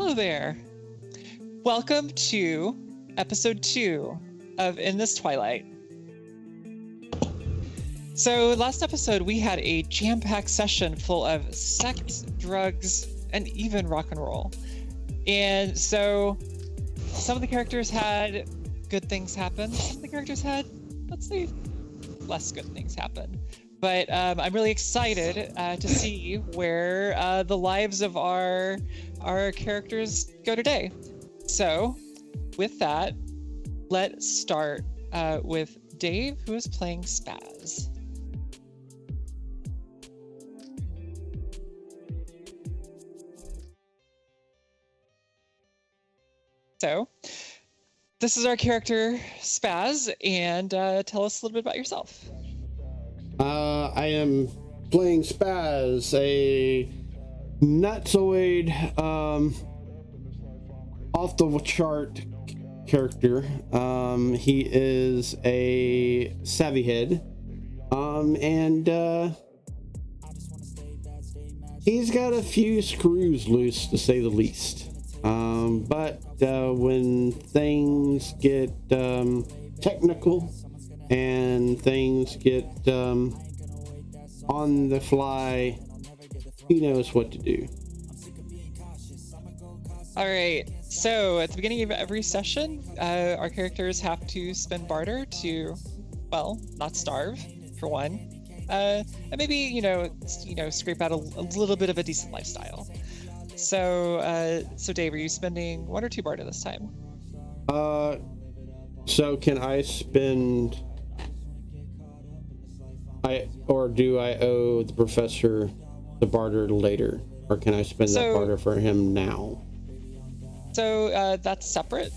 Hello there. Welcome to episode 2 of In This Twilight. So last episode we had a jam-packed session full of sex, drugs, and even rock and roll. And so some of the characters had good things happen. Some of the characters had, let's say, less good things happen. But I'm really excited to see where the lives of our characters go today. So with that, let's start with Dave, who is playing Spaz. So this is our character, Spaz, and tell us a little bit about yourself. I am playing Spaz, a nutsoid, off the chart character. He is a savvy head, and he's got a few screws loose, to say the least. But when things get technical and things get on the fly, he knows what to do. All right, so at the beginning of every session, our characters have to spend barter to, well, not starve, for one, and maybe, scrape out a little bit of a decent lifestyle. So Dave, are you spending 1 or 2 barter this time? So can I spend... do I owe the professor the barter later, or can I spend that barter for him now? So that's separate.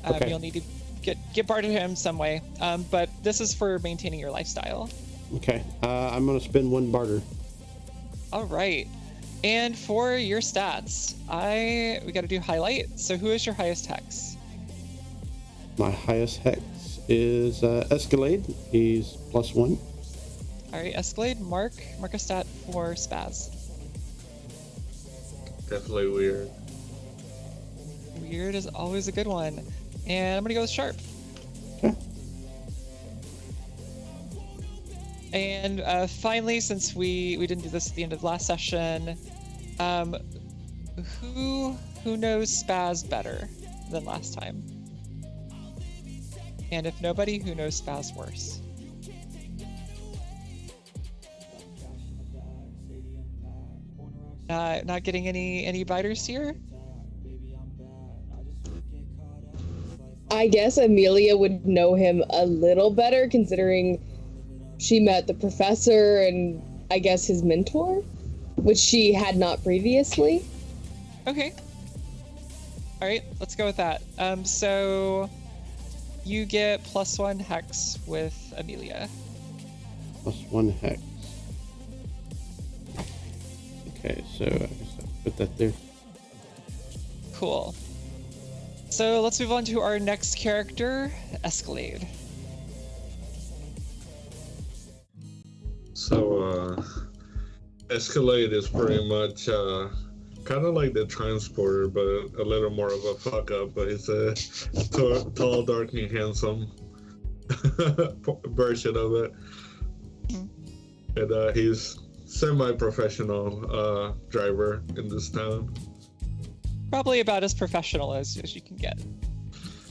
Okay. You'll need to get barter to him some way, but this is for maintaining your lifestyle. Okay, I'm gonna spend 1 barter. All right, and for your stats, we got to do highlight. So who is your highest hex? My highest hex is Escalade. He's +1. All right, Escalade, mark a stat for Spaz. Definitely weird. Weird is always a good one. And I'm gonna go with Sharp. Okay. And finally, since we didn't do this at the end of the last session, who knows Spaz better than last time? And if nobody, who knows Spaz worse? Not getting any biters here? I guess Amelia would know him a little better, considering she met the professor and I guess his mentor, which she had not previously. Okay. All right, let's go with that. So you get +1 hex with Amelia. +1 hex. Okay, so I guess I'll put that there. Cool. So let's move on to our next character, Escalade. So, Escalade is pretty much kind of like the transporter, but a little more of a fuck up. But he's a tall, dark, and handsome version of it. And he's semi-professional driver in this town. Probably about as professional as you can get.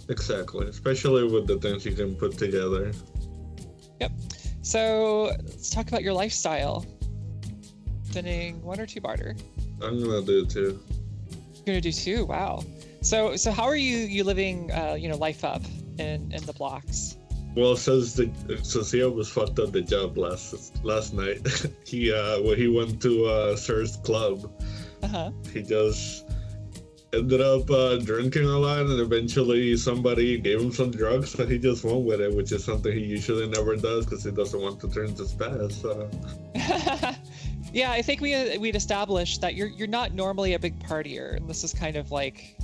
Exactly, especially with the things you can put together. Yep. So let's talk about your lifestyle. Spending 1 or 2 barter. I'm gonna do 2. You're gonna do 2. Wow. So how are you living life up in the blocks? Well, since he was fucked up the job last night, when he went to Sir's club, he just ended up drinking a lot, and eventually somebody gave him some drugs, so he just went with it, which is something he usually never does because he doesn't want to turn to Spaz. So. Yeah, I think we'd established that you're not normally a big partier, and this is kind of like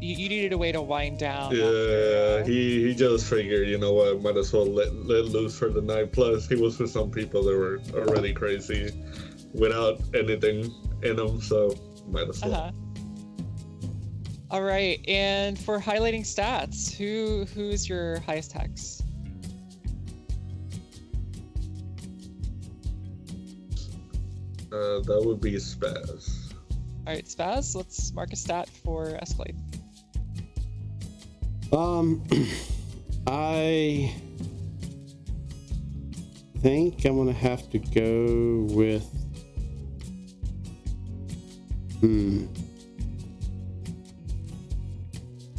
you needed a way to wind down. Yeah, he just figured, you know what, might as well let loose for the night. Plus, he was with some people that were already crazy without anything in them, so might as well. All right, and for highlighting stats, who's your highest hex? That would be Spaz. All right, Spaz, let's mark a stat for Escalade. I think I'm gonna have to go with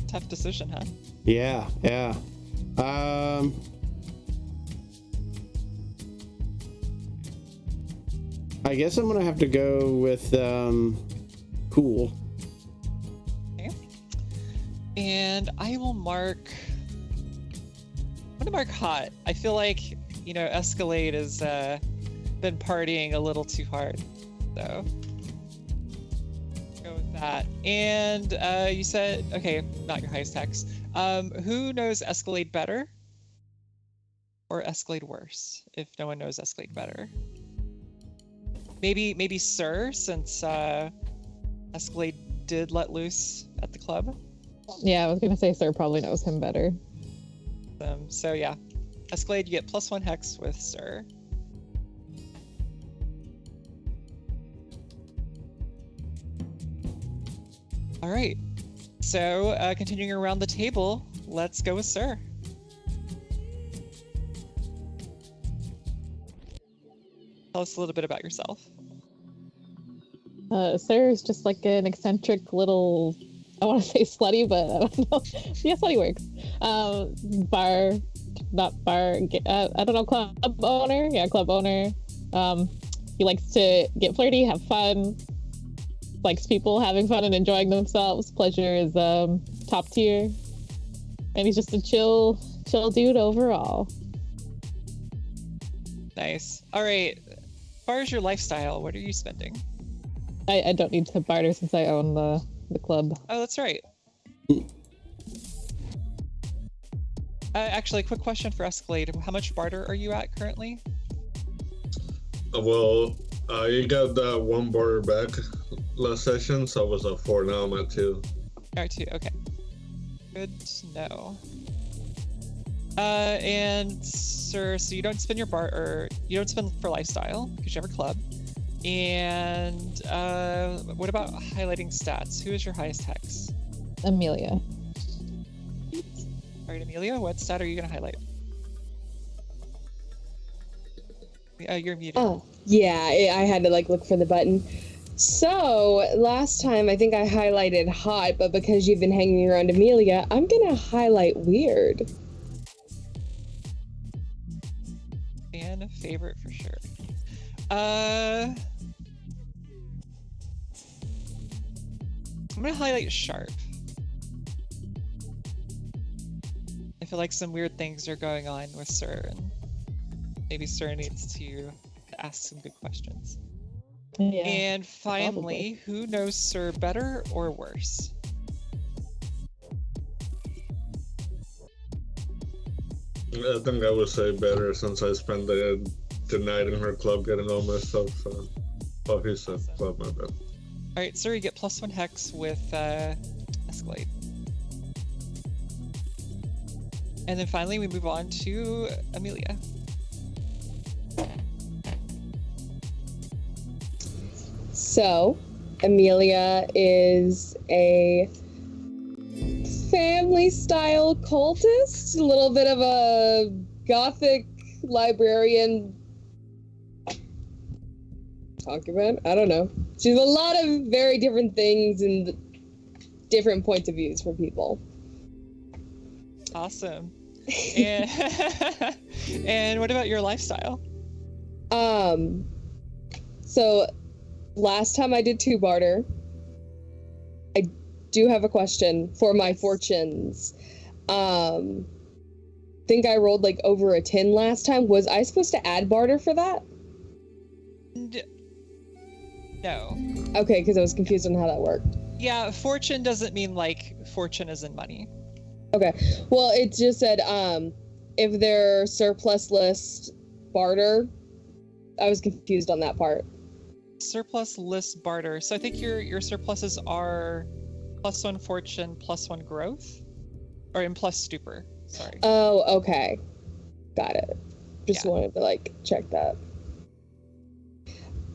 Tough decision, huh? yeah. I guess I'm gonna have to go with cool. Okay. And I will mark. I'm gonna mark hot. I feel like, Escalade has been partying a little too hard, so go with that. And you said, okay, not your highest hex. Who knows Escalade better, or Escalade worse? If no one knows Escalade better, maybe Sir, since Escalade did let loose at the club. Yeah, I was gonna say Sir probably knows him better. So yeah, Escalade, you get +1 hex with Sir. All right, so continuing around the table, let's go with Sir. Tell us a little bit about yourself. Sir is just like an eccentric little, I want to say slutty, but I don't know. Yeah, slutty works. I don't know, club owner. Yeah, club owner. He likes to get flirty, have fun, likes people having fun and enjoying themselves. Pleasure is top tier. And he's just a chill dude overall. Nice. All right. As far as your lifestyle, what are you spending? I don't need to barter since I own the club. Oh, that's right. Actually, quick question for Escalade. How much barter are you at currently? Well, you got that one barter back last session, so I was at 4. Now I'm at 2. All right, 2. Okay. Good to know. And Sir, so you don't spend your you don't spend for lifestyle because you have a club. And what about highlighting stats? Who is your highest hex? Amelia. All right, Amelia, what stat are you going to highlight? You're muted. Oh, yeah, I had to look for the button. So, last time I think I highlighted hot, but because you've been hanging around Amelia, I'm gonna highlight weird. Fan favorite for sure. I'm gonna highlight sharp. I feel like some weird things are going on with Sir, and maybe Sir needs to ask some good questions. Yeah, and finally, probably. Who knows Sir better or worse? I think I would say better since I spent the night in her club getting all my stuff. So, he said club, my bad. All right, Sir, you get +1 hex with Escalade. And then finally, we move on to Amelia. So, Amelia is a family-style cultist, a little bit of a gothic librarian concubine. I don't know. She's a lot of very different things and different points of views for people. Awesome. And, and what about your lifestyle? So last time I did 2 barter. I do have a question for my fortunes. Think I rolled over a 10 last time. Was I supposed to add barter for that? No. Okay, because I was confused on how that worked. Yeah, fortune doesn't mean fortune is in money. Okay. Well, it just said if they're surplus list barter. I was confused on that part. Surplus list barter. So I think your surpluses are +1 fortune, +1 growth, or in plus stupor. Sorry. Oh, okay. Got it. Just Yeah. wanted to like check that.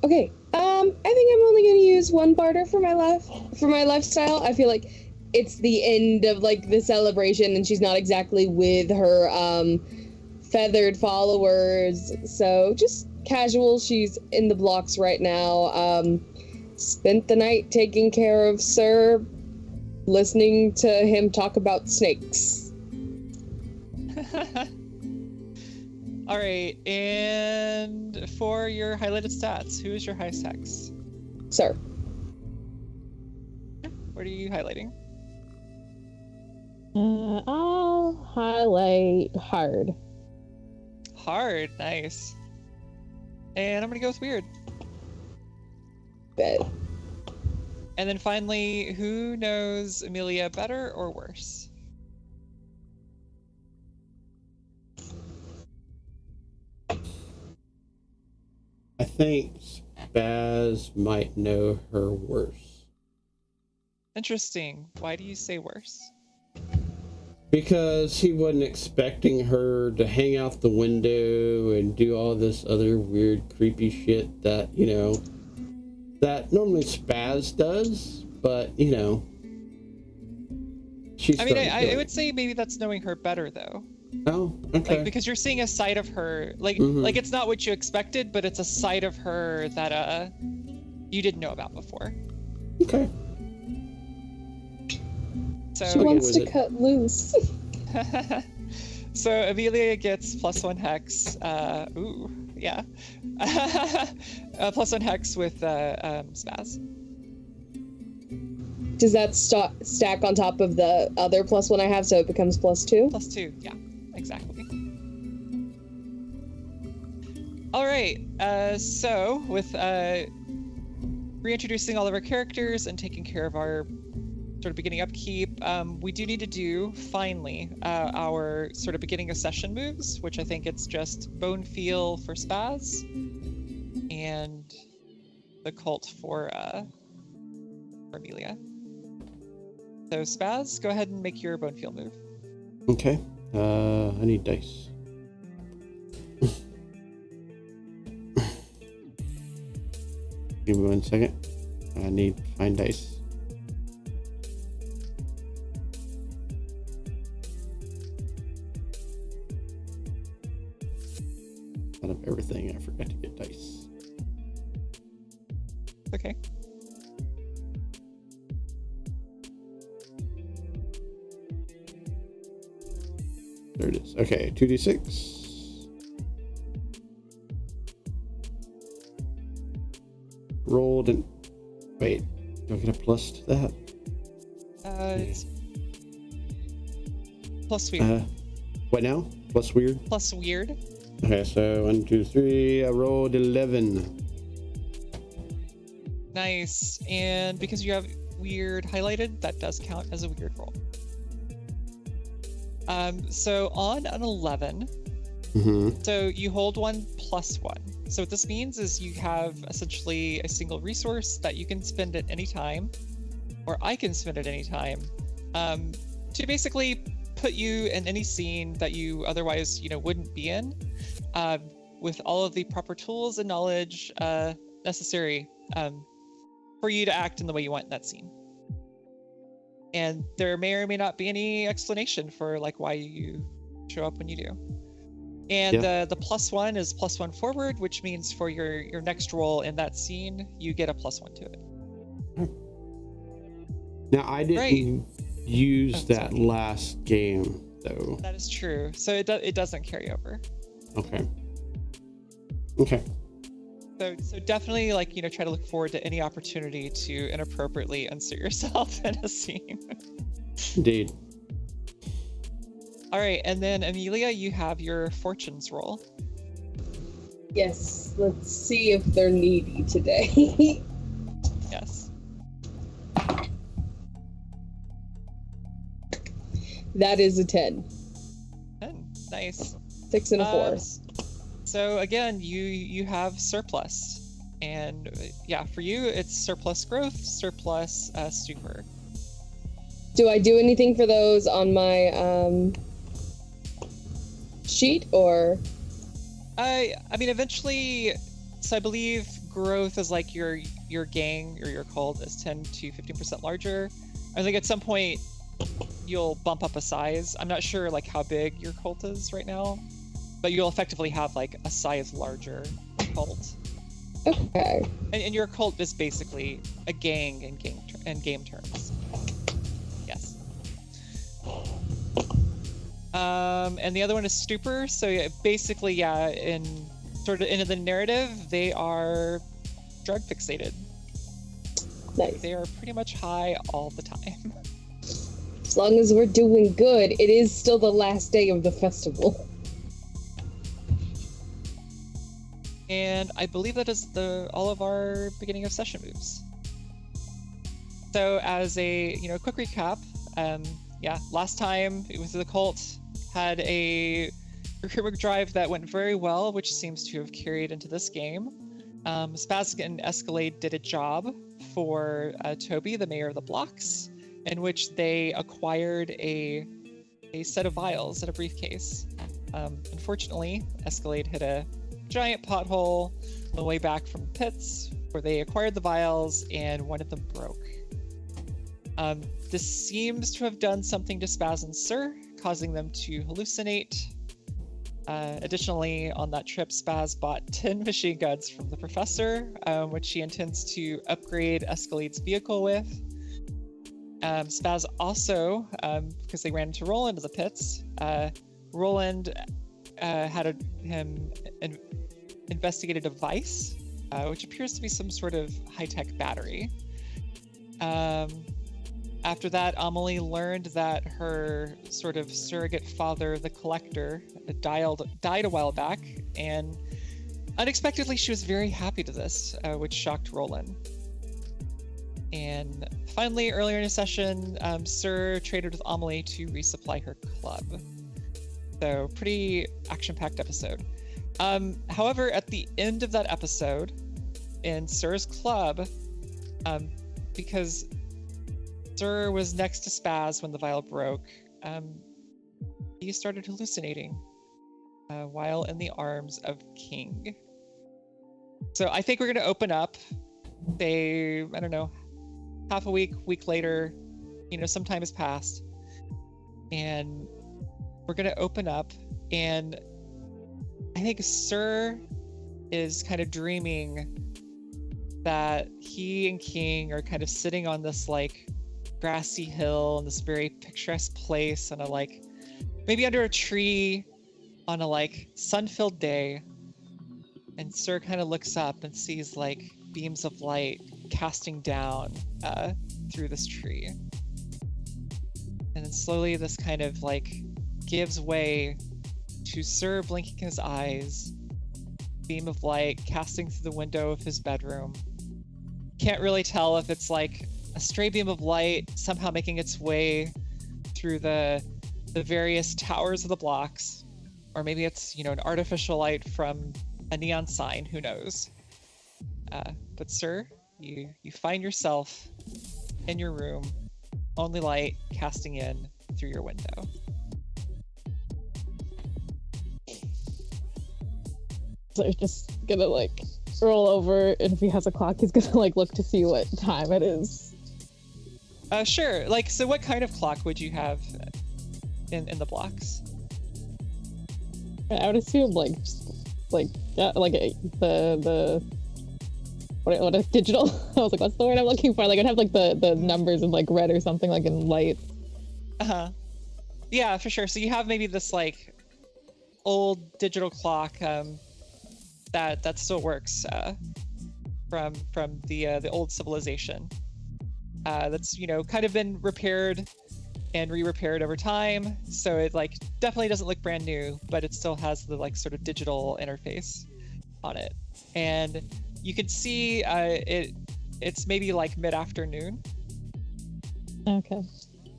Okay. I think I'm only gonna use one barter for my lifestyle. I feel like it's the end of like the celebration, and she's not exactly with her feathered followers. So just casual. She's in the blocks right now. Spent the night taking care of Sir, listening to him talk about snakes. All right, and for your highlighted stats, who is your highest hex? Sir. What are you highlighting? I'll highlight hard. Hard, nice. And I'm gonna go with weird. Bet. And then finally, who knows Amelia better or worse? I think Spaz might know her worse. Interesting. Why do you say worse? Because he wasn't expecting her to hang out the window and do all this other weird, creepy shit that, you know, that normally Spaz does, but, you know. I mean, I would say maybe that's knowing her better, though. Oh, okay. Like, because you're seeing a side of her, like it's not what you expected, but it's a side of her that you didn't know about before. Okay. So She wants to cut loose. So Amelia gets +1 hex. Ooh, yeah. +1 hex with Spaz. Does that stack on top of the other +1 I have, so it becomes +2? +2, yeah, exactly. All right, so with reintroducing all of our characters and taking care of our sort of beginning upkeep, we do need to do, finally, our sort of beginning of session moves, which I think it's just Bone Feel for Spaz, and the Cult for Amelia. So Spaz, go ahead and make your Bone Feel move. Okay. I need dice. Give me 1 second. I need to find dice. Out of everything, I forgot to get dice. Okay. There it is. Okay, 2d6. Rolled and wait, do I get a plus to that? It's plus weird. What now? Plus weird? Plus weird. Okay, so 1, 2, 3. I rolled 11. Nice. And because you have weird highlighted, that does count as a weird roll. So on an 11, so you hold 1 + 1. So what this means is you have essentially a single resource that you can spend at any time, or I can spend at any time, to basically put you in any scene that you otherwise, wouldn't be in, with all of the proper tools and knowledge necessary for you to act in the way you want in that scene. And there may or may not be any explanation for like why you show up when you do. And the +1 is +1 forward, which means for your next roll in that scene, you get a +1 to it. Now I didn't use that last game though. That is true. So it doesn't carry over. Okay. So definitely try to look forward to any opportunity to inappropriately insert yourself in a scene. Indeed. All right, and then Amelia, you have your fortunes roll. Yes, let's see if they're needy today. Yes. That is a 10. 10. Nice. 6 and a 4. So again, you have surplus, and yeah, for you it's surplus growth, surplus stupor. Do I do anything for those on my sheet, or? I mean, eventually, so I believe growth is like your gang or your cult is 10 to 15% larger. I think at some point you'll bump up a size. I'm not sure like how big your cult is right now, but you'll effectively have like a size larger cult. Okay. And your cult is basically a gang in game terms. Yes. And the other one is Stupor. So yeah, basically, yeah, in the narrative, they are drug fixated. Nice. They are pretty much high all the time. As long as we're doing good, it is still the last day of the festival. And I believe that is all of our beginning of session moves. So as a quick recap, last time it was the cult had a recruitment drive that went very well, which seems to have carried into this game. Spaz and Escalade did a job for Toby, the mayor of the blocks, in which they acquired a set of vials in a briefcase. Unfortunately, Escalade hit a giant pothole on the way back from pits where they acquired the vials and one of them broke. This seems to have done something to Spaz and Sir, causing them to hallucinate. Additionally, on that trip, Spaz bought 10 machine guns from the professor, which she intends to upgrade Escalade's vehicle with. Spaz also, because they ran into Roland in the pits, Roland had him investigate a device, which appears to be some sort of high-tech battery. After that, Amelie learned that her sort of surrogate father, the Collector, died a while back, and unexpectedly she was very happy to this, which shocked Roland. And finally, earlier in the session, Sir traded with Amelie to resupply her club. So, pretty action-packed episode. However, at the end of that episode, in Sir's club, because Sir was next to Spaz when the vial broke, he started hallucinating while in the arms of King. So I think we're going to open up, say, I don't know, half a week later, some time has passed, and we're going to open up, and I think Sir is kind of dreaming that he and King are kind of sitting on this like grassy hill in this very picturesque place on a maybe under a tree on a sun-filled day, and Sir kind of looks up and sees beams of light casting down through this tree, and then slowly this kind of gives way to Sir blinking his eyes, beam of light casting through the window of his bedroom. Can't really tell if it's a stray beam of light somehow making its way through the various towers of the blocks, or maybe it's an artificial light from a neon sign, who knows. But Sir, you find yourself in your room, only light casting in through your window. So he's just gonna roll over, and if he has a clock, he's gonna look to see what time it is. Sure. So what kind of clock would you have in the blocks? I would assume the what is digital? I was what's the word I'm looking for? I'd have the numbers in red or something in light. Yeah, for sure. So you have maybe this old digital clock that still works from the old civilization. That's kind of been repaired and re-repaired over time, so it definitely doesn't look brand new, but it still has the sort of digital interface on it, and you can see it's maybe mid-afternoon. Okay.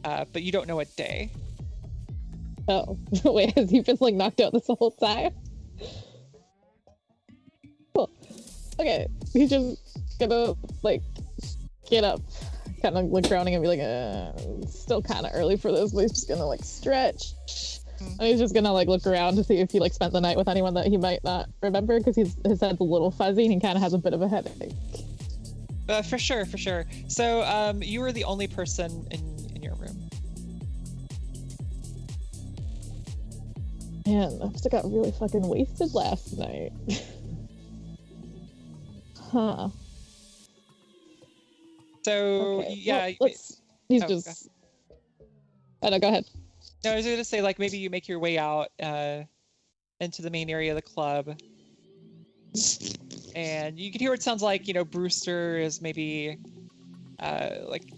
But you don't know what day. Oh, wait, has he been knocked out this whole time? Cool. Okay, he's just gonna get up, kind of look around and be like, it's still kind of early for this, but he's just gonna like stretch. And he's just gonna like look around to see if he like spent the night with anyone that he might not remember, because his head's a little fuzzy and he kind of has a bit of a headache. For sure. So you were the only person in your room. Man, I just got really fucking wasted last night. Huh. So Okay, yeah, well, he's oh, just. I don't. Go ahead. no, I was gonna say, like, maybe you make your way out into the main area of the club, and you can hear what sounds like, Brewster is maybe like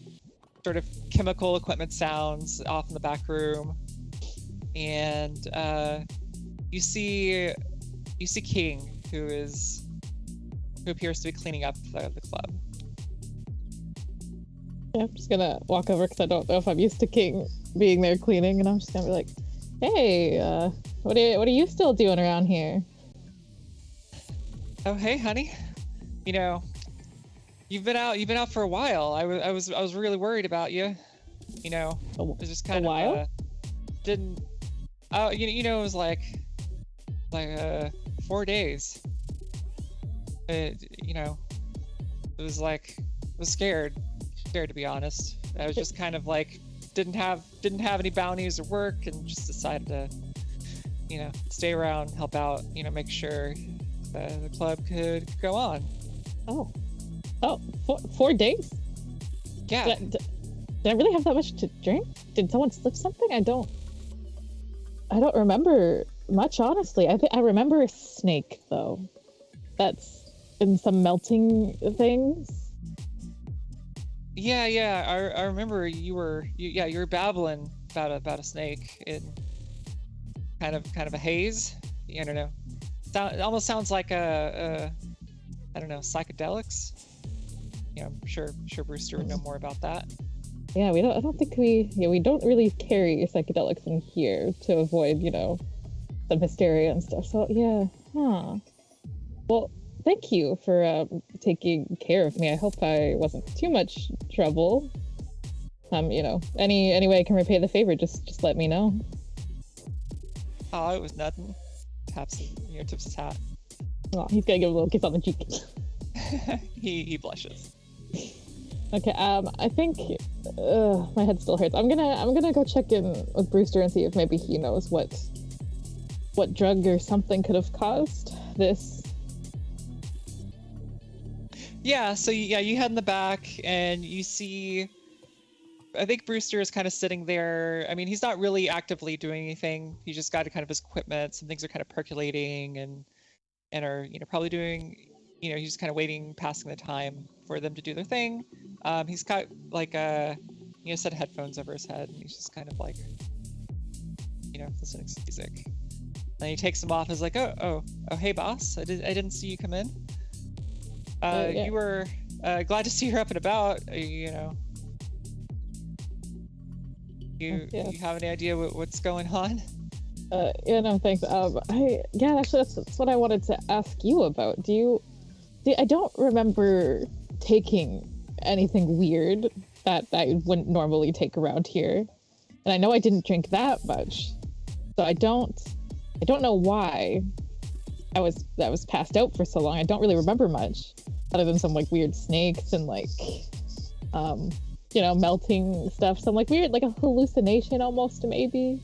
sort of chemical equipment sounds off in the back room, and you see King, who appears to be cleaning up the club. Yeah, I'm just gonna walk over because I don't know if I'm used to King being there cleaning, and I'm just gonna be like, "Hey, what are you still doing around here?" Oh, hey, honey. You've been out for a while. I was really worried about you. It was just kind a of while? Didn't. Oh, it was like 4 days. It was like, I was scared to be honest. I was just kind of like didn't have any bounties or work, and just decided to stay around, help out, make sure the club could go on. Oh, 4 days? Yeah. Did I really have that much to drink? Did someone slip something? I don't remember much, honestly. I remember a snake though. That's in some melting things. Yeah. I remember you were babbling about a snake in kind of a haze. I don't know. It almost sounds like I don't know, psychedelics. I'm sure Brewster would know more about that. Yeah, I don't think we don't really carry psychedelics in here to avoid, some hysteria and stuff. So yeah, huh. Well, thank you for taking care of me. I hope I wasn't too much trouble. Any way I can repay the favor, just let me know. Oh, it was nothing. Tips his hat. Oh, he's gonna give a little kiss on the cheek. he blushes. Okay, I think my head still hurts. I'm gonna go check in with Brewster and see if maybe he knows what drug or something could have caused this. Yeah, so you head in the back and you see, I think Brewster is kind of sitting there. I mean, he's not really actively doing anything. He just got kind of his equipment. Some things are kind of percolating and are probably doing, he's just kind of waiting, passing the time for them to do their thing. He's got like a set of headphones over his head, and he's just kind of like listening to music. Then he takes them off and is like, oh, hey boss, I didn't see you come in. Yeah. You were glad to see her up and about. You have any idea what's going on? Yeah, no, thanks. Actually, that's what I wanted to ask you about. I don't remember taking anything weird that I wouldn't normally take around here, and I know I didn't drink that much, so I don't know why I was passed out for so long. I don't really remember much other than some like weird snakes and like melting stuff, some like weird, like a hallucination almost, maybe.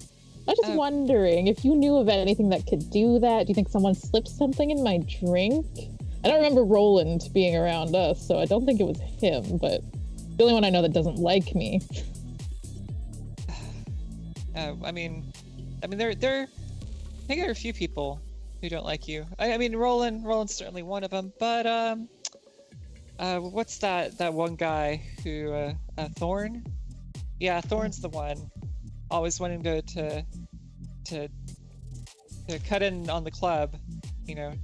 I was just wondering if you knew of anything that could do that. Do you think someone slipped something in my drink? I don't remember Roland being around us, so I don't think it was him, but the only one I know that doesn't like me. I mean, I think there are a few people who don't like you. I mean, Roland's certainly one of them, but what's that one guy who Thorn? Yeah, Thorn's the one. Always wanting to cut in on the club,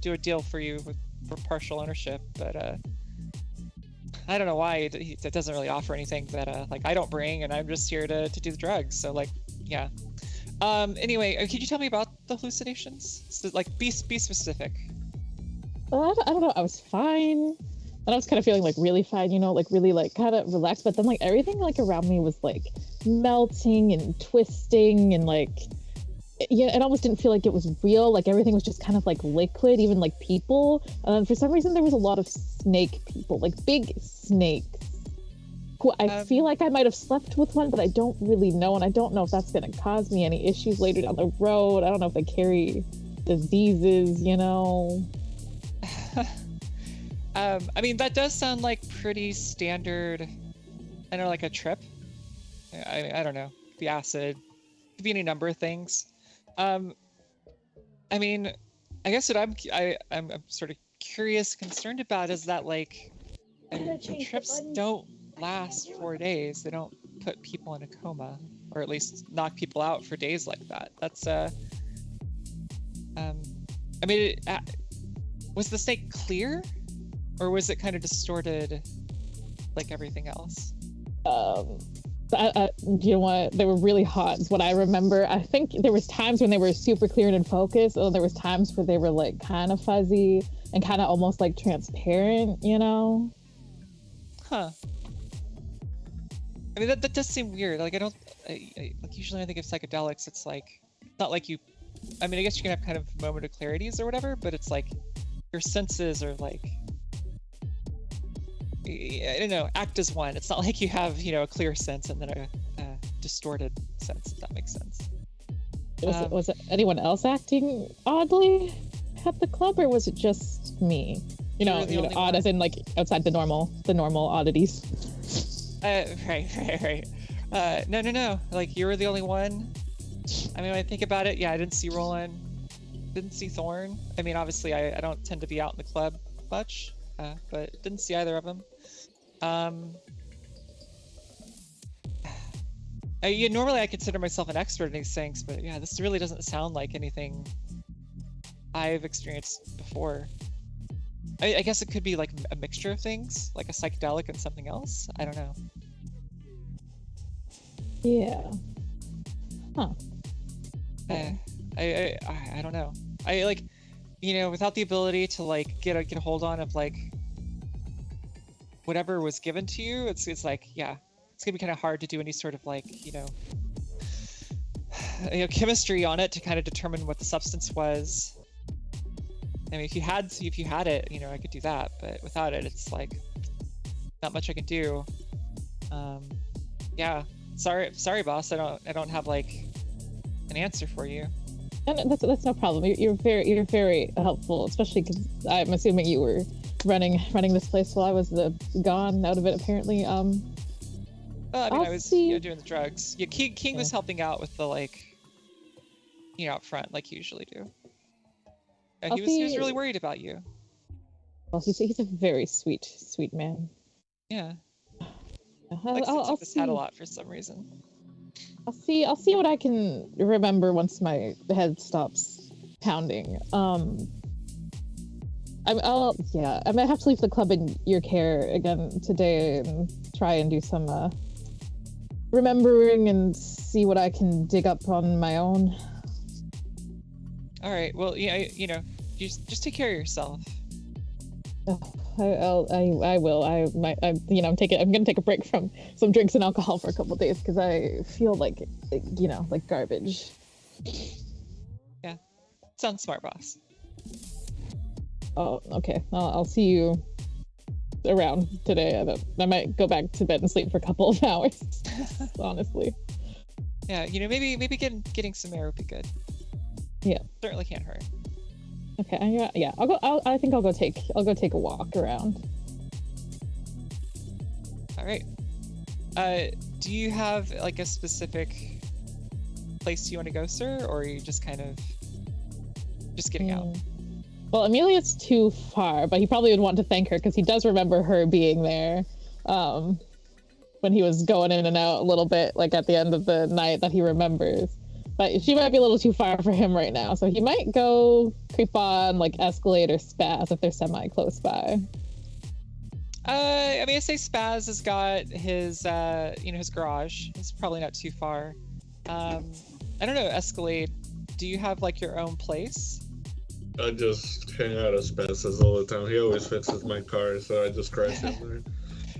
do a deal for you for partial ownership, but I don't know why it doesn't really offer anything that like I don't bring, and I'm just here to do the drugs. So like, yeah. Anyway, could you tell me about the hallucinations? So, like, be specific. I don't know. I was fine. And I was kind of feeling like really fine, you know, like really like kind of relaxed. But then like everything like around me was like melting and twisting and like, yeah, it almost didn't feel like it was real. Like everything was just kind of like liquid, even like people. And for some reason, there was a lot of snake people, like big snakes. Who I feel like I might have slept with one, but I don't really know. And I don't know if that's going to cause me any issues later down the road. I don't know if they carry diseases, you know. I mean, that does sound like pretty standard, I know, like a trip. I don't know. Could be acid. Could be any number of things. I mean, I guess what I'm sort of curious, concerned about is that, like, I mean, the trips don't last 4 days. They don't put people in a coma, or at least knock people out for days like that. That's, I mean, was the snake clear? Or was it kind of distorted like everything else? You know what? They were really hot is what I remember. I think there was times when they were super clear and in focus, and there was times where they were like kind of fuzzy and kind of almost like transparent, you know? Huh. I mean, that does seem weird. Like, like usually when I think of psychedelics, it's like, not like you, I mean, I guess you can have kind of moment of clarities or whatever, but it's like your senses are like, I don't know, act as one. It's not like you have, you know, a clear sense and then a distorted sense, if that makes sense. Was it anyone else acting oddly at the club, or was it just me? You know, odd one. As in like outside the normal oddities. Right. No. Like, you were the only one. I mean, when I think about it, yeah, I didn't see Roland, didn't see Thorn. I mean, obviously, I don't tend to be out in the club much, but didn't see either of them. Normally I consider myself an expert in these things, but yeah, this really doesn't sound like anything I've experienced before. I guess it could be like a mixture of things, like a psychedelic and something else. I don't know. Yeah. Huh. I don't know. I like, you know, without the ability to like get a hold on of like whatever was given to you, it's like, yeah, it's gonna be kind of hard to do any sort of like, you know, chemistry on it to kind of determine what the substance was. I mean, if you had it, you know, I could do that, but without it, it's like not much I can do. Yeah, sorry, boss. I don't have like an answer for you. And that's no problem. You're very helpful, especially because I'm assuming you were running this place while I was gone out of it, apparently. Well, I mean, I was doing the drugs. Yeah, King was helping out with the like, you know, out front like you usually do. And he was really worried about you. Well, he's a very sweet man. Yeah. Likes to tip his hat a lot for some reason. I'll see what I can remember once my head stops pounding. I might have to leave the club in your care again today and try and do some remembering and see what I can dig up on my own. All right. Well, yeah, you know, just take care of yourself. I will. I'm gonna take a break from some drinks and alcohol for a couple of days because I feel like, you know, like garbage. Yeah, sounds smart, boss. Oh, okay. I'll see you around today. I might go back to bed and sleep for a couple of hours. Honestly. Yeah, you know, maybe getting some air would be good. Yeah, certainly can't hurt. Okay. Yeah. I think I'll go take a walk around. All right. Do you have like a specific place you want to go, sir, or are you just kind of just getting out? Well, Amelia's too far, but he probably would want to thank her because he does remember her being there when he was going in and out a little bit, like at the end of the night that he remembers. But she might be a little too far for him right now, so he might go creep on like Escalade or Spaz if they're semi close by. I mean, I say Spaz has got his, his garage. It's probably not too far. I don't know, Escalade. Do you have like your own place? I just hang out at Spaz's all the time. He always fixes my car, so I just crash in there.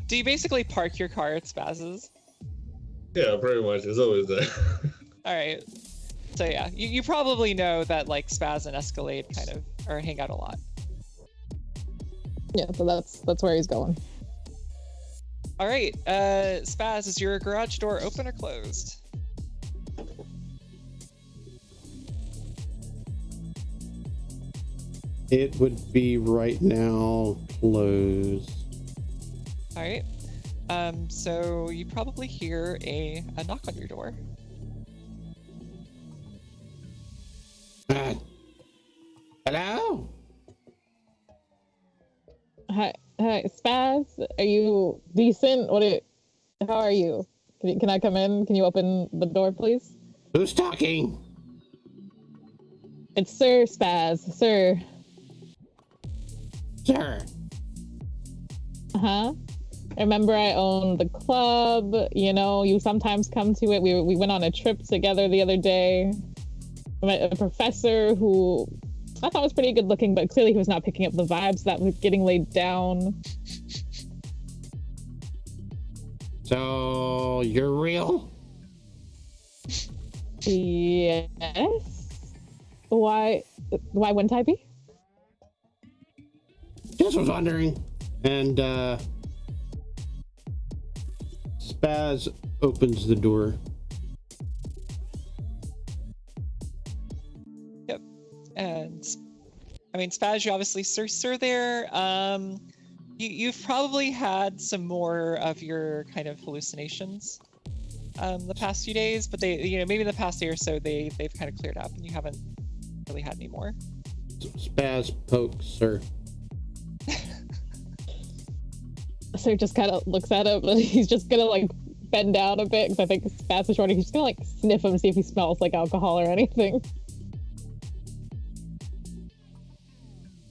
Do you basically park your car at Spaz's? Yeah, pretty much. It's always there. All right. So yeah, you probably know that like Spaz and Escalade kind of or hang out a lot. Yeah, so that's where he's going. All right, Spaz, is your garage door open or closed? It would be right now closed. All right. So you probably hear a knock on your door. Hello? Hi, Spaz. Are you decent? How are you? Can I come in? Can you open the door, please? Who's talking? It's Sir Spaz. Sir. Sir. Uh-huh. Remember I own the club, you know, you sometimes come to it. We went on a trip together the other day. I met a professor who I thought was pretty good looking, but clearly he was not picking up the vibes that was getting laid down. So, you're real? Yes. Why wouldn't I be? Just was wondering. And, Spaz opens the door. Yep. And I mean, Spaz, you obviously Sir there. You've probably had some more of your kind of hallucinations the past few days, but they, you know, maybe in the past day or so they've kind of cleared up and you haven't really had any more. Spaz pokes Sir. Sir just kind of looks at him and he's just gonna like bend down a bit because I think Spaz is short. He's just gonna like sniff him, see if he smells like alcohol or anything.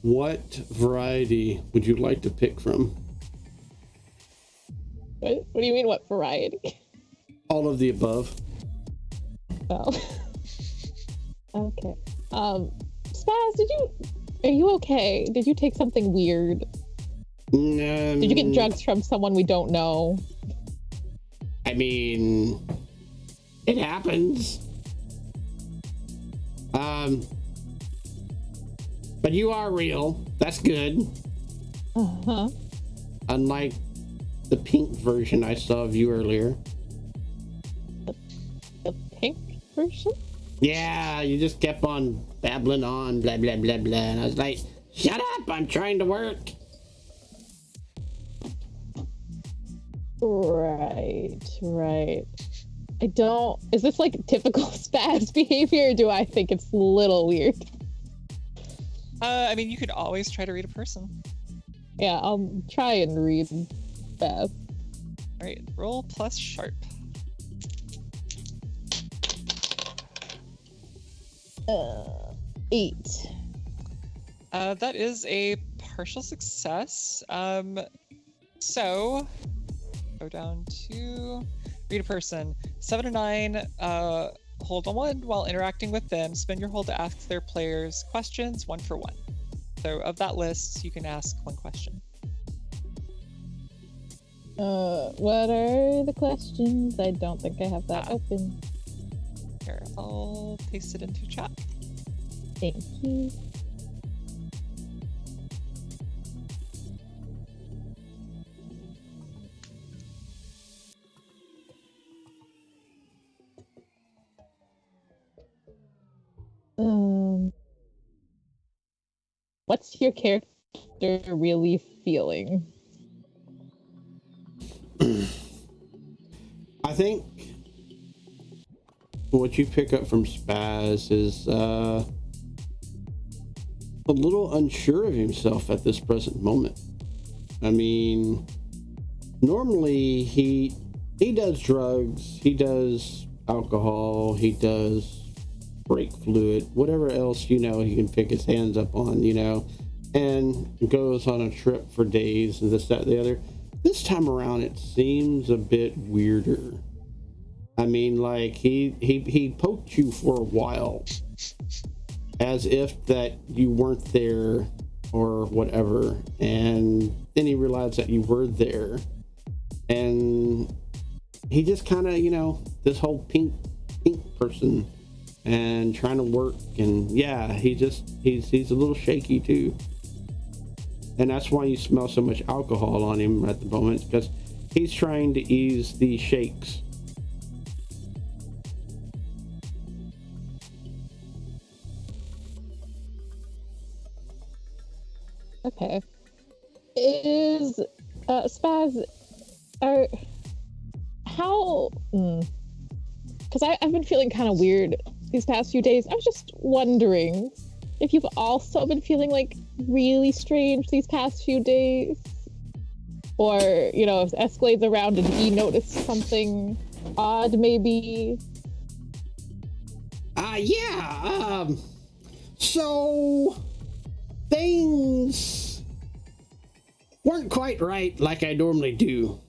What variety would you like to pick from? What do you mean, what variety? All of the above. Oh. Okay. Spaz, are you okay? Did you take something weird? Did you get drugs from someone we don't know? I mean, it happens. But you are real. That's good. Uh-huh. Unlike the pink version I saw of you earlier. The pink version? Yeah, you just kept on babbling on, blah, blah, blah, blah. And I was like, shut up, I'm trying to work. Right. Is this like typical Spaz behavior, or do I think it's a little weird? I mean, you could always try to read a person. Yeah, I'll try and read Spaz. All right, roll plus sharp. 8. That is a partial success. So go down to read a person. 7 to 9. Hold on 1 while interacting with them. Spend your hold to ask their players questions 1 for 1. So of that list, you can ask 1 question. What are the questions? I don't think I have that open. Here, I'll paste it into chat. Thank you. What's your character really feeling? I think what you pick up from Spaz is a little unsure of himself at this present moment. I mean, normally he does drugs, he does alcohol, he does brake fluid, whatever else, you know, he can pick his hands up on, you know, and goes on a trip for days and this, that, the other. This time around, it seems a bit weirder. I mean, like, he poked you for a while. as if that you weren't there or whatever. And then he realized that you were there. And he just kind of, this whole pink person and trying to work. And yeah, he's a little shaky too. And that's why you smell so much alcohol on him at the moment, because he's trying to ease the shakes. Okay. Is Spaz, how? Because I've been feeling kind of weird these past few days. I was just wondering if you've also been feeling like really strange these past few days, or if Escalade's around and he noticed something odd, maybe. Yeah. So things weren't quite right like I normally do.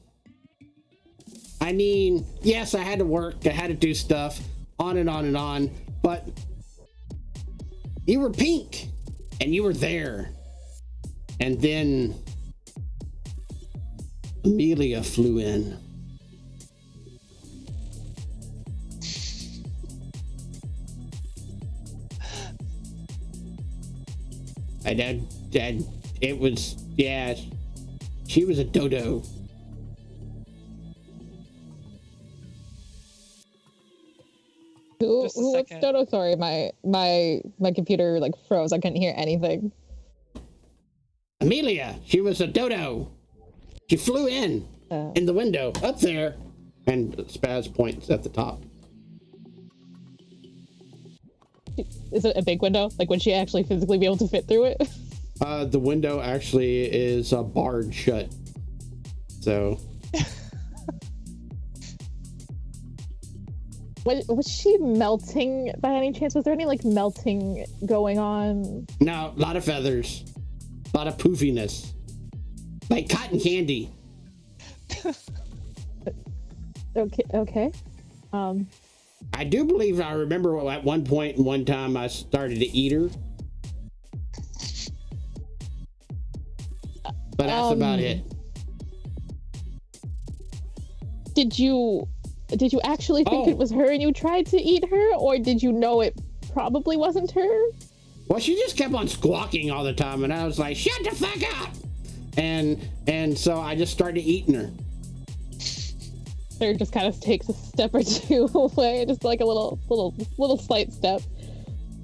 I mean, yes, I had to work, I had to do stuff, on and on and on, but you were pink, and you were there. And then Amelia flew in. It was, yeah, she was a dodo. Who was Dodo? Sorry, my computer froze. I couldn't hear anything. Amelia, she was a dodo. She flew in the window up there, and Spaz points at the top. Is it a big window? Would she actually physically be able to fit through it? The window actually is barred shut. So. Was she melting by any chance? Was there any melting going on? No, a lot of feathers, a lot of poofiness, like cotton candy. Okay. I do believe I remember at one point in one time I started to eat her. But that's about it. Did you actually think it was her and you tried to eat her, or did you know it probably wasn't her? Well, she just kept on squawking all the time, and I was like, "Shut the fuck up!" And so I just started eating her. Third just kind of takes a step or two away, just a little slight step,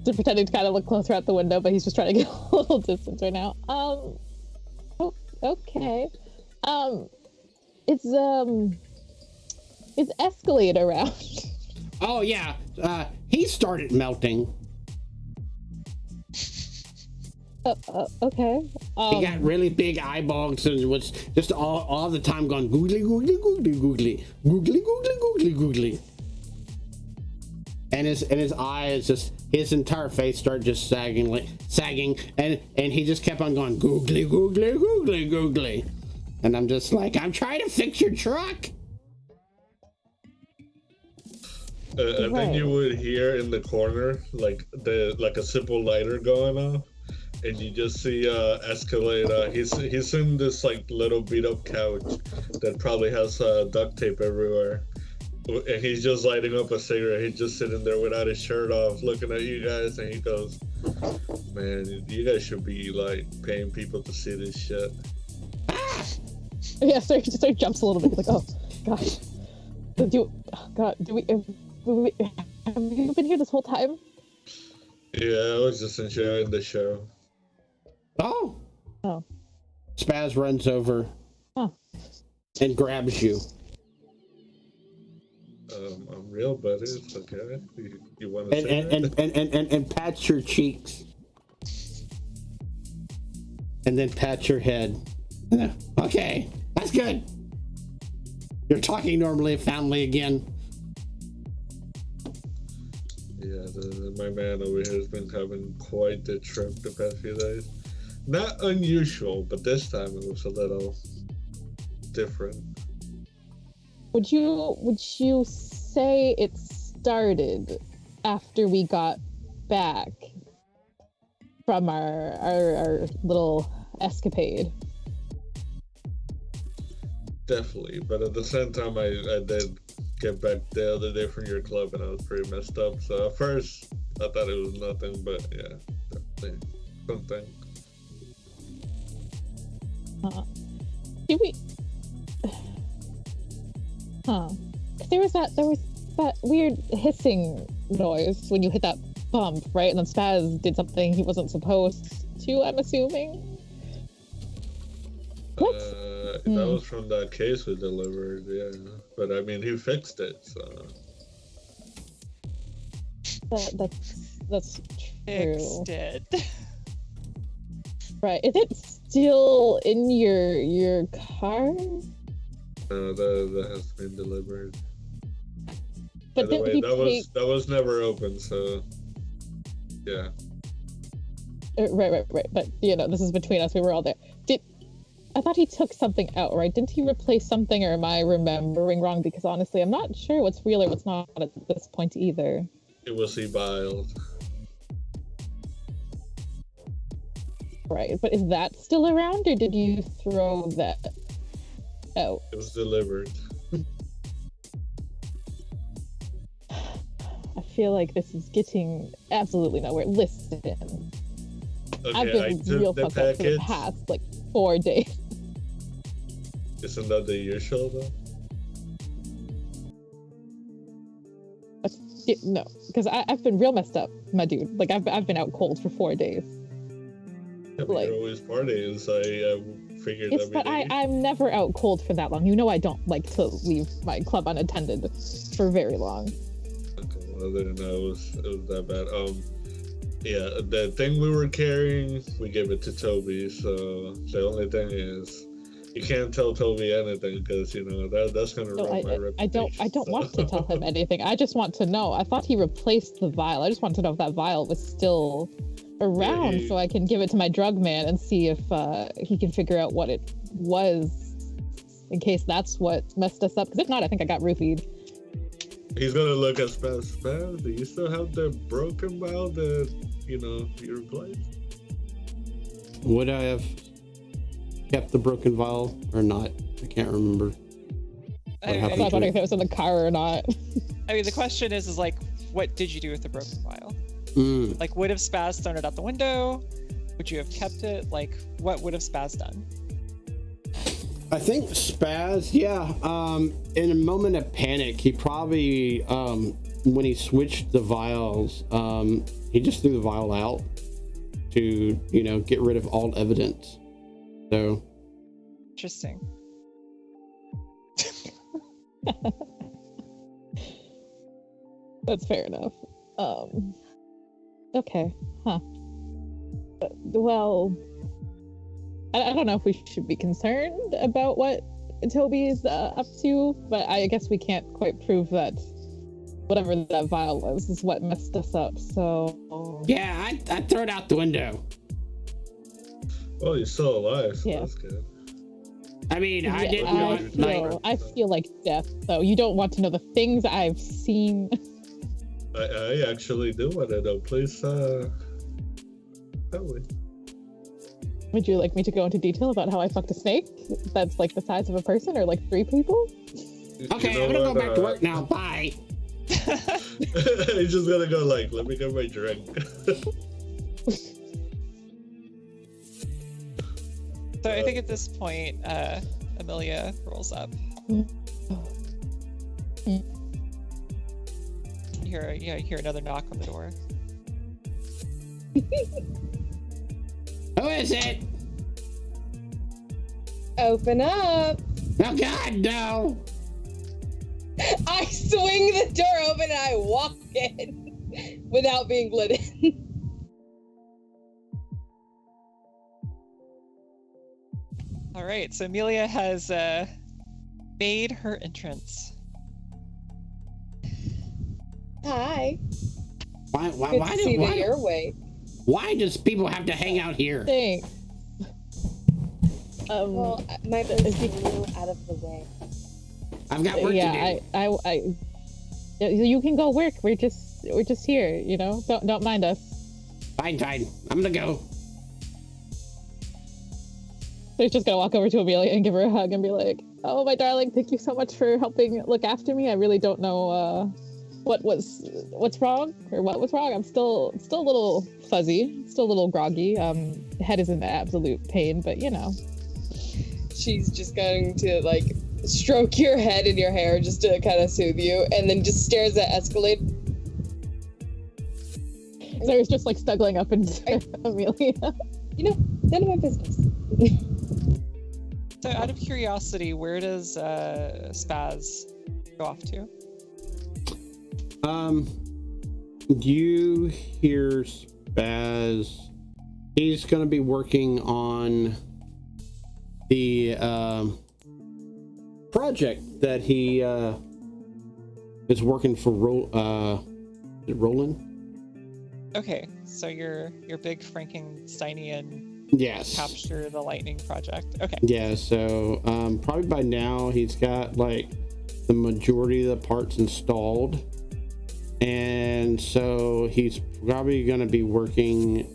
to pretending to kind of look closer out the window, but he's just trying to get a little distance right now. Okay. Is Escalade around? Oh yeah, he started melting. Okay. He got really big eyeballs and was just all the time going googly googly googly googly googly googly googly googly. And his eyes, just his entire face started just sagging, and he just kept on going googly googly googly googly. And I'm just like, I'm trying to fix your truck. And then you would hear in the corner like a simple lighter going off, and you just see Escalade. He's in this little beat up couch that probably has duct tape everywhere, and he's just lighting up a cigarette. He's just sitting there without his shirt off, looking at you guys, and he goes, "Man, you guys should be paying people to see this shit." Yeah, so he just jumps a little bit, oh gosh, have you been here this whole time? Yeah, I was just enjoying the show. Oh. Spaz runs over and grabs you. I'm real, buddy. It's okay. You want to and pats your cheeks, and then pats your head. Okay, that's good. You're talking normally, family again. Yeah, my man over here has been having quite the trip the past few days. Not unusual, but this time it was a little different. Would you say it started after we got back? from our little escapade. Definitely, but at the same time, I did get back the other day from your club, and I was pretty messed up. So at first, I thought it was nothing, but yeah, definitely something. Did we? There was that weird hissing noise when you hit that bump, right? And then Spaz did something he wasn't supposed to, I'm assuming. What? That was from that case we delivered, yeah. But I mean, he fixed it, so. That's true. Fixed it. Right. Is it still in your car? No, that has been delivered. But By the way, didn't that was never open, so yeah. Right. But this is between us. We were all there. I thought he took something out, right? Didn't he replace something, or am I remembering wrong? Because honestly, I'm not sure what's real or what's not at this point either. It was e-biled. Right, but is that still around, or did you throw that out? It was delivered. I feel like this is getting absolutely nowhere. Listen, Okay, I've been real fucked up for the past 4 days. Isn't that the usual though? No, because I've been real messed up, my dude. Like I've been out cold for 4 days. Yeah, but you're always partying, so I figured It's that I'm never out cold for that long. You know I don't like to leave my club unattended for very long. Okay, well, I didn't know it was that bad. Yeah, the thing we were carrying, we gave it to Toby. So the only thing is, you can't tell Toby anything because that's gonna ruin my reputation. I don't want to tell him anything. I just want to know. I thought he replaced the vial. I just want to know if that vial was still around, so I can give it to my drug man and see if he can figure out what it was, in case that's what messed us up. Because if not, I think I got roofied. He's gonna look at Spaz. Do you still have the broken vial that you replaced? Would I have kept the broken vial or not? I can't remember. I was wondering if it was in the car or not. I mean, the question is what did you do with the broken vial? Would have Spaz thrown it out the window? Would you have kept it? What would have Spaz done? I think Spaz, yeah. In a moment of panic, he probably, when he switched the vials, he just threw the vial out to, get rid of all evidence. So. Interesting. That's fair enough. Okay. Huh. Well, I don't know if we should be concerned about what Toby is up to, but I guess we can't quite prove that whatever that vial was is what messed us up, so... Yeah, I threw it out the window. Well, you're still alive, so yeah. That's good. I mean, I didn't know. I feel like death, though. You don't want to know the things I've seen. I actually do want to know. Please, tell me. Would you like me to go into detail about how I fucked a snake that's the size of a person, or 3 people? Okay, I'm gonna go back to work now. Bye. He's just gonna go let me get my drink. So I think at this point, Amelia rolls up. You hear another knock on the door. Who is it? Open up. Oh God, no! I swing the door open and I walk in without being let in. All right, so Amelia has made her entrance. Hi. Why your way. Why does people have to hang out here? Thanks. Well, my business is a little out of the way. I've got work to do. You can go work. We're just here, Don't mind us. Fine. I'm gonna go. So he's just gonna walk over to Amelia and give her a hug and be like, "Oh, my darling, thank you so much for helping look after me. I really don't know what's wrong or what was wrong. I'm still a little fuzzy, still a little groggy. Head is in absolute pain, but you know." She's just going to like stroke your head and your hair just to kind of soothe you, and then just stares at Escalade. So he's just like snuggling up into Amelia. You know, none of my business. So, out of curiosity, where does Spaz go off to? You hear Spaz. He's going to be working on the project that he is working for. Roland. Okay, so your big Frankensteinian Yes. capture the lightning project. Okay. Yeah, so probably by now he's got like the majority of the parts installed, and so he's probably going to be working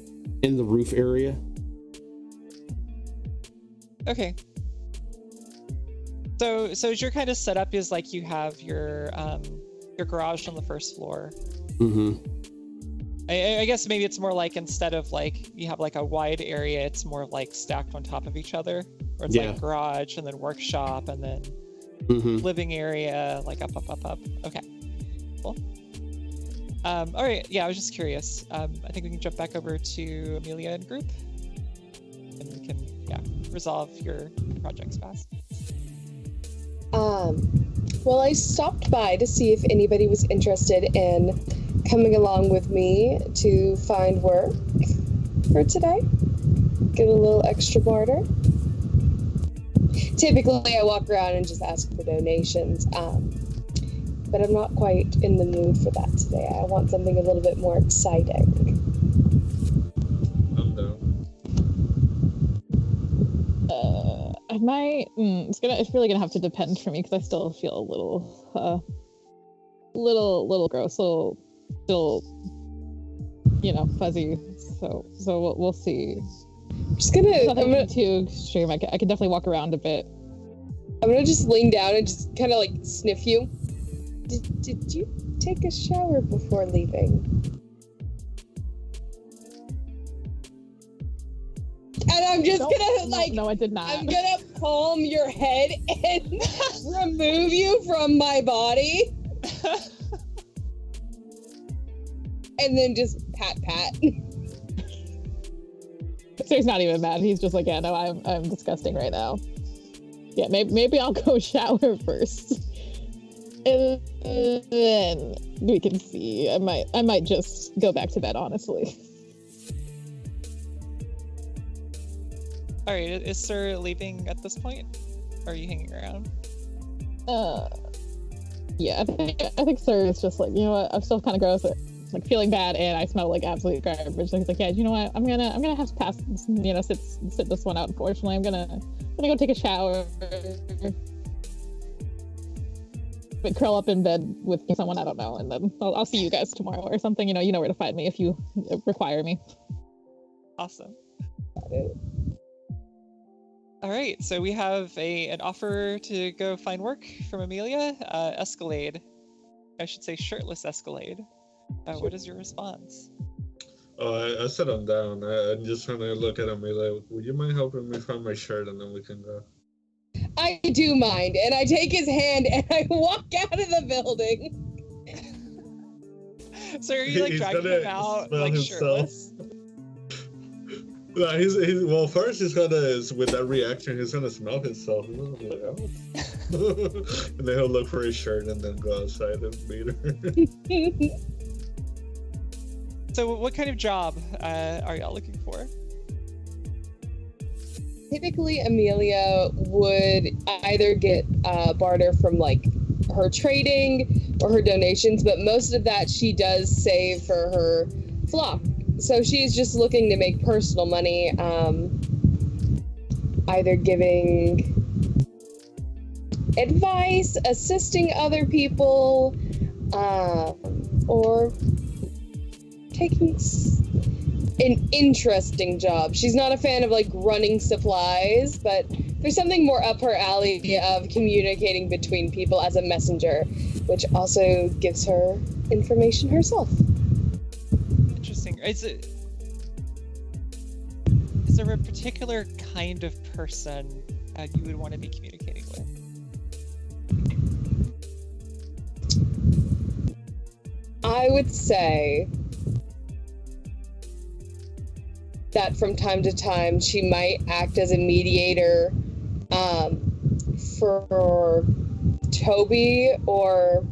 in the roof area. Okay. So as your kind of setup is like you have your garage on the first floor. Mm-hmm. I guess maybe it's more like instead of like you have like a wide area, it's more like stacked on top of each other, or it's like garage and then workshop and then living area, like up. Okay, cool. All right, yeah, I was just curious. I think we can jump back over to Amelia and group, and we can resolve your projects fast. Well, I stopped by to see if anybody was interested in coming along with me to find work for today. Get a little extra barter. Typically, I walk around and just ask for donations, but I'm not quite in the mood for that today. I want something a little bit more exciting. I'm down. I might. It's really gonna have to depend for me because I still feel a little gross, still, fuzzy. So we'll see. I'm just gonna. I'm gonna too extreme. I can definitely walk around a bit. I'm gonna just lean down and just kind of like sniff you. Did you take a shower before leaving? And I'm just No, I did not. I'm gonna palm your head and remove you from my body. And then just pat. So he's not even mad. He's just like, yeah, no, I'm disgusting right now. Yeah, maybe I'll go shower first. And then we can see. I might just go back to bed, honestly. All right, is Sir leaving at this point? Or are you hanging around? Yeah, I think Sir is just like, you know what? I'm still kind of gross, like feeling bad, and I smell like absolute garbage. So he's like, yeah, you know what? I'm gonna have to pass, sit this one out. Unfortunately, I'm gonna go take a shower, but curl up in bed with someone I don't know, and then I'll see you guys tomorrow or something. You know where to find me if you require me. Awesome. All right, so we have an offer to go find work from Amelia. Escalade. I should say shirtless Escalade. What is your response? Oh, I said I'm down. I'm just trying to look at Amelia. Would you mind helping me find my shirt and then we can go? I do mind, and I take his hand and I walk out of the building. So are you like dragging him out like himself. shirtless? No, well, first he's gonna, with that reaction, he's gonna smell himself. He's gonna be like, oh. And then he'll look for his shirt and then go outside and meet her. So what kind of job are y'all looking for? Typically, Amelia would either get barter from like her trading or her donations, but most of that she does save for her flock. So she's just looking to make personal money, either giving advice, assisting other people, or taking an interesting job. She's not a fan of like running supplies, but there's something more up her alley of communicating between people as a messenger, which also gives her information herself. Interesting. Is there a particular kind of person you would want to be communicating with? I would say that from time to time she might act as a mediator for Toby, or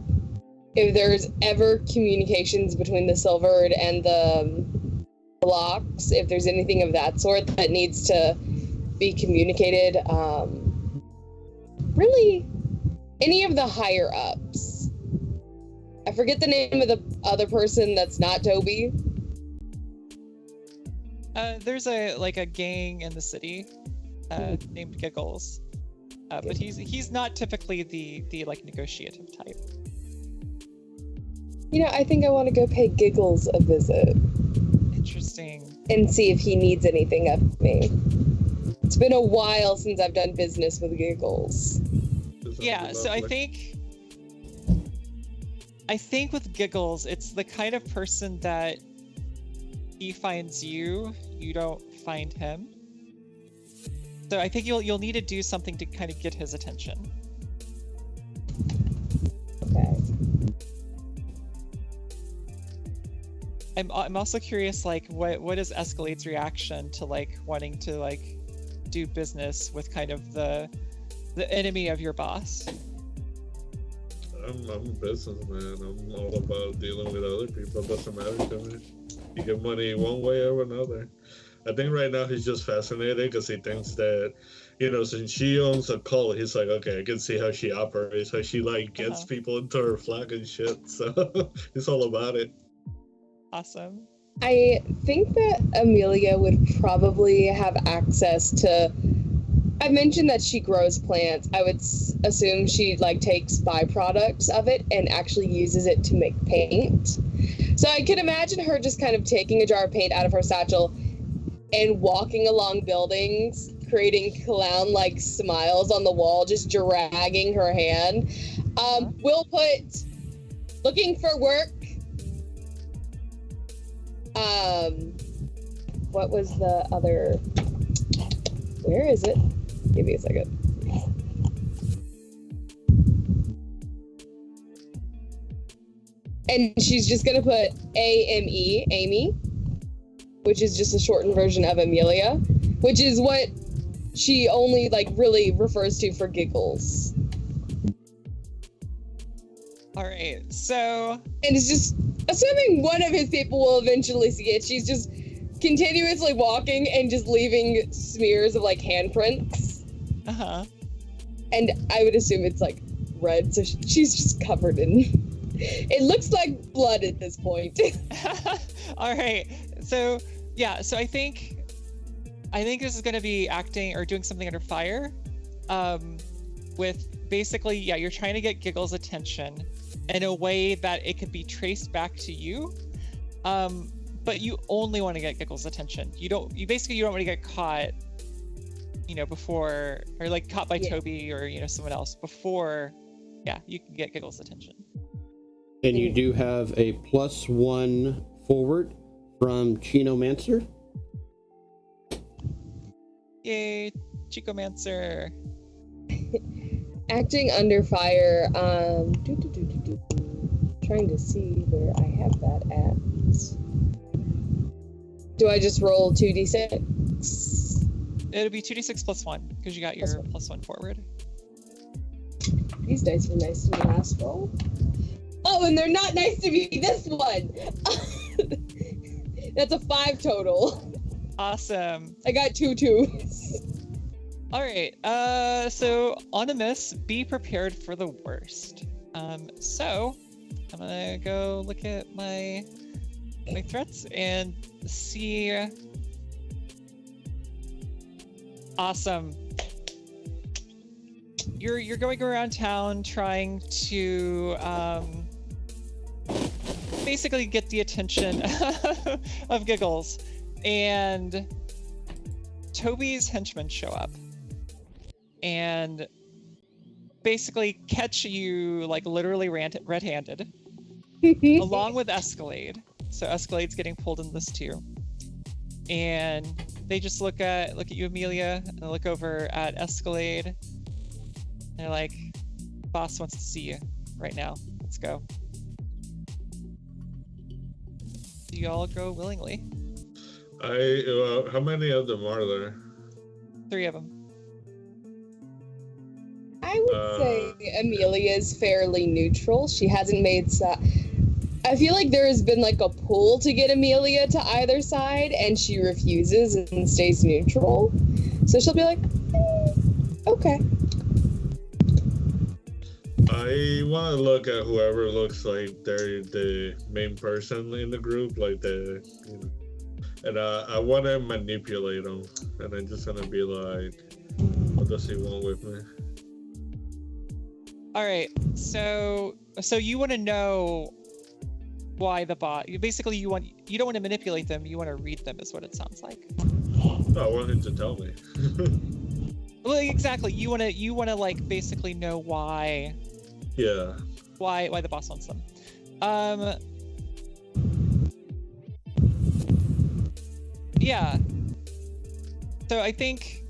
if there's ever communications between the Silvered and the blocks, if there's anything of that sort that needs to be communicated, really any of the higher ups. I forget the name of the other person that's not Toby. There's a gang in the city named Giggles, but he's not typically the like negotiative type. I think I want to go pay Giggles a visit. Interesting. And see if he needs anything of me. It's been a while since I've done business with Giggles. Yeah, so I think with Giggles, it's the kind of person that he finds you don't find him. So I think you'll need to do something to kind of get his attention. Okay. I'm also curious, like, what is Escalade's reaction to like wanting to like do business with kind of the enemy of your boss? I'm a businessman. I'm all about dealing with other people. It doesn't matter to me. You get money one way or another. I think right now he's just fascinated because he thinks that, since she owns a cult, he's like, okay, I can see how she operates, how she like gets people into her flag and shit. So he's all about it. Awesome. I think that Amelia would probably have access to. I mentioned that she grows plants. I would assume she like takes byproducts of it and actually uses it to make paint. So I could imagine her just kind of taking a jar of paint out of her satchel and walking along buildings, creating clown-like smiles on the wall, just dragging her hand. We'll put looking for work. What was the other? Where is it? Give me a second. And she's just gonna put AME, Amy, which is just a shortened version of Amelia, which is what she only like really refers to for giggles. All right, so. And it's just assuming one of his people will eventually see it. She's just continuously walking and just leaving smears of like handprints. Uh-huh. And I would assume it's like red, so she's just covered in. It looks like blood at this point. All right. So yeah. So I think this is going to be acting or doing something under fire, with basically, yeah, you're trying to get Giggle's attention in a way that it could be traced back to you, but you only want to get Giggle's attention. You don't want to get caught, before, or like caught by Toby or someone else before, yeah, you can get Giggle's attention. And you do have a +1 forward from Chinomancer. Yay, Chicomancer. Acting under fire. Trying to see where I have that at. Do I just roll 2d6? It'll be 2d6 +1 because you got your +1 forward. These dice were nice to me last roll. Oh, and they're not nice to me this one. That's a 5 total. Awesome. I got 2 2s. All right. So on a miss, be prepared for the worst. So I'm gonna go look at my threats and see. Awesome. You're going around town trying to basically get the attention of Giggles, And Toby's henchmen show up and basically catch you like literally red-handed, along with Escalade. So Escalade's getting pulled in this too. And they just look at you, Amelia, and they look over at Escalade. And they're like, "Boss wants to see you right now. Let's go." Do you all go willingly? How many of them are there? 3 of them. I would say Amelia's fairly neutral. She hasn't made I feel like there has been like a pull to get Amelia to either side, and she refuses and stays neutral. So she'll be like, okay. I want to look at whoever looks like they're the main person in the group, like and I want to manipulate them, and I'm just gonna be like, "What does he want with me?" All right, so you want to know why the bot? You don't want to manipulate them. You want to read them, is what it sounds like. I want him to tell me. Well, exactly. You want to like basically know why. Yeah. Why the boss wants them. Yeah. So I think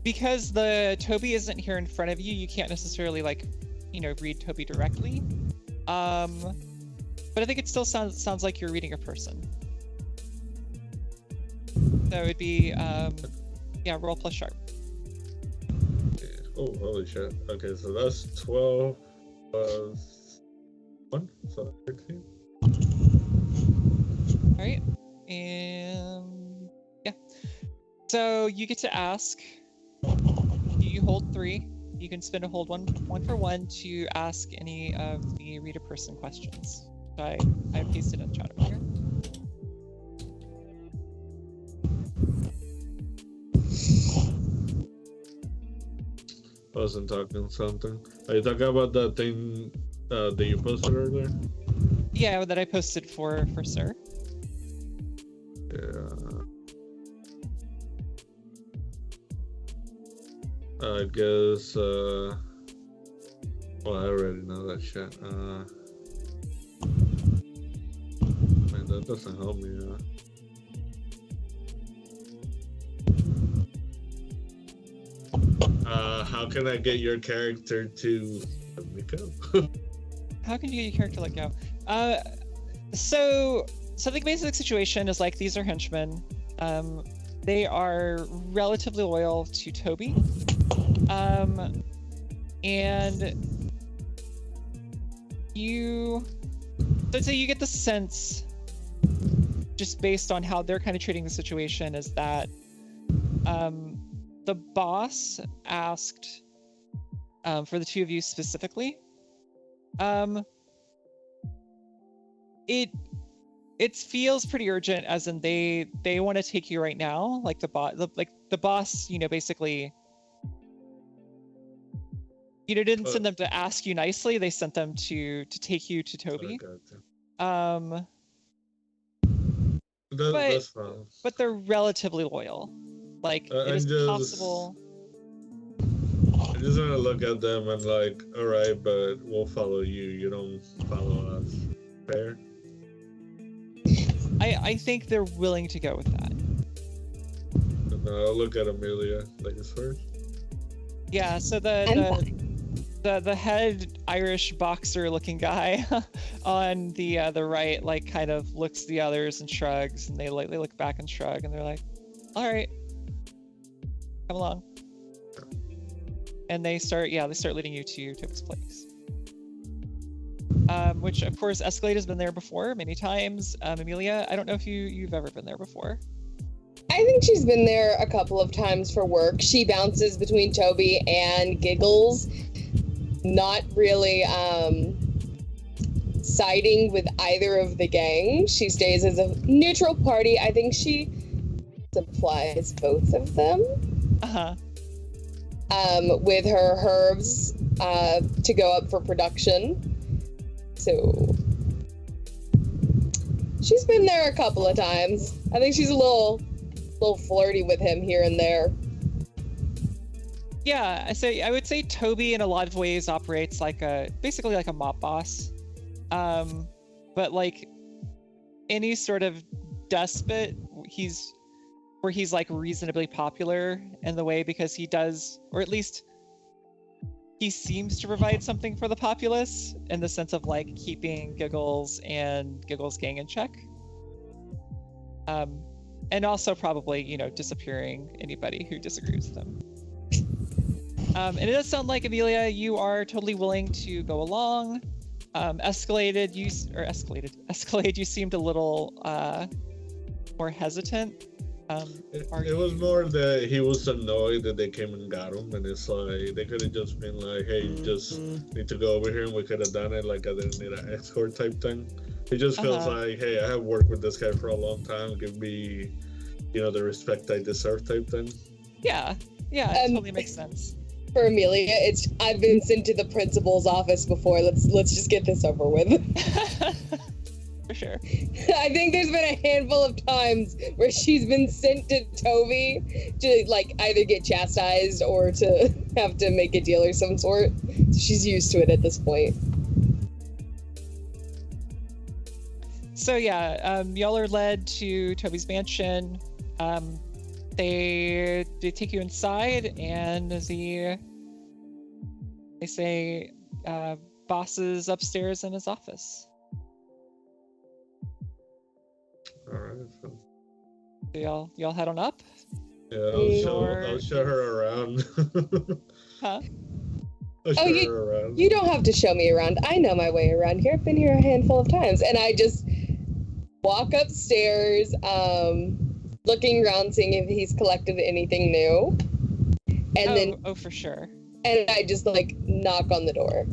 because Toby isn't here in front of you, you can't necessarily read Toby directly. But I think it still sounds like you're reading a person. So it would be roll plus sharp. Okay. Oh, holy shit. Okay, so that's 12 plus 1, so 13. All right, and yeah. So you get to ask. You hold 3. You can spend a hold one for one to ask any of the read a person questions. So I pasted in the chat over here. I wasn't talking something. Are you talking about the thing that you posted earlier? Yeah, that I posted for Sir. Yeah. I guess, well, I already know that shit. Man, that doesn't help me, how can I get your character to let me go? How can you get your character let go? So the basic situation is like these are henchmen. They are relatively loyal to Toby. And you get the sense, just based on how they're kind of treating the situation, is that the boss asked for the 2 of you specifically. It feels pretty urgent, as in they want to take you right now. Like the boss, basically, didn't send them to ask you nicely. They sent them to take you to Toby. That's fine. But they're relatively loyal. Like it is possible. I just want to look at them and like, all right, but we'll follow you. You don't follow us. Fair. I think they're willing to go with that. And I'll look at Amelia ladies first. Yeah. So the head Irish boxer looking guy on the right, like, kind of looks at the others and shrugs, and they look back and shrug, and they're like, all right, come along. And they start leading you to Toby's place. Which of course Escalade has been there before many times. Amelia, I don't know if you've ever been there before. I think she's been there a couple of times for work. She bounces between Toby and Giggles, not really siding with either of the gang. She stays as a neutral party. I think she supplies both of them. With her herbs to go up for production. So She's been there a couple of times. I think she's a little flirty with him here and there. Yeah, so I would say Toby in a lot of ways operates like basically like a mob boss. But like any sort of despot, he's like reasonably popular in the way because he does, or at least he seems to provide something for the populace in the sense of like keeping Giggles and Giggles gang in check. And also probably, disappearing anybody who disagrees with him. And it does sound like, Amelia, you are totally willing to go along. Escalade, you seemed a little more hesitant. It was more that he was annoyed that they came and got him, and it's like they could have just been like, "Hey, you just need to go over here," and we could have done it. Like I didn't need an escort type thing. It just feels like, "Hey, I have worked with this guy for a long time. Give me, the respect I deserve," type thing. Yeah, it totally makes sense. For Amelia, I've been sent to the principal's office before. Let's just get this over with. For sure. I think there's been a handful of times where she's been sent to Toby to like either get chastised or to have to make a deal or some sort. So she's used to it at this point. So yeah, y'all are led to Toby's mansion. They take you inside, and they say boss is upstairs in his office. All right. So y'all head on up. Yeah, I'll show her around. Huh? You don't have to show me around. I know my way around here. I've been here a handful of times, and I just walk upstairs, looking around, seeing if he's collected anything new, and then for sure. And I just like knock on the door.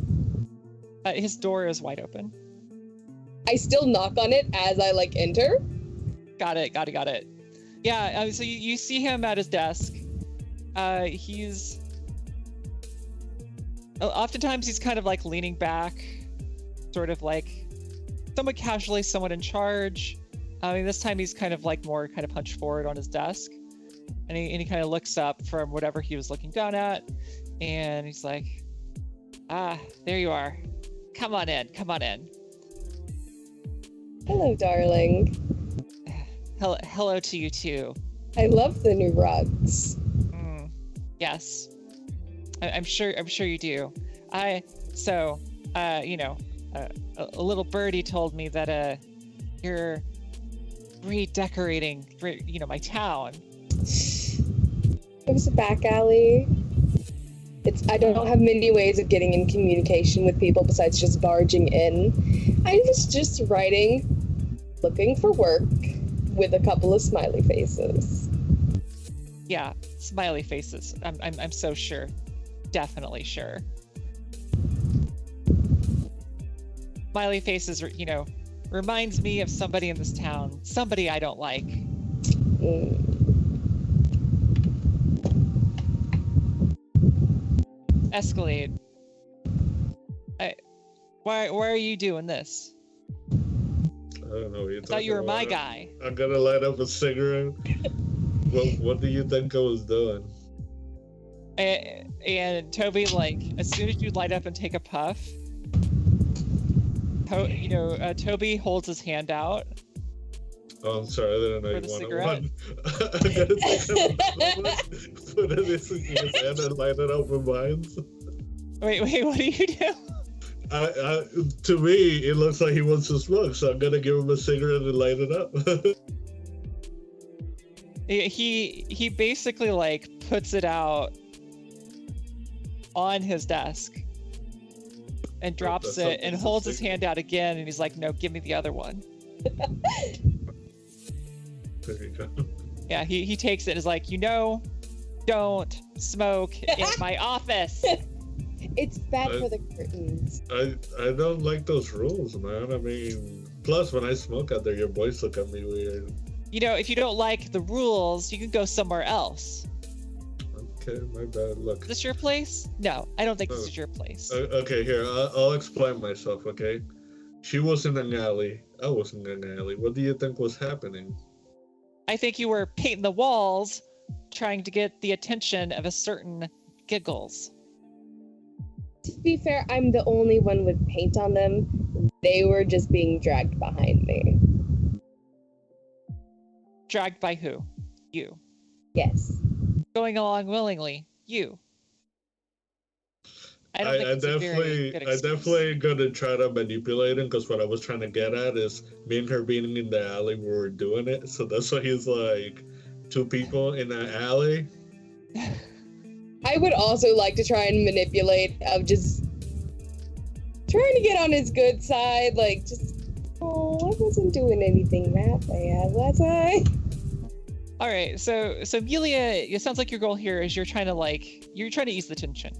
His door is wide open. I still knock on it as I like enter. Got it. Yeah, so you see him at his desk. Oftentimes he's kind of like leaning back, sort of like somewhat casually, somewhat in charge. This time he's kind of hunched forward on his desk, and he kind of looks up from whatever he was looking down at, and he's like, there you are. Come on in. Hello, darling. Hello to you too. I love the new rugs. Yes, I'm sure you do. A little birdie told me that you're redecorating, my town. It was a back alley. I don't have many ways of getting in communication with people besides just barging in. I was just looking for work with a couple of smiley faces. Yeah, smiley faces. I'm so sure. Definitely sure. Smiley faces, reminds me of somebody in this town. Somebody I don't like. Escalade. Why are you doing this? I don't know what you're talking about. I thought you were my guy. I'm gonna light up a cigarette. What do you think I was doing? And Toby, as soon as you light up and take a puff, Toby holds his hand out. Oh, I'm sorry, I didn't know you wanted one. I'm gonna take another one, put it in his hand and light it up with mine. Wait, what do you do? To me, it looks like he wants to smoke, so I'm gonna give him a cigarette and light it up. He basically puts it out on his desk and drops it and holds his hand out again, and he's like, "No, give me the other one." There you go. Yeah, he takes it and is like, don't smoke in my office. It's bad for the curtains. I don't like those rules, man. I mean, plus when I smoke out there, your boys look at me weird. If you don't like the rules, you can go somewhere else. Okay, my bad. Look. Is this your place? No, I don't think this is your place. Okay, here, I'll explain myself, okay? She was in an alley. I was in an alley. What do you think was happening? I think you were painting the walls, trying to get the attention of a certain Giggles. To be fair, I'm the only one with paint on them. They were just being dragged behind me. Dragged by who? You. Yes. Going along willingly. You. I definitely gonna try to manipulate him, because what I was trying to get at is me and her being in the alley, we were doing it. So that's why he's like two people in an alley. I would also like to try and manipulate of just trying to get on his good side, like just, oh, I wasn't doing anything that bad, was I? All right, so Amelia, it sounds like your goal here is you're trying to ease the tension.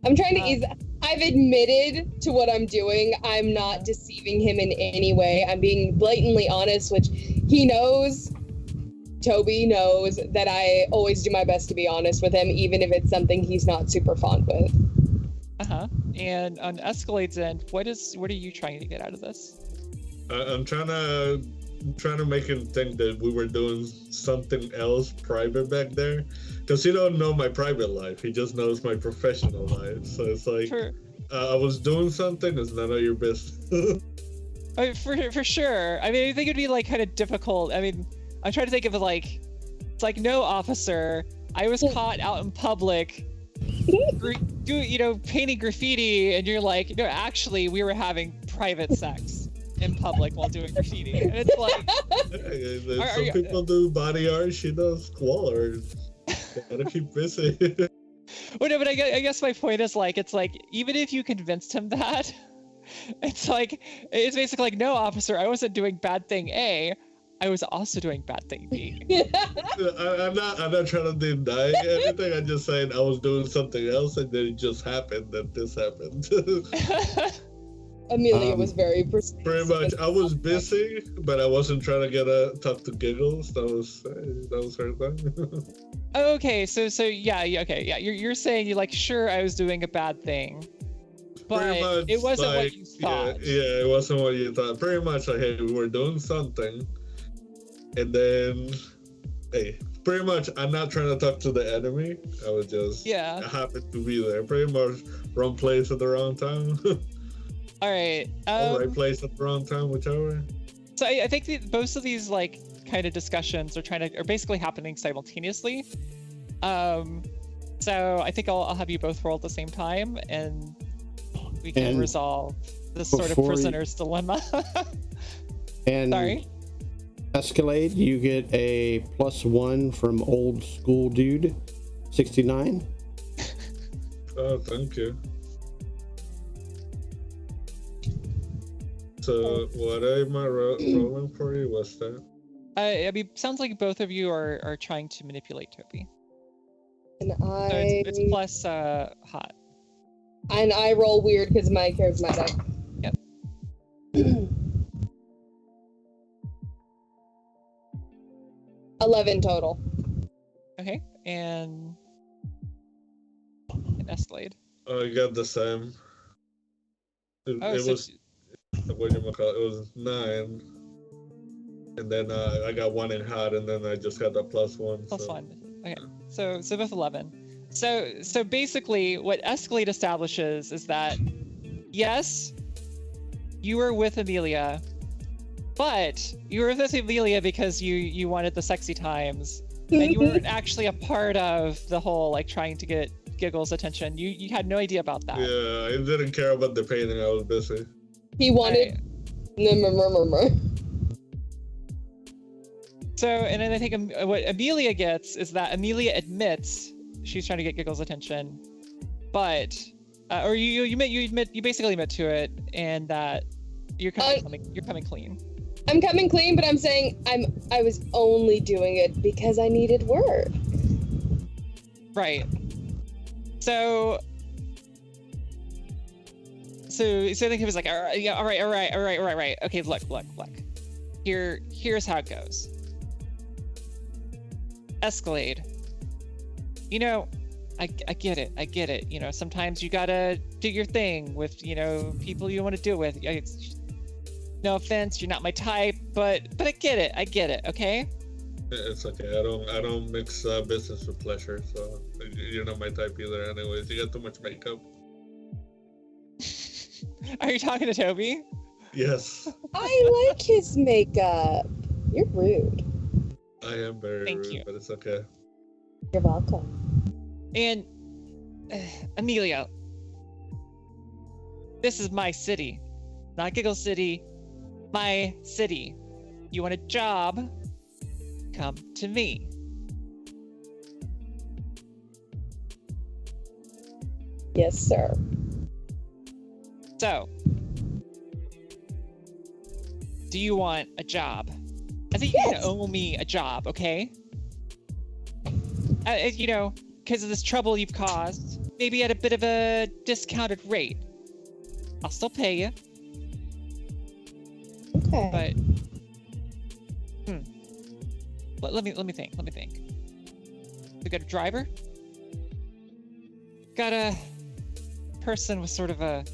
I'm trying to ease. I've admitted to what I'm doing. I'm not deceiving him in any way. I'm being blatantly honest, which he knows. Toby knows that I always do my best to be honest with him, even if it's something he's not super fond with. And on Escalade's end, what are you trying to get out of this? I'm trying to make him think that we were doing something else private back there, because he don't know my private life. He just knows my professional life. So it's like, I was doing something. It's none of your business. For sure. I mean, I think it'd be like kind of difficult. I mean, I'm trying to think of it like, it's like, no, officer, I was caught out in public, painting graffiti, and you're like, no, actually, we were having private sex in public while doing graffiti. And it's like, some people do body art. She does squall art. Gotta keep busy. Well, no, but I guess my point is like, it's like, even if you convinced him that, it's basically like, no, officer, I wasn't doing bad thing A. I was also doing bad thing B. I'm not trying to deny anything. I'm just saying I was doing something else, and then it just happened that this happened. Amelia was very persistent. Pretty much, I was busy, but I wasn't trying to talk to Giggles. That was her thing. Okay, so yeah, okay, yeah. You're saying sure, I was doing a bad thing, but it wasn't what you thought. Yeah, it wasn't what you thought. Pretty much, like, hey, we were doing something. And then, hey, pretty much, I'm not trying to talk to the enemy. I was just, I happened to be there. Pretty much, wrong place at the wrong time. All right. Right place at the wrong time, whichever. So I think most of these kind of discussions are basically happening simultaneously. So I think I'll have you both roll at the same time, and we can resolve this sort of prisoner's dilemma. Sorry. Escalade, you get a +1 from old school dude, 69. Oh, thank you. So what am I rolling for you? What's that? I mean, sounds like both of you are trying to manipulate Toby. And so it's plus hot. And I roll weird because my charismatic. Yep. 11 total. Okay, and Escalade. Oh, I got the same. It was what you call it? It was 9, and then I got 1 in hot, and then I just got the +1. +1. Okay, so both 11. So basically, what Escalade establishes is that yes, you were with Amelia. But you were with Amelia because you wanted the sexy times, and you weren't actually a part of the whole trying to get Giggles' attention. You had no idea about that. Yeah, I didn't care about the painting. I was busy. He wanted. So, and then I think what Amelia gets is that Amelia admits she's trying to get Giggles' attention, but or you basically admit to it, and that you're coming clean. I'm coming clean, but I'm saying I was only doing it because I needed work. Right. So I think he was like, all right. Okay, look. Here's how it goes. Escalade. I get it. Sometimes you gotta do your thing with, people you want to do it with. No offense, you're not my type, but I get it. I get it. Okay. It's okay. I don't mix business with pleasure, so you're not my type either. Anyways, you got too much makeup. Are you talking to Toby? Yes. I like his makeup. You're rude. I am very Thank rude, you. but it's okay. You're welcome. And Amelia, this is my city, not Giggle City. My city. You want a job? Come to me. Yes, sir. So, do you want a job? I think you're Yes. gonna owe me a job, okay? You know, because of this trouble you've caused, maybe at a bit of a discounted rate. I'll still pay you, Okay. but let me think. We got a driver. Got a person with sort of a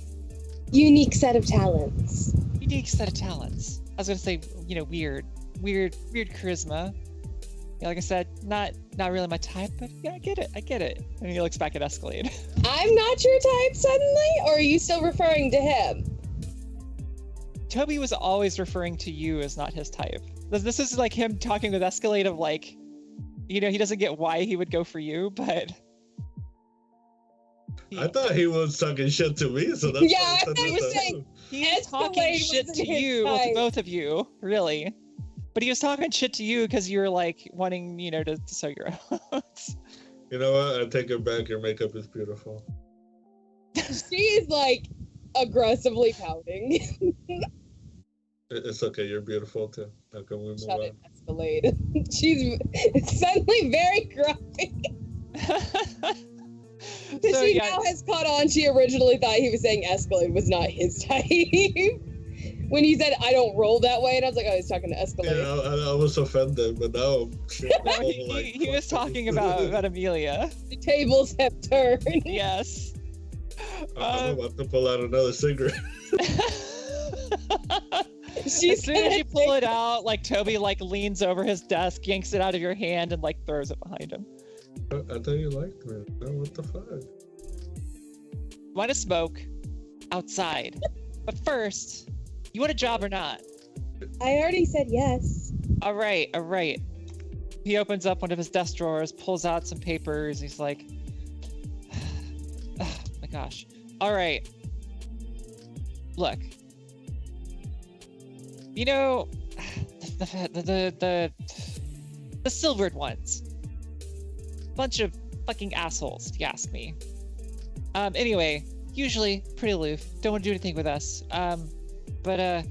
Unique set of talents. unique set of talents. I was gonna say, you know, weird charisma. Yeah, like I said, not really my type, but yeah, I get it. And he looks back at Escalade. I'm not your type suddenly, or are you still referring to him? Toby was always referring to you as not his type. This is like him talking with Escalade of like, you know, he doesn't get why he would go for you, but I thought he was talking shit to me, so that's Yeah, why I said thought he this was to saying- him. he's talking Escalade shit wasn't to his you, well, to type. both of you, really. But he was talking shit to you because you're like wanting, you know, to sew your oats. You know what? I take it back. Your makeup is beautiful. She is like aggressively pouting. It's okay. You're beautiful too. How can we move Shut on? it, Escalade. She's suddenly very grumpy. So She yeah, now has caught on. She originally thought he was saying Escalade was not his type. When he said, I don't roll that way, and I was like, oh, he's talking to Escalade. Yeah, I was offended, but now no, he was talking about Amelia. The tables have turned. Yes. I'm about to pull out another cigarette. As She's soon as gonna you pull take- it out, like Toby like leans over his desk, yanks it out of your hand, and like throws it behind him. I thought you liked me. Oh, what the fuck? Want to smoke? Outside. But first, you want a job or not? I already said yes. All right. He opens up one of his desk drawers, pulls out some papers. He's like, oh my gosh. All right. Look. You know, the silvered ones. Bunch of fucking assholes, if you ask me. Anyway, usually pretty aloof. Don't want to do anything with us. But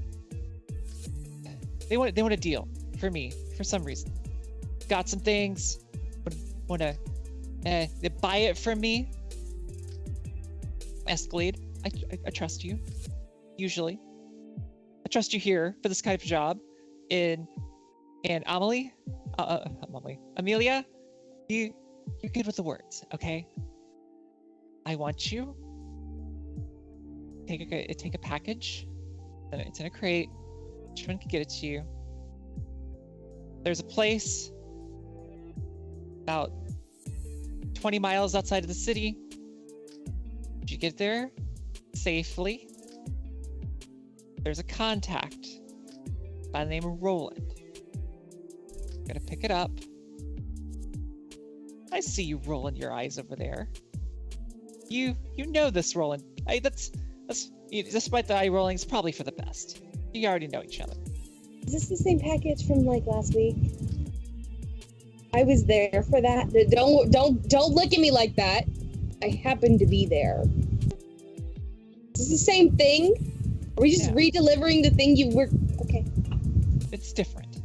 they want a deal for me for some reason. Got some things. Want to they buy it from me. Escalade. I trust you. Usually, I trust you here for this kind of job. And Amelie, Amelia, you're good with the words, okay? I want you. Take a package. It's in a crate. Someone can get it to you. There's a place about 20 miles outside of the city. Did you get there safely? There's a contact by the name of Roland. Gotta pick it up. I see you rolling your eyes over there. You know this, Roland. That's despite the eye rolling, it's probably for the best. You already know each other. Is this the same package from like last week? I was there for that. Don't look at me like that. I happened to be there. Is this the same thing? Are we just Yeah. re-delivering the thing you were? Okay. It's different.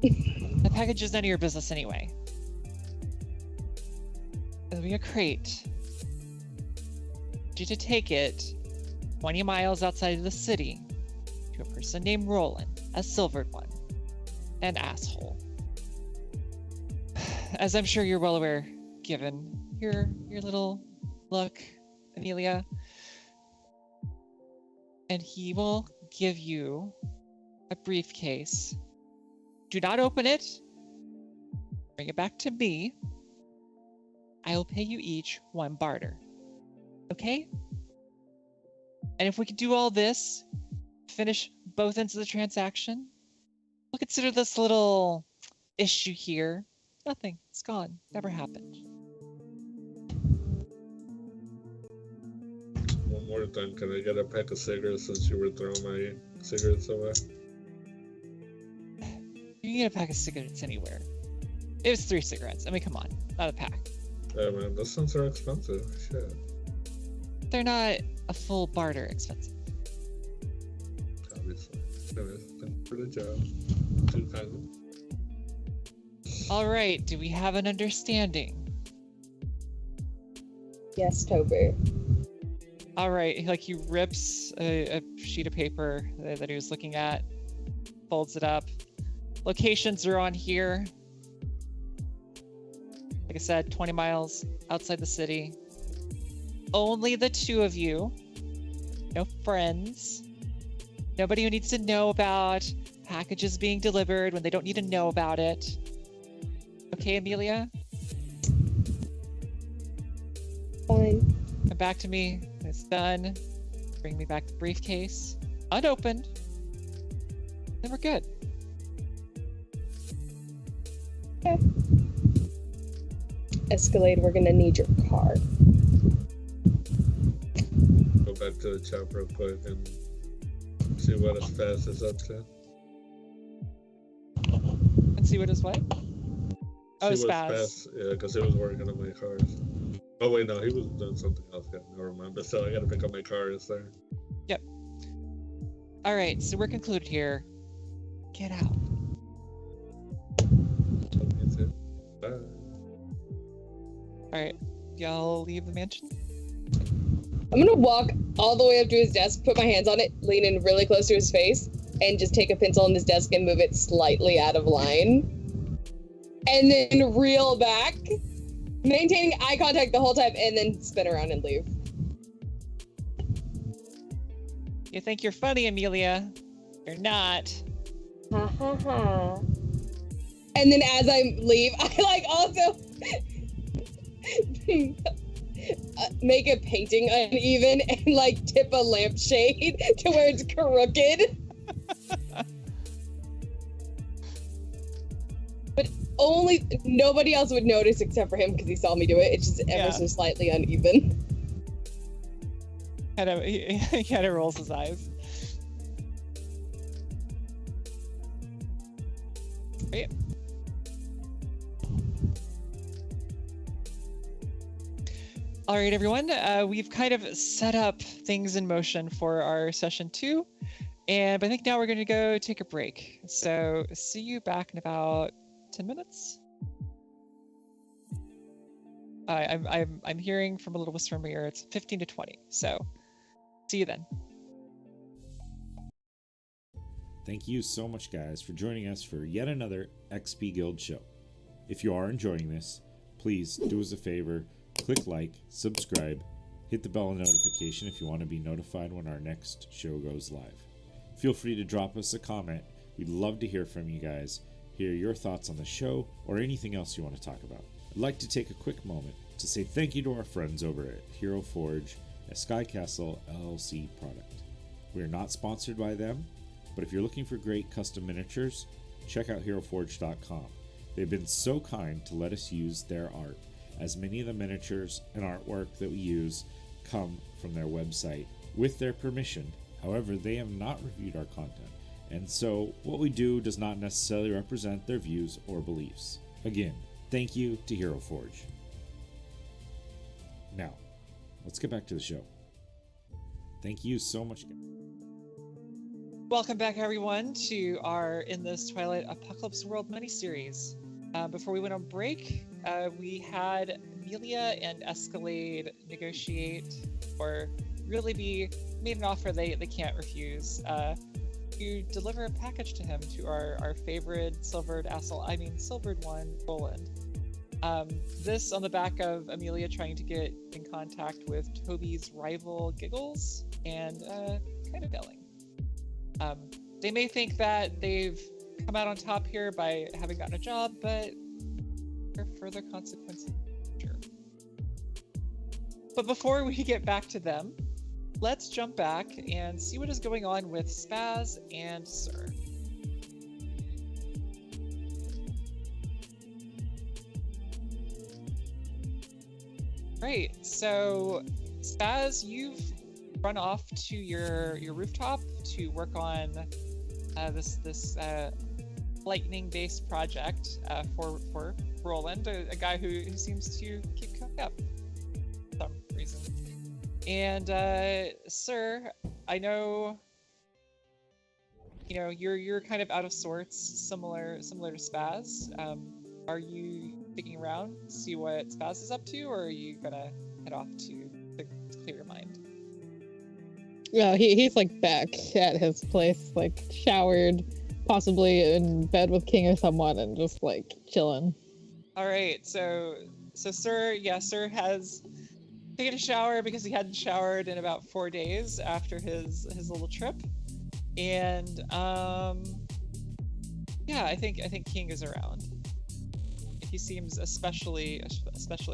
The package is none of your business anyway. It'll be a crate. Need you to take it 20 miles outside of the city to a person named Roland, a silvered one, an asshole. As I'm sure you're well aware, given your little look, Amelia. And he will give you a briefcase. Do not open it. Bring it back to me. I will pay you each 1 barter. Okay? And if we could do all this, finish both ends of the transaction, we'll consider this little issue here nothing. It's gone. Never happened. One more time, can I get a pack of cigarettes since you were throwing my cigarettes away? You can get a pack of cigarettes anywhere. It was 3 cigarettes. I mean, come on. Not a pack. Yeah, man, those sounds are expensive. Shit. They're not a full barter expensive. Obviously. Anyways, thanks for the job. Too kind. All right. Do we have an understanding? Yes, Tober. All right. Like he rips a sheet of paper that he was looking at, folds it up. Locations are on here. Like I said, 20 miles outside the city. Only the 2 of you. No friends. Nobody who needs to know about packages being delivered when they don't need to know about it. Okay, Amelia? Fine. Come back to me when it's done. Bring me back the briefcase. Unopened. Then we're good. Okay. Escalade, we're gonna need your car. Go back to the shop real quick and see what his fast is up to. And see what is what? Oh, See it's what's fast. Yeah, because he was working on my cars. Oh wait, no, he was doing something else. Yeah, never mind. But still, I gotta pick up my cars there. Yep. All right, so we're concluded here. Get out. That's it. Bye. All right, y'all leave the mansion? I'm gonna walk all the way up to his desk, put my hands on it, lean in really close to his face, and just take a pencil on his desk and move it slightly out of line. And then reel back, maintaining eye contact the whole time, and then spin around and leave. You think you're funny, Amelia? You're not. Ha ha ha. And then as I leave, I like also make a painting uneven and like tip a lampshade to where it's crooked. But only nobody else would notice except for him because he saw me do it. It's just ever so slightly uneven. He kind of rolls his eyes. Right. All right, everyone. We've kind of set up things in motion for our session 2, but I think now we're going to go take a break. So see you back in about 10 minutes. I'm hearing from a little whisper in my ear. It's 15 to 20. So see you then. Thank you so much, guys, for joining us for yet another XP Guild show. If you are enjoying this, please do us a favor. Click like, subscribe, hit the bell notification if you want to be notified when our next show goes live. Feel free to drop us a comment. We'd love to hear from you guys, hear your thoughts on the show, or anything else you want to talk about. I'd like to take a quick moment to say thank you to our friends over at Hero Forge, a Sky Castle LLC product. We are not sponsored by them, but if you're looking for great custom miniatures, check out HeroForge.com. They've been so kind to let us use their art, as many of the miniatures and artwork that we use come from their website with their permission. However, they have not reviewed our content, and so what we do does not necessarily represent their views or beliefs. Again, thank you to Hero Forge. Now, let's get back to the show. Thank you so much. Welcome back, everyone, to our In This Twilight Apocalypse World mini-series. Before we went on break, we had Amelia and Escalade negotiate, or really be made an offer they can't refuse, to deliver a package to him, to our favorite silvered one, Roland. This on the back of Amelia trying to get in contact with Toby's rival Giggles, and kind of failing. They may think that they've come out on top here by having gotten a job, but there are further consequences. Sure. But before we get back to them, let's jump back and see what is going on with Spaz and Sir. Great. So, Spaz, you've run off to your rooftop to work on this lightning-based project for Roland, a guy who seems to keep coming up for some reason. And Sir, I know you're kind of out of sorts, similar to Spaz. Are you sticking around to see what Spaz is up to, or are you gonna head off to clear your mind? Yeah, he's like back at his place, like showered, possibly in bed with King or someone, and just like chilling. All right, so Sir has taken a shower because he hadn't showered in about 4 days after his little trip, and I think King is around. He seems especially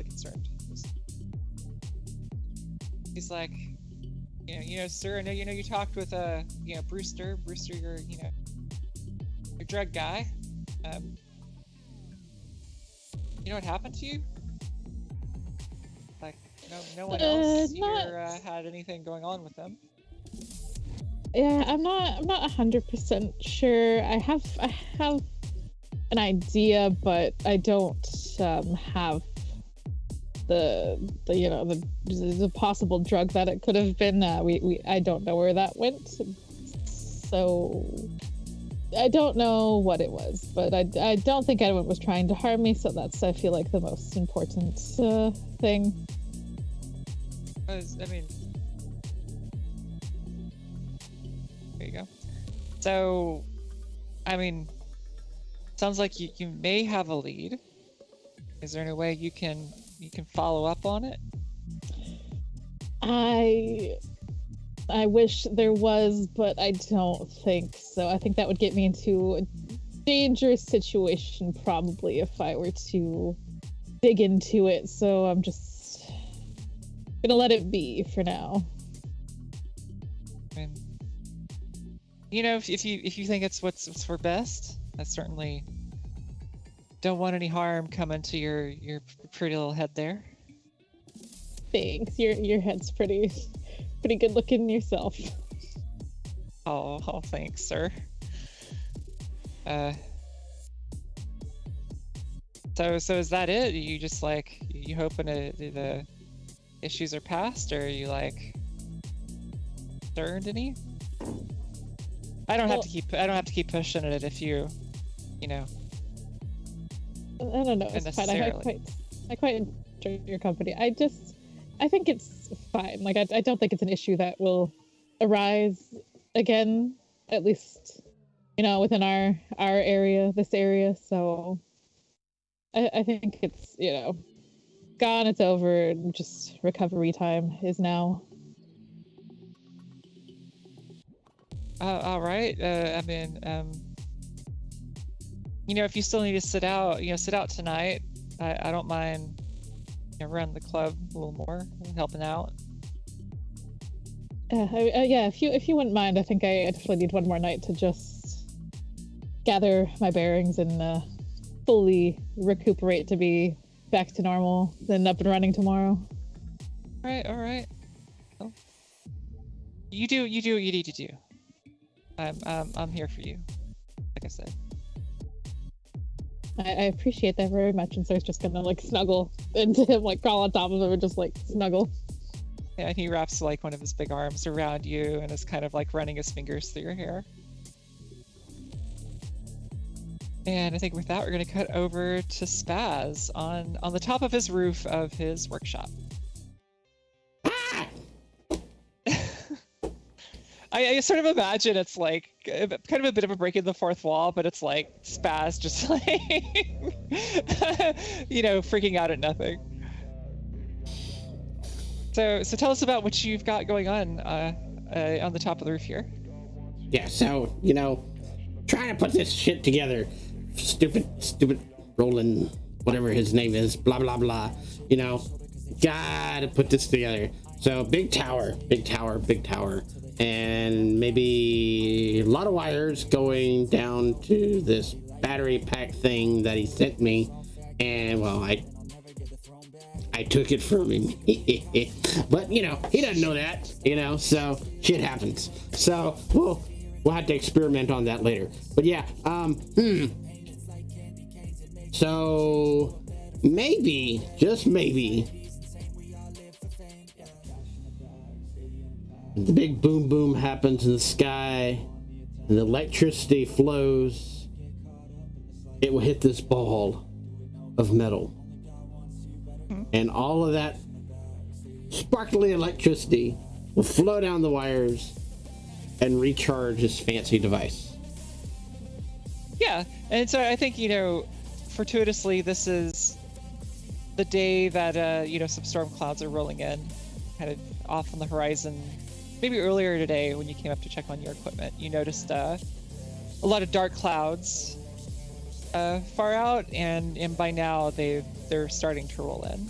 concerned. He's like, Sir, I know you talked with Brewster. Brewster, your drug guy. You know what happened to you? Like, no one else here had anything going on with them. Yeah, I'm not 100% sure. I have an idea, but I don't have the possible drug that it could have been. I don't know where that went, so I don't know what it was. But I don't think anyone was trying to harm me, so that's, I feel like, the most important thing. I mean, there you go. So, I mean, sounds like you may have a lead. Is there any way you can follow up on it? I wish there was, but I don't think so. I think that would get me into a dangerous situation probably if I were to dig into it. So I'm just gonna let it be for now. I mean, if you think it's what's for best, I certainly don't want any harm coming to your pretty little head there. Thanks. Your head's pretty good looking yourself. Oh, thanks, sir. So is that it? Are you just like, you hoping the issues are past, or are you like concerned any? I don't have to keep pushing it if you know. I don't know. It's fine. I quite enjoy your company. I think it's fine. Like, I don't think it's an issue that will arise again, at least, within our area, this area. So I think it's, gone, it's over, and just recovery time is now. All right. I mean, if you still need to sit out tonight, I don't mind running the club a little more, helping out. Yeah, if you wouldn't mind, I think I definitely need one more night to just gather my bearings and fully recuperate to be back to normal, then up and running tomorrow. All right. Well, you do what you need to do. I'm here for you, like I said. I appreciate that very much, and so it's just gonna snuggle into him, crawl on top of him and just snuggle. Yeah, and he wraps one of his big arms around you and is kind of running his fingers through your hair. And I think with that, we're gonna cut over to Spaz on the top of his roof of his workshop. I sort of imagine it's kind of a bit of a break in the fourth wall, but it's Spaz just freaking out at nothing. So tell us about what you've got going on the top of the roof here. So, trying to put this shit together. Stupid Roland, whatever his name is, blah, blah, blah. Gotta put this together. So, big tower. And maybe a lot of wires going down to this battery pack thing that he sent me. And, well, I took it from him. But, he doesn't know that, so shit happens. So, we'll have to experiment on that later. But yeah, so maybe, just maybe, the big boom boom happens in the sky and the electricity flows, it will hit this ball of metal. And all of that sparkly electricity will flow down the wires and recharge this fancy device. Yeah, and so I think, fortuitously, this is the day that, some storm clouds are rolling in, kind of off on the horizon. Maybe earlier today when you came up to check on your equipment, you noticed a lot of dark clouds far out, and by now they're starting to roll in.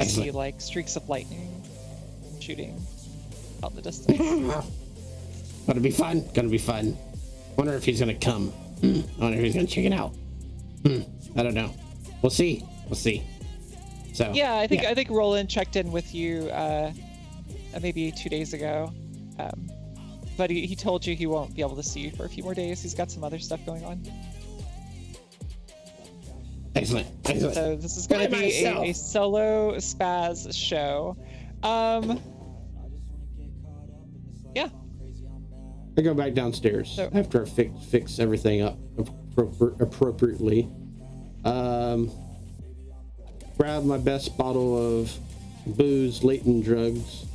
You see like streaks of lightning shooting out in the distance. Gonna be fun. Wonder if he's gonna come. I wonder if he's gonna check it out. I don't know. We'll see. So yeah, I think Roland checked in with you maybe 2 days ago, but he told you he won't be able to see you for a few more days. He's got some other stuff going on. Excellent. So this is going to be a solo Spaz show. Yeah. I go back downstairs after I fix everything up appropriately. Grab my best bottle of booze, latent drugs,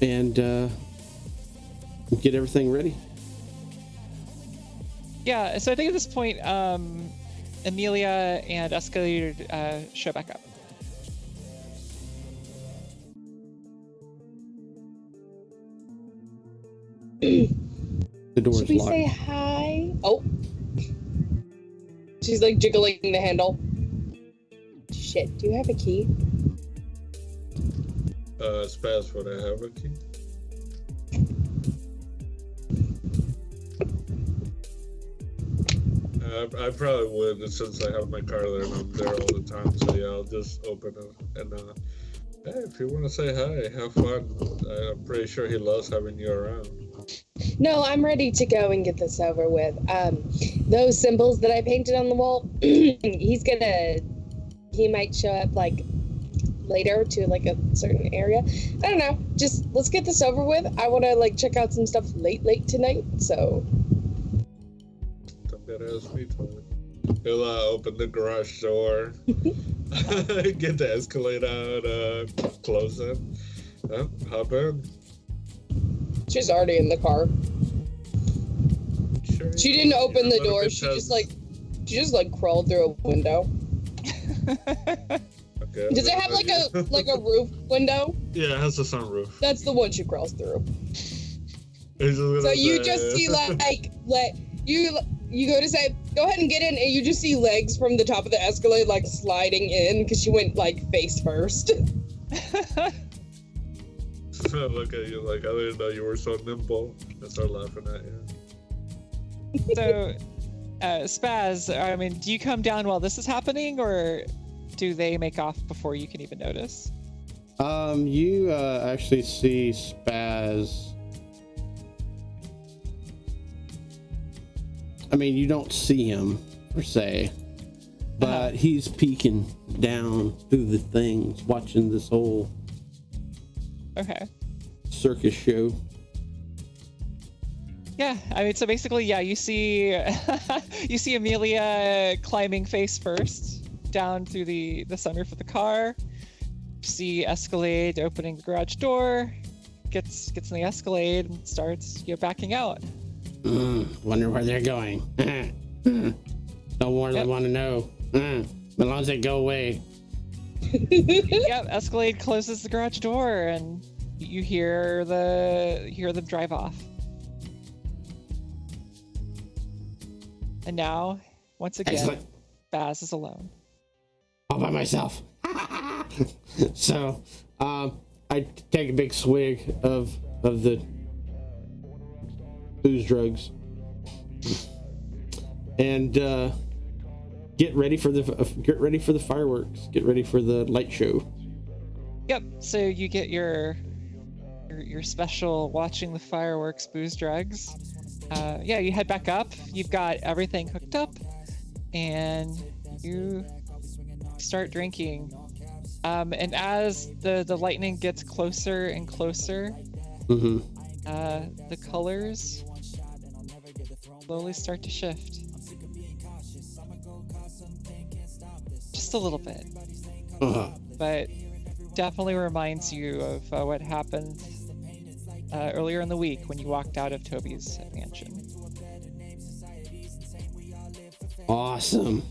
and get everything ready. Yeah, so I think at this point, Amelia and Escalator show back up. The door's locked. Should we locked. say hi? Oh. She's like jiggling the handle. Shit, do you have a key? Spaz, would I have a key? I probably would, since I have my car there and I'm there all the time. So yeah, I'll just open it and hey, if you want to say hi, have fun. I'm pretty sure he loves having you around. No, I'm ready to go and get this over with. Those symbols that I painted on the wall, he might show up like later to like a certain area. I don't know. Just let's get this over with. I want to like check out some stuff late tonight. So. Don't gotta ask me to. He'll open the garage door, get the Escalade out, close it, hop in. She's already in the car. Sure, she didn't open the door. She just like crawled through a window. Okay. Does it have like a roof window? Yeah, it has a sunroof. That's the one she crawls through. So you just see you go to say, go ahead and get in, and you just see legs from the top of the Escalade like sliding in because she went like face first. Look at you like, I didn't know you were so nimble. I start laughing at you. So, Spaz, I mean, do you come down while this is happening, or do they make off before you can even notice? You actually see Spaz. I mean, you don't see him per se, but he's peeking down through the things, watching this whole circus show. Yeah, I mean, so basically, yeah, you see Amelia climbing face first down through the sunroof of the car. You see Escalade opening the garage door, gets in the Escalade and starts backing out. Wonder where they're going. Don't really want to know. As long as they go away. Yep, Escalade closes the garage door and you hear them drive off. And now, once again, Excellent. Baz is alone. All by myself. So, I take a big swig of the booze drugs and get ready for the fireworks. Get ready for the light show. Yep. So you get your special watching the fireworks booze drugs. Yeah, you head back up. You've got everything hooked up, and you start drinking. And as the lightning gets closer and closer, the colors slowly start to shift. Just a little bit. But definitely reminds you of what happened earlier in the week when you walked out of Toby's mansion. Awesome.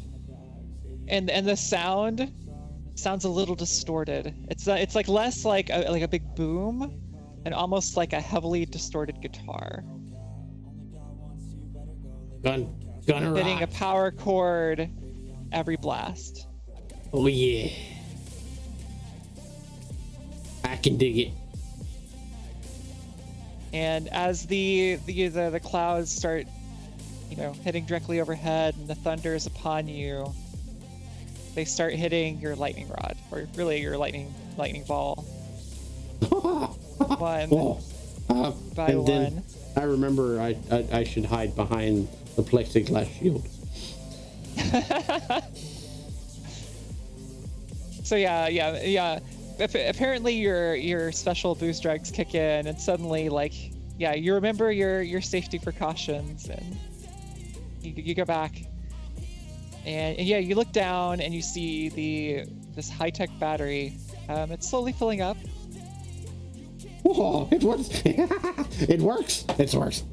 And the sounds a little distorted. It's like less like a big boom, and almost like a heavily distorted guitar Gonna hitting rock. a power chord every blast. Oh yeah. I can dig it. And as the clouds start, hitting directly overhead, and the thunder is upon you, they start hitting your lightning rod, or really your lightning ball. One by and one. then I remember I should hide behind the plexiglass shield. So yeah. Apparently your special booze drugs kick in, and suddenly, you remember your safety precautions, and you go back, and you look down and you see this high-tech battery. It's slowly filling up. Whoa, it works. It works. It works.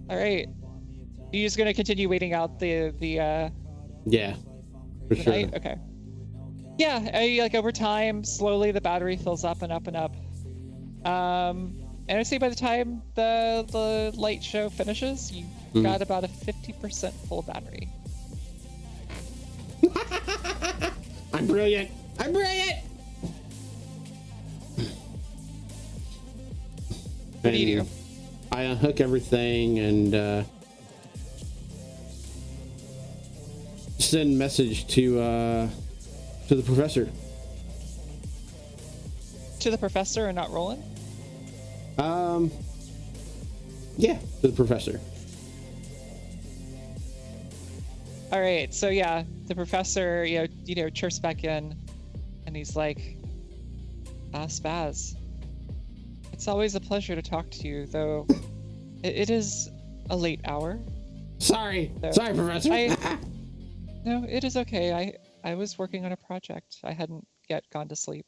All right, you're just gonna continue waiting out the Yeah, for sure. night? Okay. Yeah, over time, slowly the battery fills up and up and up. And I'd say by the time the light show finishes, you've got about a 50% full battery. I'm brilliant. What do you do? I unhook everything and send message to the professor. To the professor and not Roland? Yeah, to the professor. All right, so yeah, the professor, chirps back in, and he's like, Spaz, it's always a pleasure to talk to you, though it is a late hour. Sorry, Professor. No, it is okay. I was working on a project. I hadn't yet gone to sleep.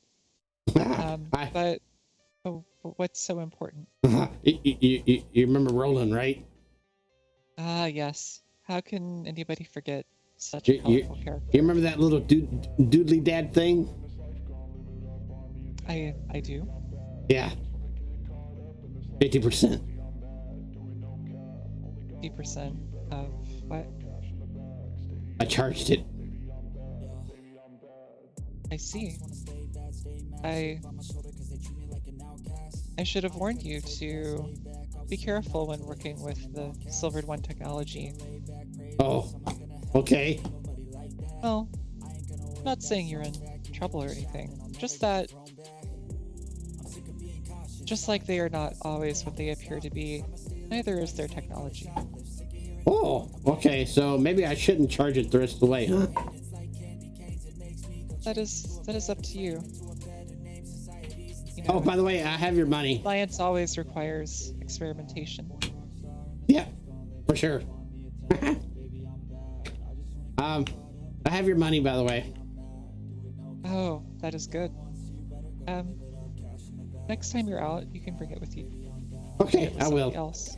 But what's so important? You remember Roland, right? Ah, yes. How can anybody forget such a colorful character? You remember that little doodly dad thing? I do. Yeah. 50%. 50% of what? I charged it. I see. I should have warned you to be careful when working with the Silvered One technology. Oh, okay. Well, I'm not saying you're in trouble or anything. Just like they are not always what they appear to be, neither is their technology. Oh, okay. So maybe I shouldn't charge it the rest of the way, huh? That is up to you. Oh, by the way, I have your money. Science always requires experimentation. Yeah, for sure. I have your money, by the way. Oh, that is good. Next time you're out, you can bring it with you. Okay, I will. Else.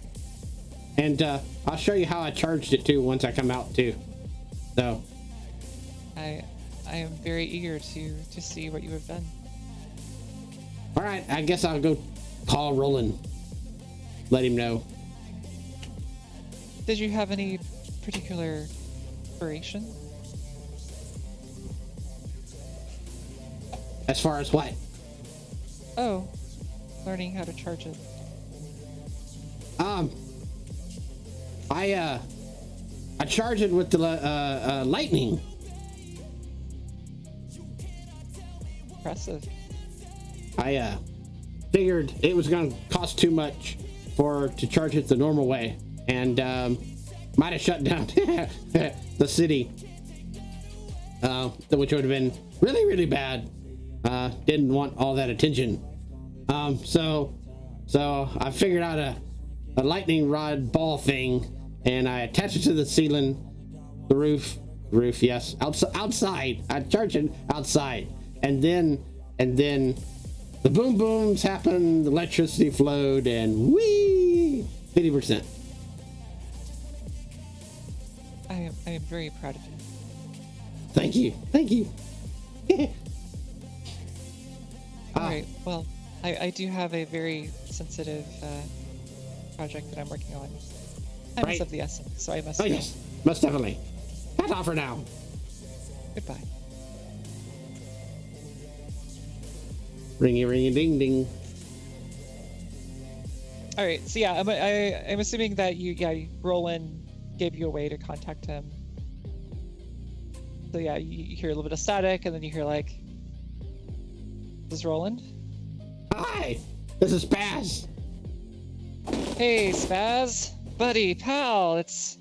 And I'll show you how I charged it too once I come out too. So. I am very eager to see what you have done. All right, I guess I'll go call Roland. Let him know. Did you have any particular inspiration? As far as what? Oh, learning how to charge it. I charge it with the lightning. Impressive. I figured it was going to cost too much to charge it the normal way, and might have shut down the city, which would have been really, really bad. Didn't want all that attention. So I figured out a lightning rod ball thing, and I attach it to the ceiling, the roof, yes, outside. I charge it outside, and then the boom booms happened, the electricity flowed, and whee, 50%. I am very proud of you. Thank you. All right. Well, I do have a very sensitive project that I'm working on. Time is of the essence, so I must. Oh yes, most definitely. Cut off for now. Goodbye. Ringy ding ding. All right. So yeah, I'm assuming that Roland gave you a way to contact him. So yeah, you hear a little bit of static, and then you hear like, "This is Roland." Hi, this is Spaz. Hey, Spaz, buddy, pal. It's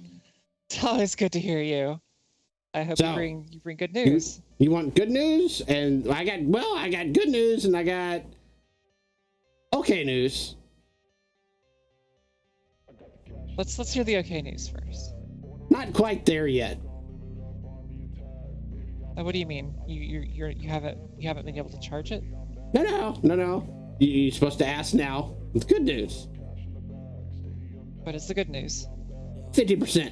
always good to hear you. I hope you bring good news. You want good news? And I got good news, and I got okay news. Let's hear the okay news first. Not quite there yet. What do you mean? You haven't been able to charge it? No. You're supposed to ask now with good news. What is the good news? 50%.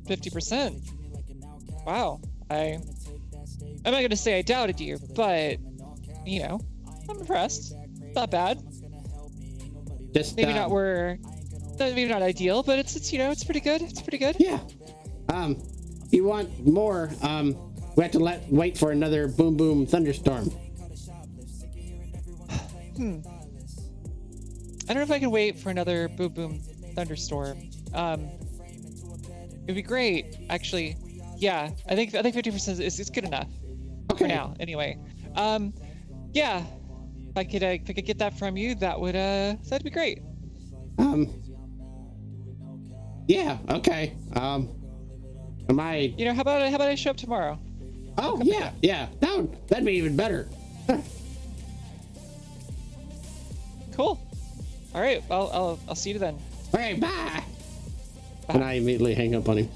50%. Wow. I'm not gonna say I doubted you, but I'm impressed. Not bad. Just maybe not ideal, but it's pretty good. It's pretty good. Yeah. You want more? We have to wait for another boom boom thunderstorm. I don't know if I can wait for another boom boom thunderstorm. It'd be great, actually. Yeah, I think 50% is good enough for now. Anyway, yeah, if I could get that from you, that'd be great. Yeah. Okay. Am I? How about I show up tomorrow? Oh yeah. That'd be even better. Cool. All right. I'll see you then. All right. Bye. And I immediately hang up on him.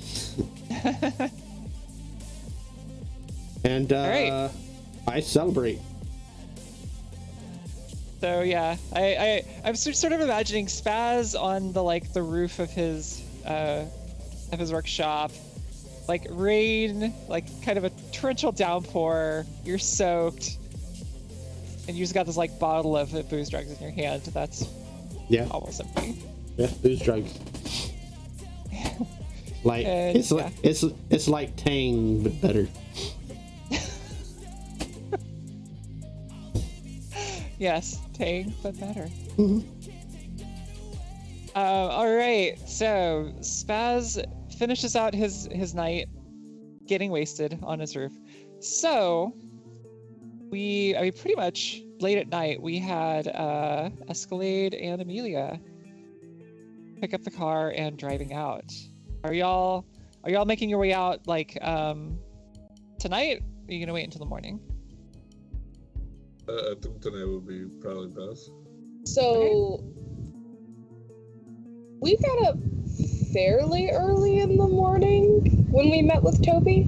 And all right. I celebrate. So yeah, I'm sort of imagining Spaz on the roof of his workshop, like rain, like kind of a torrential downpour. You're soaked, and you just got this bottle of booze drugs in your hand. That's almost empty. Yeah, booze drugs. It's like Tang but better. Yes, Tang but better. Mm-hmm. All right, so Spaz finishes out his night getting wasted on his roof. So pretty much late at night we had Escalade and Amelia pick up the car and driving out. Are y'all making your way out tonight? Or are you gonna wait until the morning? I think tonight would be probably best. So we got up fairly early in the morning when we met with Toby.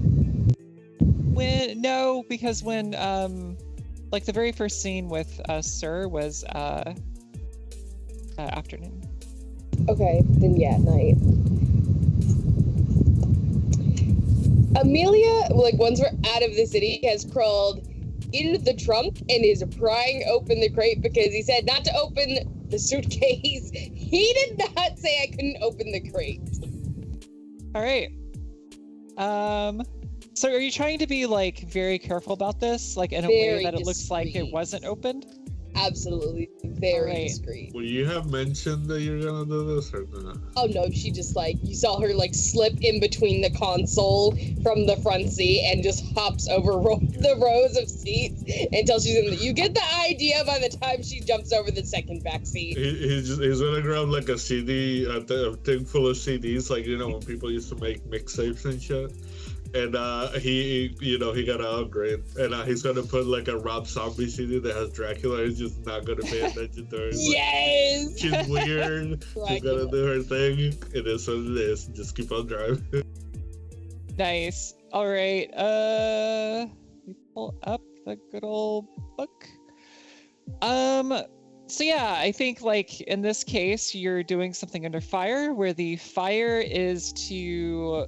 Because when the very first scene with Sir was afternoon. Okay, then yeah, night. Amelia, once we're out of the city, has crawled into the trunk and is prying open the crate because he said not to open the suitcase. He did not say I couldn't open the crate. All right. So are you trying to be like very careful about this, like in a way that it looks like it wasn't opened? Absolutely, very discreet. Well, you have mentioned that you're gonna do this or not? Oh no, she just like, you saw her like slip in between the console from the front seat and just hops over the rows of seats until she's in the, you get the idea by the time she jumps over the second back seat. He's gonna grab like a CD, a thing full of CDs, like, you know, when people used to make mixtapes and shit. And he got an upgrade, and he's gonna put like a Rob Zombie CD that has Dracula. He's just not gonna pay attention to her. Yes, like, she's weird. She's gonna do her thing. It is what it is. Just keep on driving. Nice. All right. We pull up the good old book. So yeah, I think like in this case, you're doing something under fire, where the fire is to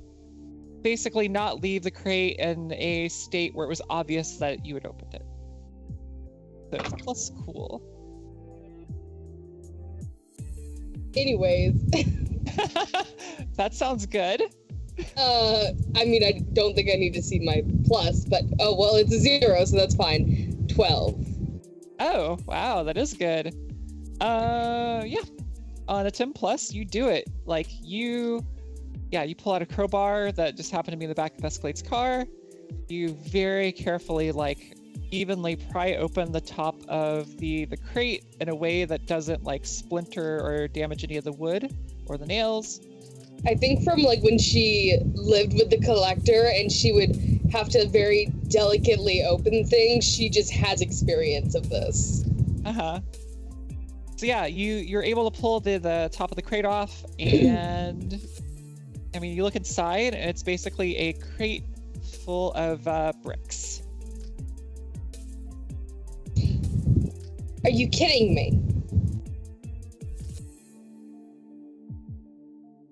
basically not leave the crate in a state where it was obvious that you had opened it. So it's plus cool. Anyways. That sounds good. I mean, I don't think I need to see my plus, but oh well, it's a 0, so that's fine. 12. Oh, wow, that is good. Yeah. On a 10 plus, you do it. Like you pull out a crowbar that just happened to be in the back of Escalade's car. You very carefully, like, evenly pry open the top of the crate in a way that doesn't, like, splinter or damage any of the wood or the nails. I think from, like, when she lived with the collector and she would have to very delicately open things, she just has experience of this. Uh-huh. So yeah, you're able to pull the top of the crate off, and I mean, you look inside, and it's basically a crate full of bricks. Are you kidding me?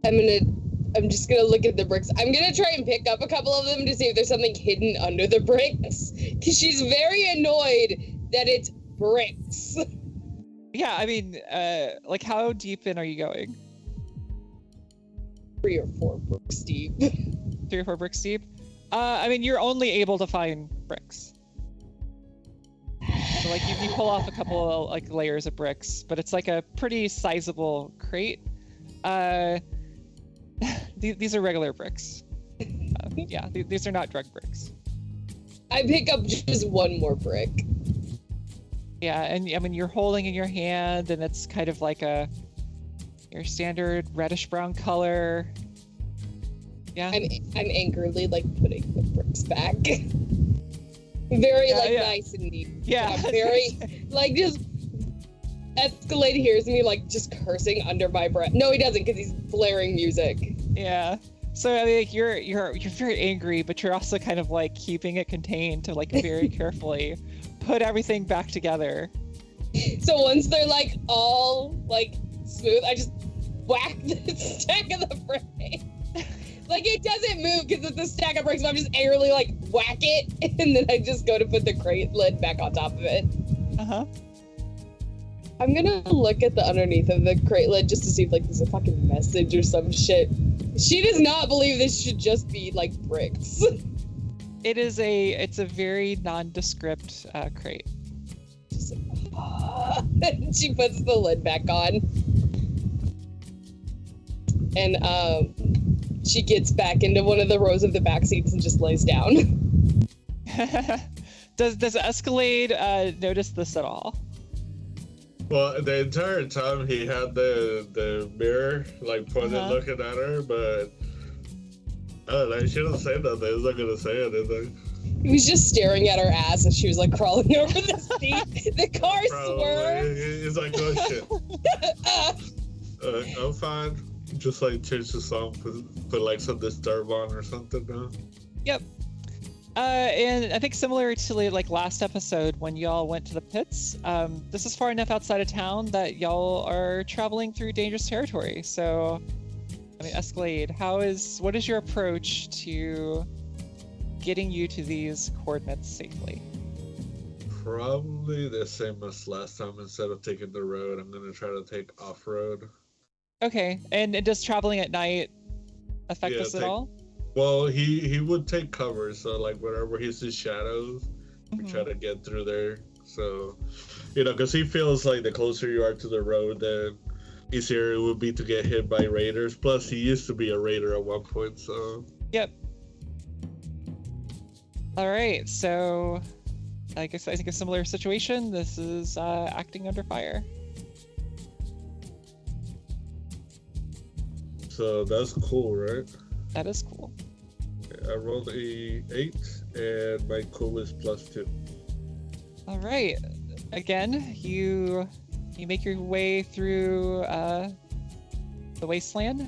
I'm just gonna look at the bricks. I'm gonna try and pick up a couple of them to see if there's something hidden under the bricks, because she's very annoyed that it's bricks. Yeah, I mean, like, how deep in are you going? 3 or 4 bricks deep. 3 or 4 bricks deep? I mean, you're only able to find bricks. So, like, you pull off a couple of, like, layers of bricks, but it's, like, a pretty sizable crate. These are regular bricks. Yeah, these are not drug bricks. I pick up just 1 more brick. Yeah, and, I mean, you're holding in your hand, and it's kind of like your standard reddish-brown color. Yeah. I'm angrily, like, putting the bricks back. Very, nice and neat. Yeah. I'm very, like, just... Escalade hears me, like, just cursing under my breath. No, he doesn't, because he's blaring music. Yeah. So, I mean, like, you're very angry, but you're also kind of, like, keeping it contained to, like, very carefully put everything back together. So once they're, like, all, like, smooth, I just whack the stack of the brick. Like, it doesn't move because it's a stack of bricks, so I'm just angrily, like, whack it, and then I just go to put the crate lid back on top of it. Uh-huh. I'm gonna look at the underneath of the crate lid just to see if, like, there's a fucking message or some shit. She does not believe this should just be, like, bricks. It's a very nondescript crate. Just like, she puts the lid back on. And, she gets back into one of the rows of the back seats and just lays down. Does Escalade notice this at all? Well, the entire time he had the mirror, like, pointed looking at her, but I don't know, she doesn't say nothing. He's not gonna say anything. He was just staring at her ass as she was, like, crawling over the seat. The car swerved. He's like, oh shit. I'm fine. Just, like, change the song, put like, some Disturb on or something now. Yep. And I think similar to, like, last episode when y'all went to the pits, this is far enough outside of town that y'all are traveling through dangerous territory. So, I mean, Escalade, what is your approach to getting you to these coordinates safely? Probably the same as last time. Instead of taking the road, I'm gonna try to take off-road. Okay, and does traveling at night affect Yeah, this at all? Well, he would take cover, so like whenever he sees shadows, we try Mhm. to get through there. So, because he feels like the closer you are to the road, the easier it would be to get hit by raiders. Plus, he used to be a raider at one point, so. Yep. All right, so I think a similar situation. This is acting under fire. So that's cool, right? That is cool. I rolled a 8, and my cool is +2. All right. Again, you make your way through the wasteland.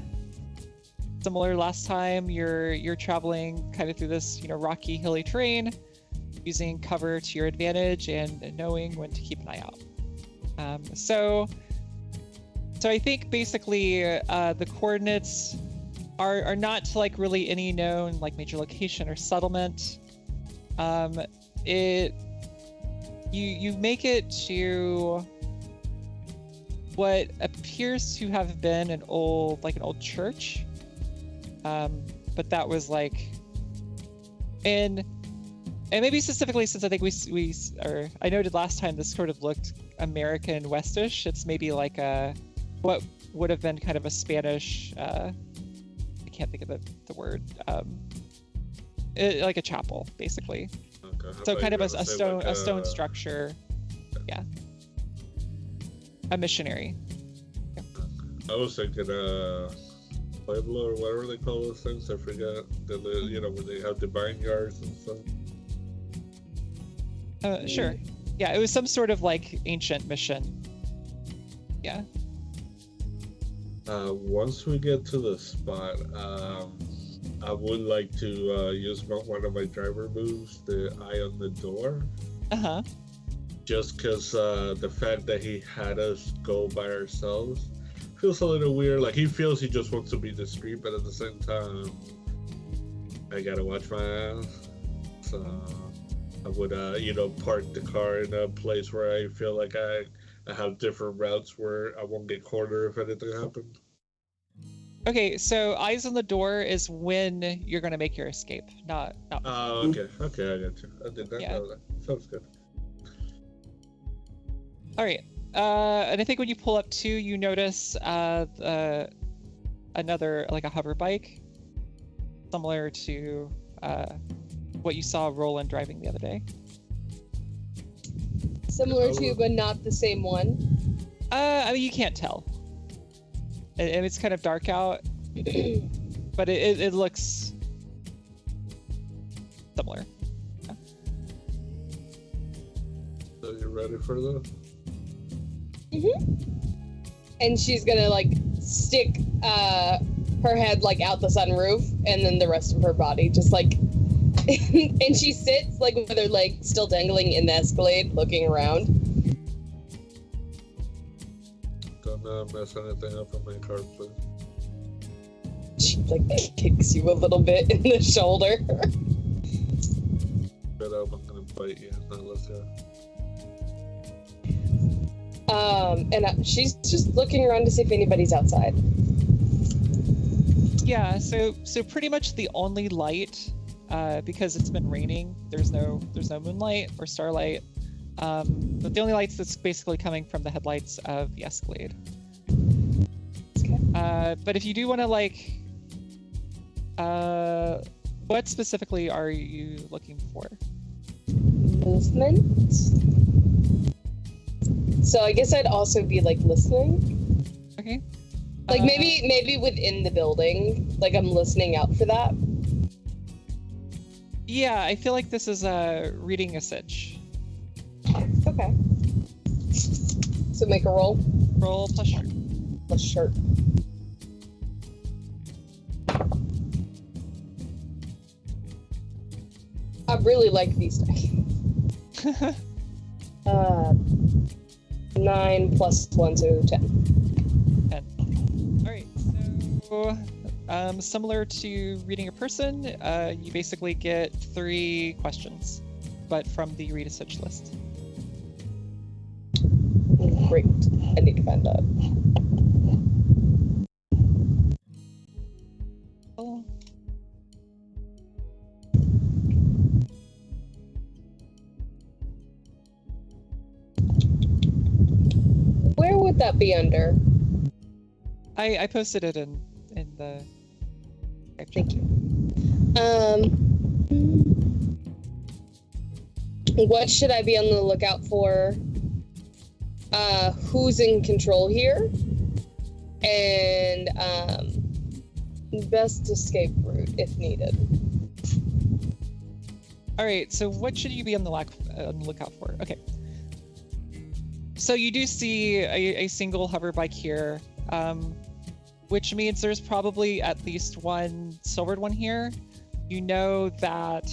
Similar last time, you're traveling kind of through this rocky, hilly terrain, using cover to your advantage and knowing when to keep an eye out. So I think basically the coordinates are not to like really any known like major location or settlement. You make it to what appears to have been an old church, but that was like and maybe specifically since I think I noted last time this sort of looked American Westish. It's maybe like what would have been kind of a Spanish I can't think of the word like a chapel basically. Okay. So kind of a stone structure. Yeah. A missionary. I was thinking Pueblo or whatever they call those things. I forgot. Where they have the barnyards and stuff. Sure. Yeah, it was some sort of like ancient mission. Yeah. Once we get to the spot, I would like to use one of my driver moves, the eye on the door. Uh-huh. Just because the fact that he had us go by ourselves feels a little weird. Like, he feels he just wants to be discreet, but at the same time, I gotta watch my ass. So I would, park the car in a place where I feel like I have different routes where I won't get cornered if anything happens. Okay, so eyes on the door is when you're gonna make your escape, not. Oh, okay, I got you. I did not know that. Sounds good. All right, and I think when you pull up too, you notice another like a hover bike, similar to what you saw Roland driving the other day. Similar to, but not the same one. I mean, you can't tell. And it's kind of dark out, but it looks similar. Yeah. So you ready for this? And she's gonna like stick her head like out the sunroof, and then the rest of her body just like, and she sits like with her leg still dangling in the Escalade, looking around. Don't mess anything up in my car, please. She like kicks you a little bit in the shoulder. Get up, I'm gonna bite you. Now let's go. And she's just looking around to see if anybody's outside. Yeah, so pretty much the only light, because it's been raining, there's no moonlight or starlight, but the only lights that's basically coming from the headlights of the Escalade. Okay. But if you do want to like, what specifically are you looking for? Movement. So I guess I'd also be like listening. Okay. Like maybe within the building, like I'm listening out for that. Yeah, I feel like this is reading a sitch. Okay. So make a roll. Roll plus sharp. Plus sharp. I really like these dice. 9 plus 1, so 10. 10. All right. So, similar to reading a person, you basically get 3 questions, but from the read a sitch list. Great. I need to find that. Oh. Where would that be under? I posted it in the. Thank you. What should I be on the lookout for? Who's in control here? And best escape route if needed. All right. So what should you be on the lookout for? Okay. So you do see a single hover bike here, which means there's probably at least one silvered one here. You know that,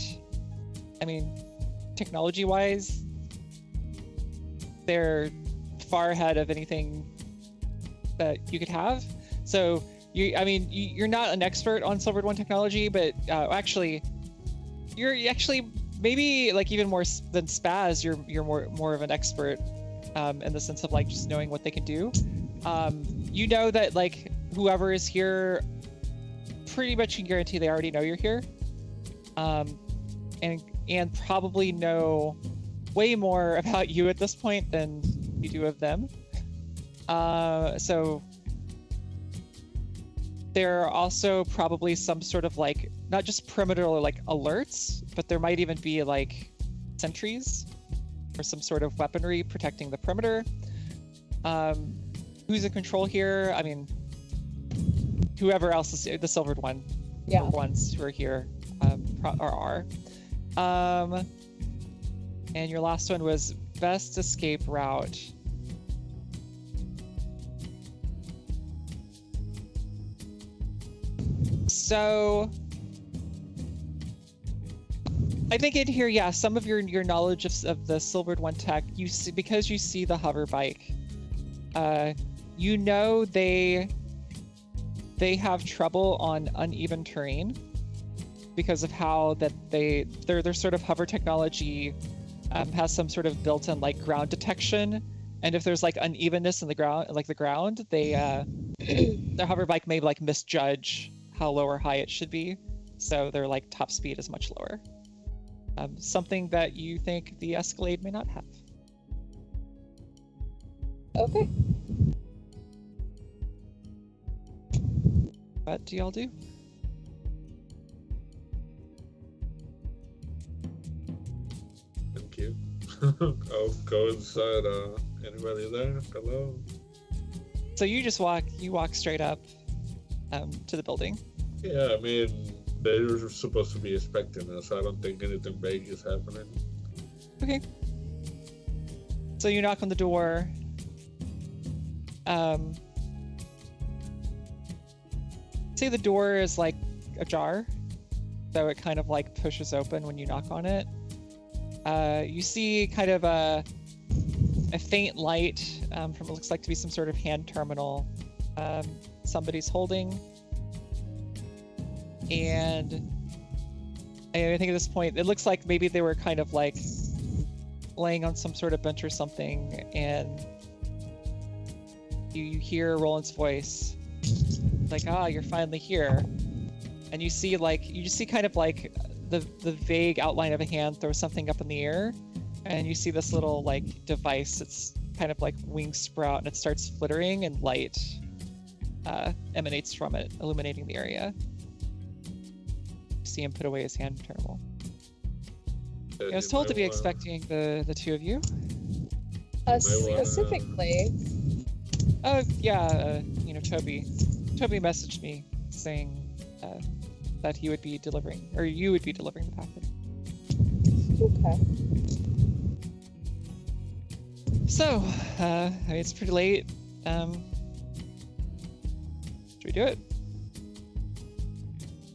I mean, technology-wise, they're far ahead of anything that you could have. So you're not an expert on silvered one technology, but actually, you're actually maybe like even more than Spaz. You're more of an expert in the sense of like just knowing what they can do. You know that like whoever is here, pretty much can guarantee they already know you're here, and probably know way more about you at this point than you do of them. So there are also probably some sort of like not just perimeter or like alerts, but there might even be like sentries or some sort of weaponry protecting the perimeter. Who's in control here? I mean, whoever else is the silvered one. Yeah. The ones who are here are. And your last one was best escape route. So I think in here, yeah, some of your knowledge of the silvered one tech, you see, because you see the hover bike, you know they have trouble on uneven terrain because of how that their sort of hover technology has some sort of built-in like ground detection, and if there's like unevenness in the ground, their hover bike may like misjudge how low or high it should be, so their like top speed is much lower. Something that you think the Escalade may not have. Okay. What do y'all do? Thank you. I'll go inside. Anybody there? Hello? So you just walk straight up to the building. Yeah, I mean, they were supposed to be expecting us. I don't think anything big is happening. Okay. So you knock on the door. Say the door is like ajar, so it kind of like pushes open when you knock on it. You see kind of a faint light from what looks like to be some sort of hand terminal somebody's holding. And I think at this point, it looks like maybe they were kind of like laying on some sort of bench or something, and you hear Roland's voice, like, you're finally here. And you see kind of like the vague outline of a hand throw something up in the air, and you see this little like device. It's kind of like wings sprout, and it starts flittering, and light emanates from it, illuminating the area. See him put away his hand terminal. I was told to be expecting the two of you. Specifically. Oh yeah, Toby messaged me saying that he would be delivering, or you would be delivering the packet. Okay. So, I mean, it's pretty late. Should we do it?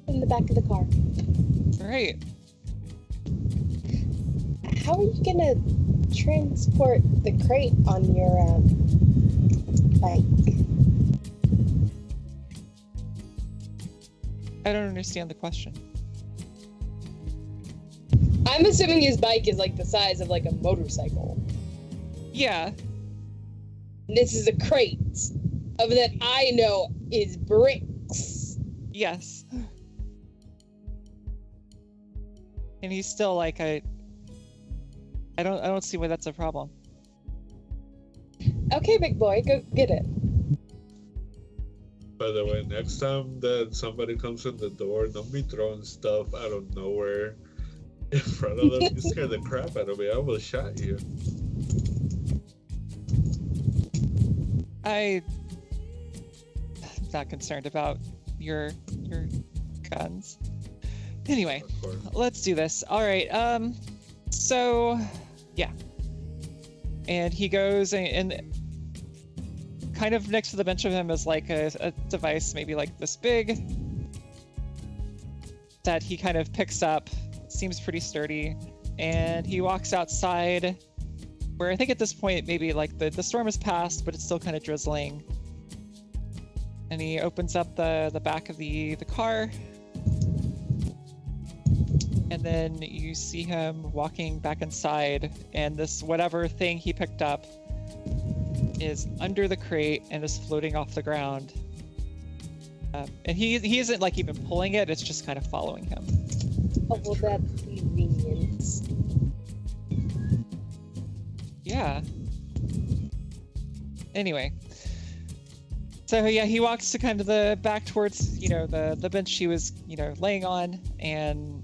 In the back of the car. All right. How are you gonna transport the crate on your bike? I don't understand the question. I'm assuming his bike is like the size of like a motorcycle. Yeah. This is a crate of that I know is bricks. Yes. And he's still like, I don't see why that's a problem. Okay, big boy, go get it. By the way, next time that somebody comes in the door, don't be throwing stuff out of nowhere in front of them. You scare the crap out of me. I almost shot you. I'm not concerned about your guns. Anyway, let's do this. All right. So, yeah. And he goes and kind of next to the bench of him is like a device, maybe like this big, that he kind of picks up. Seems pretty sturdy. And he walks outside, where I think at this point maybe like the storm has passed, but it's still kind of drizzling. And he opens up the back of the car. And then you see him walking back inside, and this whatever thing he picked up is under the crate and is floating off the ground. And he isn't like even pulling it, it's just kind of following him. Oh, well, that's convenient. Yeah. Anyway. So yeah, he walks to kind of the back towards, the bench he was, laying on, and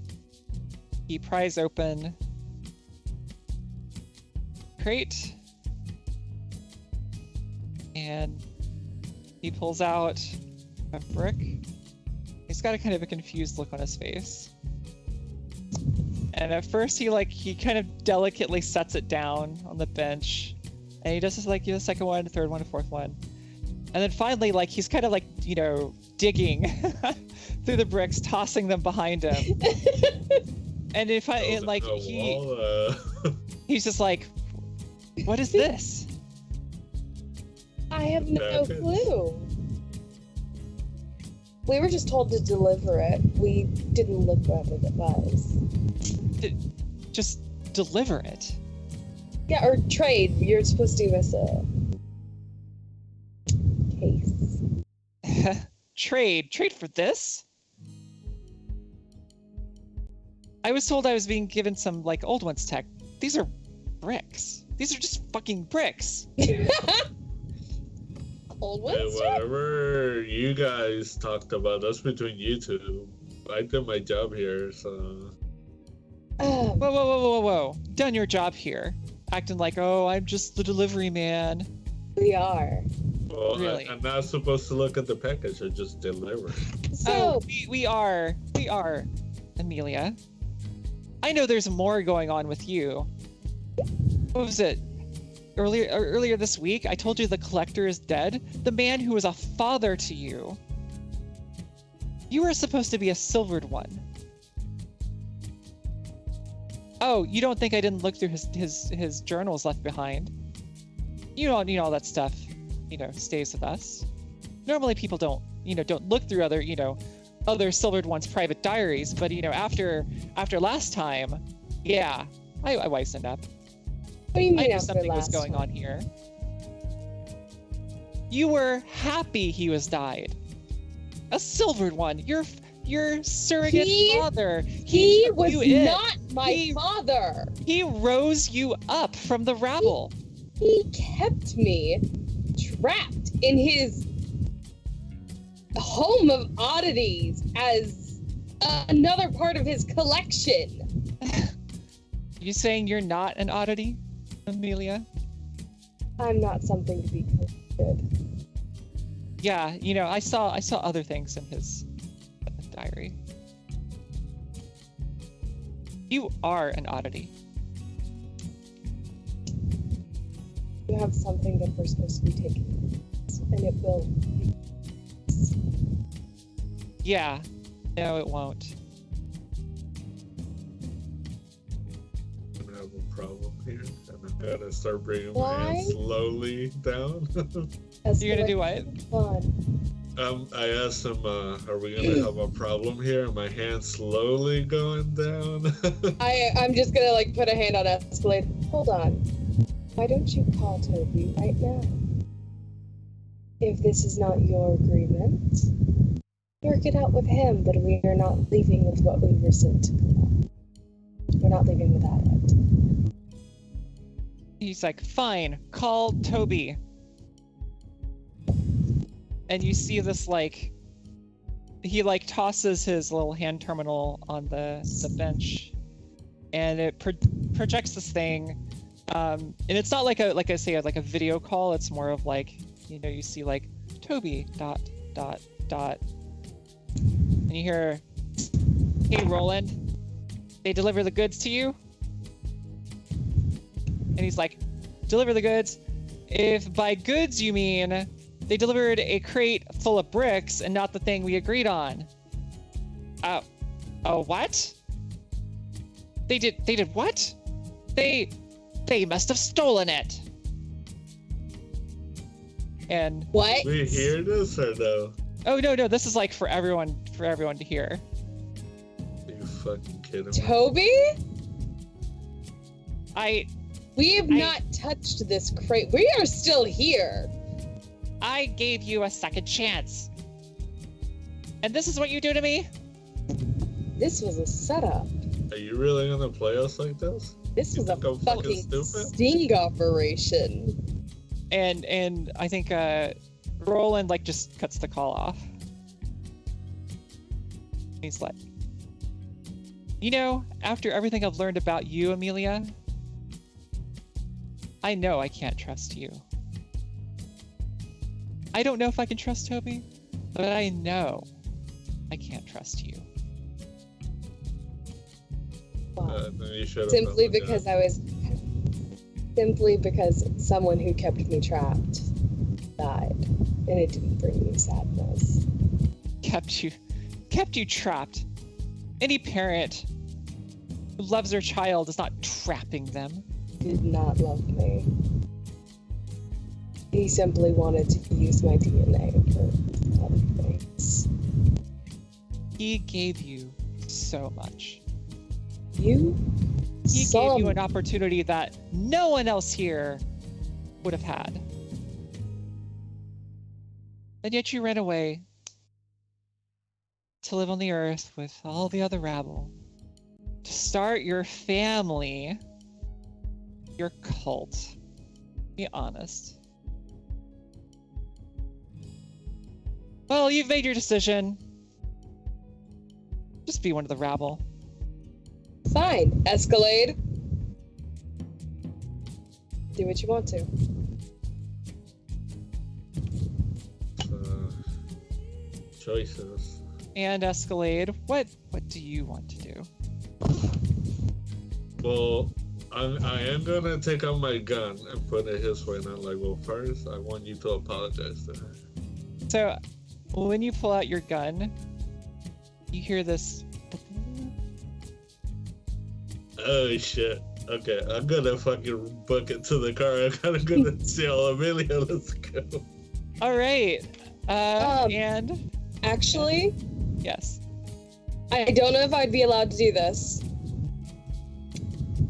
he pries open crate, and he pulls out a brick. He's got a kind of a confused look on his face. And at first he kind of delicately sets it down on the bench, and he does this like the second one, third one, fourth one. And then finally, he's kind of digging through the bricks, tossing them behind him. And he's just like, what is this? I have no clue. We were just told to deliver it. We didn't look what it was. Just deliver it? Yeah, or trade. You're supposed to give us a case. Trade for this? I was told I was being given some old ones tech. These are bricks. These are just fucking bricks. Old ones tech? Whatever you guys talked about, that's between you two. I did my job here, so. Whoa. Done your job here. Acting like, I'm just the delivery man. We are. Well, really? I'm not supposed to look at the package or just deliver. So we are, Amelia. I know there's more going on with you. What was it? Earlier this week, I told you the collector is dead. The man who was a father to you. You were supposed to be a silvered one. Oh, you don't think I didn't look through his journals left behind? You know all that stuff, stays with us. Normally people don't look through other silvered ones' private diaries, but after last time, yeah, I wisened up. What do you mean I knew after something was last going time? on here. You were happy he was died. A silvered one. Your surrogate father. He was not my father. He rose you up from the rabble. He kept me trapped in his home of oddities as another part of his collection. You saying you're not an oddity, Amelia? I'm not something to be collected. Yeah, I saw other things in his diary. You are an oddity. You have something that we're supposed to be taking, and it will be. Yeah. No, it won't. I have a problem here, and I gotta start bringing my hands slowly down. You're gonna do what? Fun. I asked him, are we gonna have a problem here? And my hand's slowly going down. I'm just gonna put a hand on Escalade. Hold on. Why don't you call Toby right now? If this is not your agreement, work it out with him, but we are not leaving with what we were sent to collect. We're not leaving without it. He's like, fine, call Toby. And you see this, like, he like tosses his little hand terminal on the bench, and it projects this thing. And it's not like like I say, like a video call. It's more of like, you know, you see like Toby ... and you hear, hey Roland, they deliver the goods to you? And he's like, deliver the goods? If by goods you mean they delivered a crate full of bricks and not the thing we agreed on. What? They did what? They must have stolen it. And what? We hear this or no? Oh no, this is like for everyone to hear. Are you fucking kidding me? Toby? We have I- not touched this crate. We are still here. I gave you a second chance. And this is what you do to me? This was a setup. Are you really gonna play us like this? This You was a think I'm fucking fucking stupid? sting operation. And I think Roland like just cuts the call off. He's like, you know, after everything I've learned about you, Amelia, I know I can't trust you. I don't know if I can trust Toby, but I know I can't trust you. Wow. Then you should have Simply done it. Simply because someone who kept me trapped died, and it didn't bring me sadness. Kept you trapped. Any parent who loves their child is not trapping them. Did not love me. He simply wanted to use my DNA for other things. He gave you so much. You? He gave you an opportunity that no one else here would have had. And yet you ran away to live on the earth with all the other rabble. To start your family. Your cult. Be honest. Well, you've made your decision. Just be one of the rabble. Fine. Escalade. Do what you want to. Choices. And Escalade, what do you want to do? Well, I am gonna take out my gun and put it his way, not like, well, first, I want you to apologize to her. So, when you pull out your gun, you hear this. Oh shit. Okay, I'm gonna fucking book it to the car. I'm gonna tell Amelia, let's go. All right. And Actually, yes. I don't know if I'd be allowed to do this.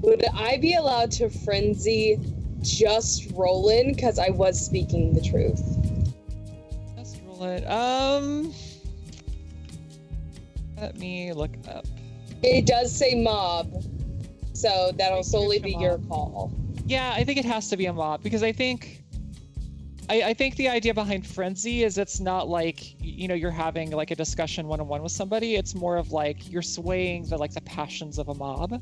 Would I be allowed to frenzy just Roland? Because I was speaking the truth. Let's roll it. Let me look up. It does say mob, so that'll Make it solely a be mob. your call. Yeah, I think it has to be a mob because I think the idea behind frenzy is it's not like, you know, you're having like a discussion one-on-one with somebody. It's more of like you're swaying the passions of a mob.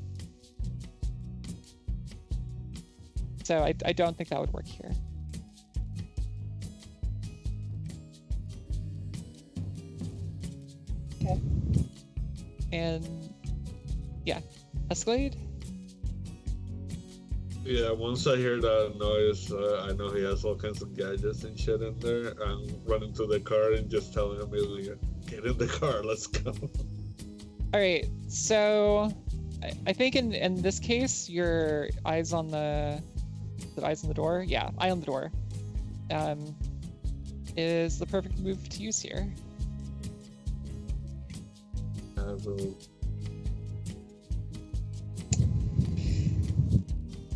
So I don't think that would work here. Okay. And yeah, Escalade. Yeah, once I hear that noise, I know he has all kinds of gadgets and shit in there. I'm running to the car and just telling Amelia, get in the car, let's go. All right, so I think in this case, your eyes on the door. Yeah, eye on the door. Is the perfect move to use here. I will.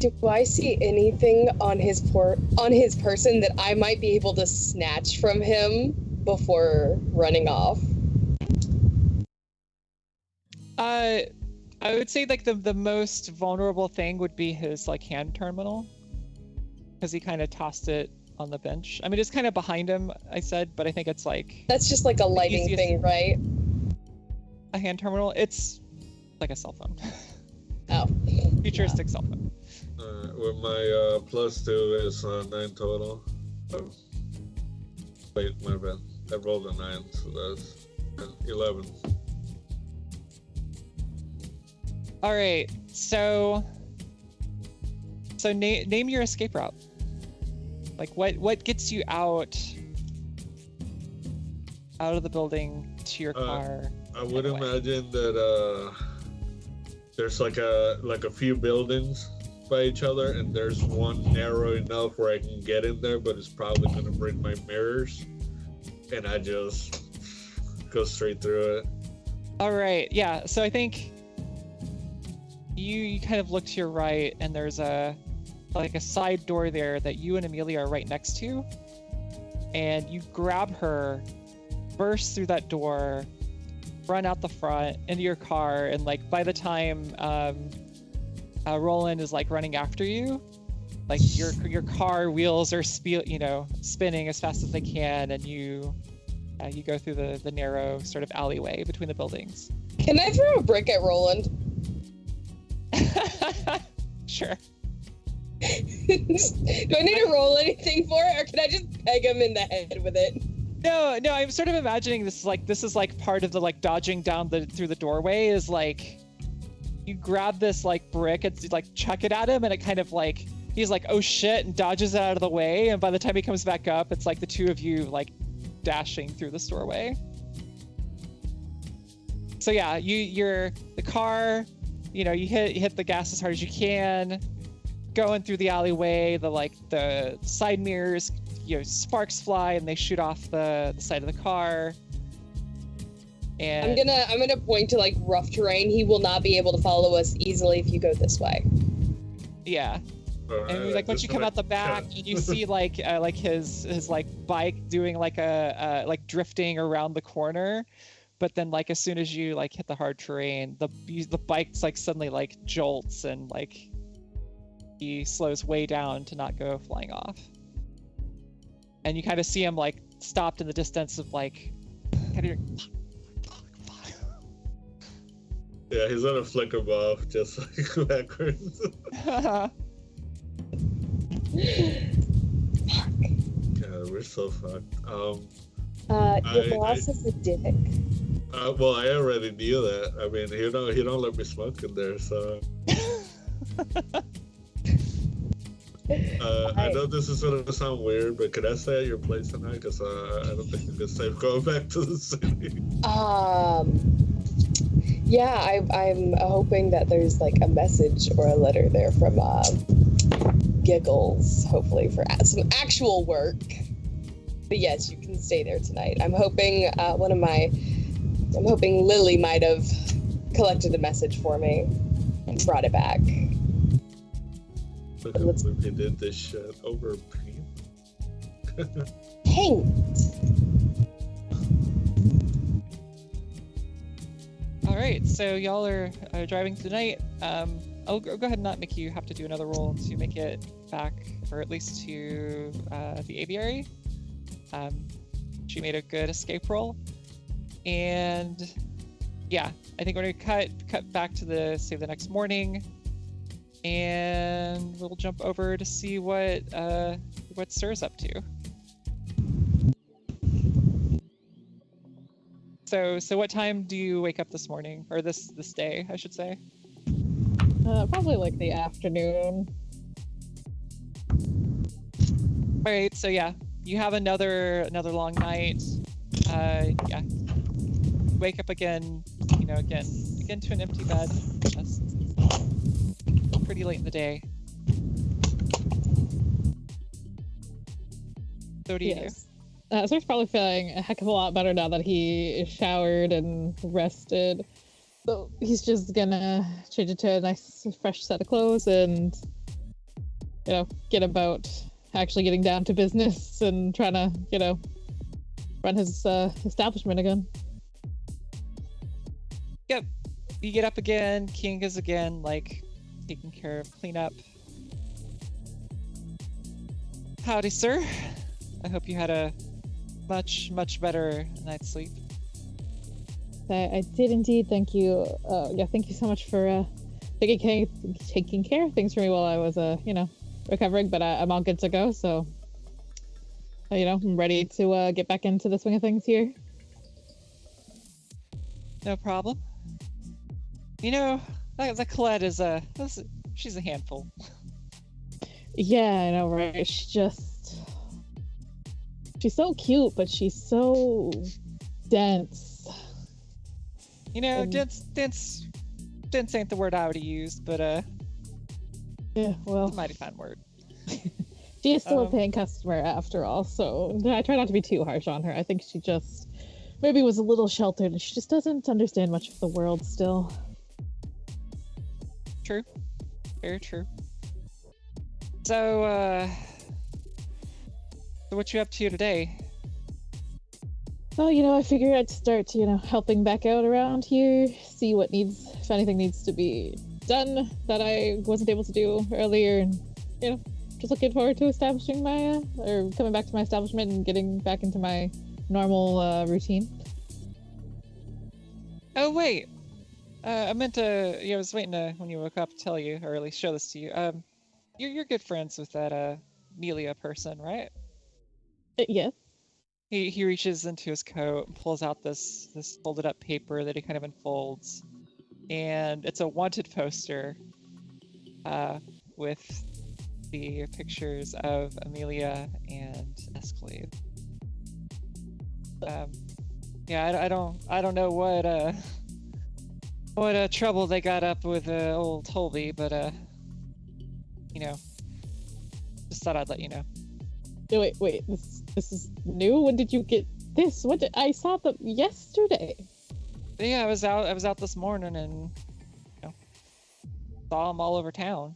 Do I see anything on his person that I might be able to snatch from him before running off? I would say like the most vulnerable thing would be his like hand terminal, because he kind of tossed it on the bench. I mean, it's kind of behind him, I said, but I think it's like That's just like a lighting easiest- thing, right? a hand terminal. It's like a cell phone, Oh. futuristic cell phone. With my +2 is 9 total. Oh. Wait, my bad. I rolled a 9, so that's 11. All right, so name your escape route. Like what gets you out of the building to your car? I would Anyway. imagine that there's like a few buildings by each other, and there's one narrow enough where I can get in there, but it's probably gonna break my mirrors, and I just go straight through it. All right, yeah. So I think you kind of look to your right, and there's a side door there that you and Amelia are right next to, and you grab her, burst through that door, run out the front into your car, and like by the time Roland is like running after you, like your car wheels are spinning as fast as they can, and you go through the narrow sort of alleyway between the buildings. Can I throw a brick at Roland? Sure. Do I need to roll anything for it, or can I just peg him in the head with it? No, I'm sort of imagining this is like part of the like dodging down through the doorway is like you grab this like brick and like chuck it at him, and it kind of like he's like, oh shit, and dodges it out of the way, and by the time he comes back up, it's like the two of you like dashing through this doorway. So yeah, you're the car, you hit the gas as hard as you can, going through the alleyway, the side mirrors, sparks fly and they shoot off the side of the car. And I'm gonna point to like rough terrain. He will not be able to follow us easily if you go this way. yeah. And like once you come out the back, and you see like his like bike doing like a like drifting around the corner, but then like as soon as you like hit the hard terrain, the bike's like suddenly like jolts and like he slows way down to not go flying off. And you kind of see him like stopped in the distance of like kind of. Yeah, he's gonna flicker off just like backwards. God, we're so fucked. Your boss is a dick. Well, I already knew that. I mean, he don't let me smoke in there, so. I know this is gonna sound weird, but could I stay at your place tonight? Because I don't think it's safe going back to the city. Yeah, I'm hoping that there's like a message or a letter there from Giggles, hopefully for some actual work. But yes, you can stay there tonight. I'm hoping Lily might have collected a message for me and brought it back. I can't believe he did this shit over paint. Paint. All right, so y'all are driving tonight. I'll go ahead and not make you have to do another roll to make it back, or at least to the aviary. She made a good escape roll, and yeah, I think we're gonna cut back to the next morning, and we'll jump over to see what Sir's up to. So what time do you wake up this morning, or this day, I should say? Probably like the afternoon. All right, so yeah, you have another long night. Yeah, wake up again, again to an empty bed. That's pretty late in the day. So what do you do? So he's probably feeling a heck of a lot better now that he is showered and rested. So he's just gonna change it to a nice fresh set of clothes and get about actually getting down to business and trying to, run his establishment again. Yep. You get up again. King is again, like, taking care of cleanup. Howdy, sir. I hope you had a much, much better night's sleep. I did indeed. Thank you. Thank you so much for taking care of things for me while I was, recovering. But I'm all good to go. So, I'm ready to get back into the swing of things here. No problem. That Colette is she's a handful. Yeah, I know, right? She's so cute, but she's so dense. Dense ain't the word I would have used, but yeah, well, it's a mighty fine word. She is still a paying customer after all, so I try not to be too harsh on her. I think she just maybe was a little sheltered, and she just doesn't understand much of the world still. True. Very true. So what you up to today? Well, I figured I'd start, helping back out around here, see if anything needs to be done that I wasn't able to do earlier, and, just looking forward to establishing or coming back to my establishment and getting back into my normal routine. Oh, wait. I meant to, I was waiting to, when you woke up, to tell you, or at least show this to you. You're good friends with that, Amelia person, right? Yes. He reaches into his coat and pulls out this folded up paper that he kind of unfolds, and it's a wanted poster with the pictures of Amelia and Escalade. I don't know what trouble they got up with old Tolby, but just thought I'd let you know. Wait, this is new? When did you get this? I saw them yesterday. Yeah, I was out this morning and saw them all over town.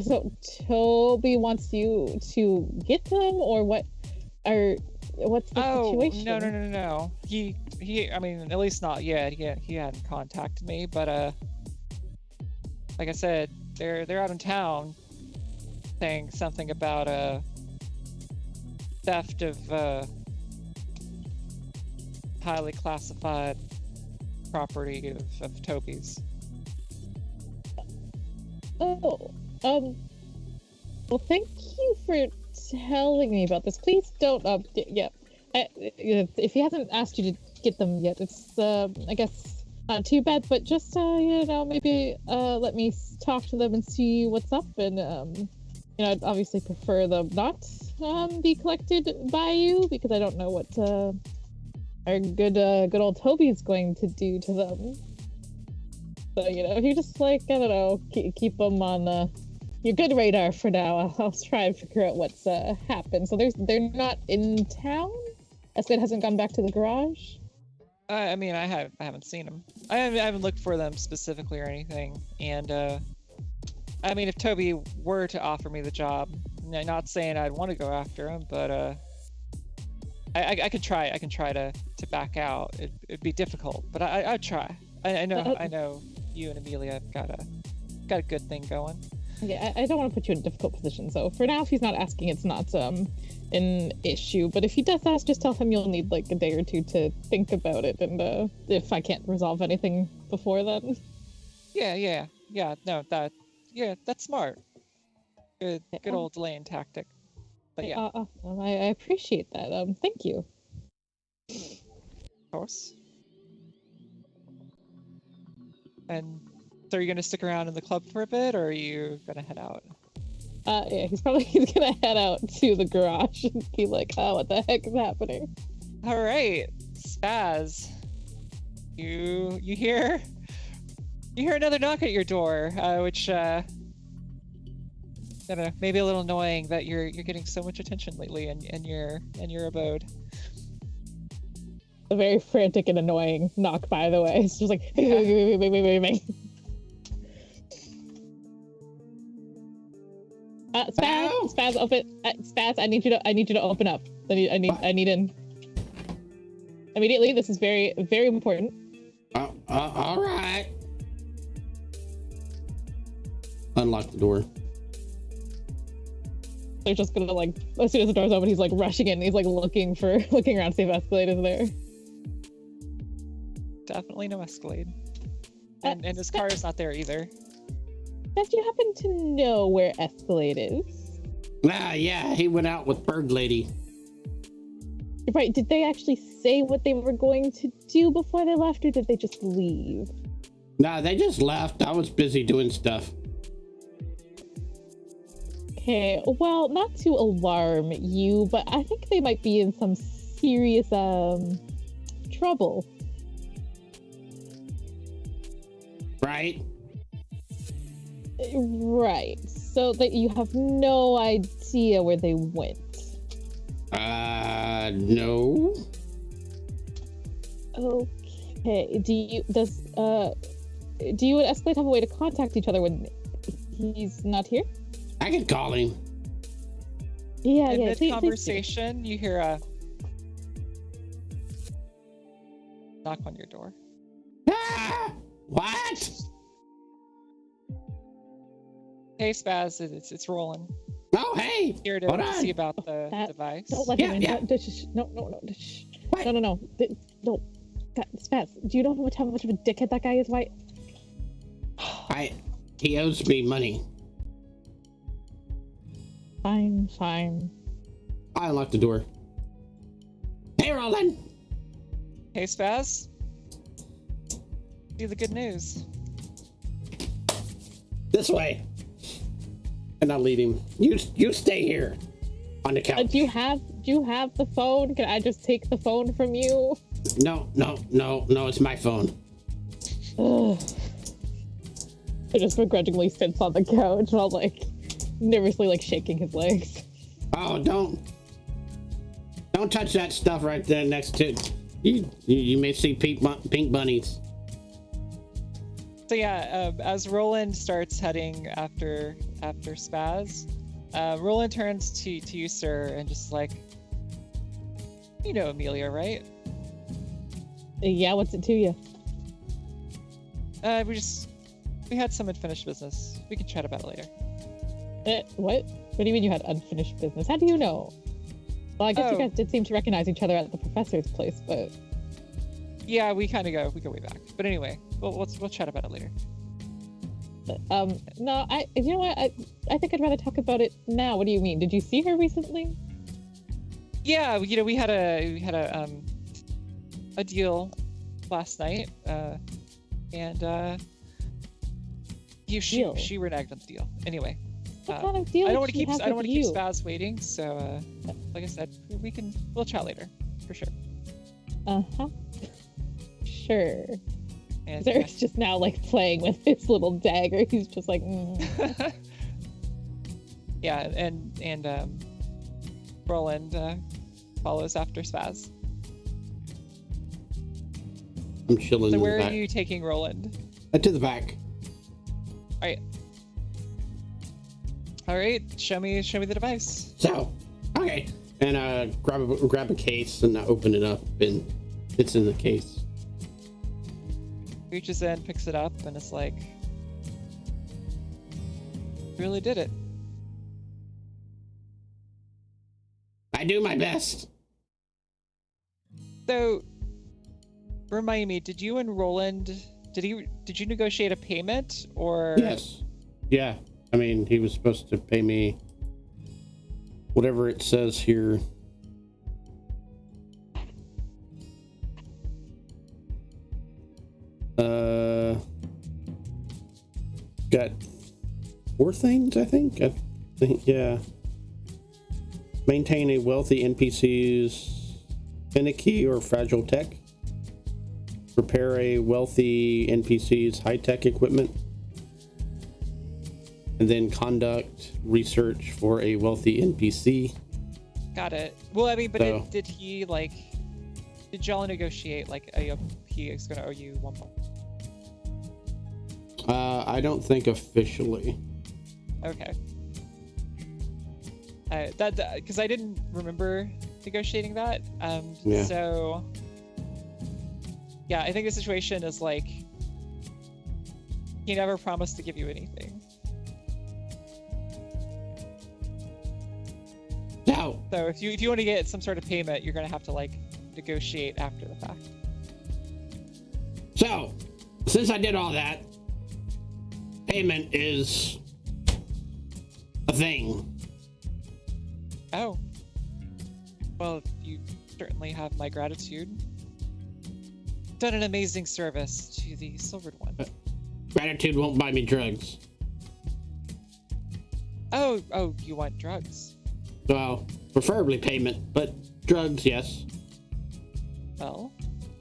So Toby wants you to get them, or what? Or what's the situation? No. He. I mean, at least not yet. He hadn't contacted me, but like I said, they're out in town, saying something about theft of highly classified property of Toby's. Oh, well, thank you for telling me about this. Please don't, if he hasn't asked you to get them yet, it's, I guess, not too bad, but just, maybe, let me talk to them and see what's up, and, I'd obviously prefer them not, be collected by you, because I don't know what, our good old Toby's going to do to them. So, if you just, I don't know, keep them on, your good radar for now. I'll try and figure out what's, happened. So they're not in town? Escalade hasn't gone back to the garage? I mean, I haven't seen them. I haven't looked for them specifically or anything. And I mean, if Toby were to offer me the job, not saying I'd want to go after him, but I could try. I can try to back out. It'd be difficult, but I'd try. I know you and Amelia have got a good thing going. Yeah, I don't want to put you in a difficult position. So for now, if he's not asking, it's not an issue. But if he does ask, just tell him you'll need a day or two to think about it. And if I can't resolve anything before then. Yeah. No, that's smart. Good old delaying tactic. But yeah. Well, I appreciate that. Thank you. Of course. And so are you going to stick around in the club for a bit, or are you going to head out? Yeah, he's going to head out to the garage and be like, oh, what the heck is happening? All right, Spaz. You hear another knock at your door, which I don't know, maybe a little annoying that you're getting so much attention lately in your abode. A very frantic and annoying knock, by the way. It's just like, wait. Spaz, open. Spaz, I need you to open up. I need in. Immediately. This is very, very important. All right. Unlock the door. They're just gonna like, as soon as the door's open, he's like rushing in. He's like looking around to see if Escalade is there. Definitely no Escalade. And his car is not there either. Beth, do you happen to know where Escalade is? Yeah, he went out with Bird Lady. Right, did they actually say what they were going to do before they left, or did they just leave? Nah, they just left. I was busy doing stuff. Okay, well, not to alarm you, but I think they might be in some serious, trouble. Right? Right, so that you have no idea where they went. No. Okay, do you and Escalade have a way to contact each other when he's not here? I could call him. Yeah, In yeah. mid-conversation, you hear a knock on your door. Ah! What? Hey, Spaz, it's Roland. Oh, hey. Here Hold to on. see about the device. Don't let him in. Yeah. No. What? No. No. God, Spaz, do you know how much of a dickhead that guy is, White? He owes me money. Fine. I unlocked the door. Hey, Roland. Hey, Spaz. See the good news. This way. And I'll lead him. You stay here on the couch. Do you have the phone? Can I just take the phone from you? No, it's my phone. Ugh. He just begrudgingly sits on the couch while like nervously like shaking his legs. Oh, don't touch that stuff right there next to you may see pink bunnies. So yeah, as Roland starts heading after Spaz, Roland turns to you, sir, and just like, you know Amelia, right? Yeah, what's it to you? We had some unfinished business. We can chat about it later. What? What do you mean you had unfinished business? How do you know? Well, I guess you guys did seem to recognize each other at the professor's place, but yeah, we go way back. But anyway, we'll chat about it later. no, you know what? I think I'd rather talk about it now. What do you mean? Did you see her recently? Yeah, we had a deal last night, and she reneged on the deal. Anyway, what kind of deal? I don't want to keep you? Spaz waiting. So, like I said, we'll chat later for sure. Sure. And Zer's just now like playing with his little dagger. He's just like, yeah, and Roland follows after Spaz. I'm chilling. So in where the are back. you taking Roland? To the back. All right. Show me the device. So, okay, and grab a case and open it up, and it's in the case. Reaches in, picks it up, and it's like, really did it. I do my best. So, remind me, did you and Roland, did you negotiate a payment, or? Yes. Yeah. I mean, he was supposed to pay me whatever it says here. Got 4 things, I think. Yeah. Maintain a wealthy NPC's finicky or fragile tech. Repair a wealthy NPC's high-tech equipment. And then conduct research for a wealthy NPC. Got it. Well, I mean, but So- did he did y'all negotiate he is gonna owe you 1 point? I don't think officially. Okay. Because I didn't remember negotiating that. Yeah. So, yeah, I think the situation is like he never promised to give you anything. So, if you want to get some sort of payment, you're gonna have to like negotiate after the fact. So, since I did all that, payment is a thing. Oh. Well, you certainly have my gratitude. Done an amazing service to the Silvered One. Gratitude won't buy me drugs. Oh, you want drugs? Well, preferably payment, but drugs, yes. Well,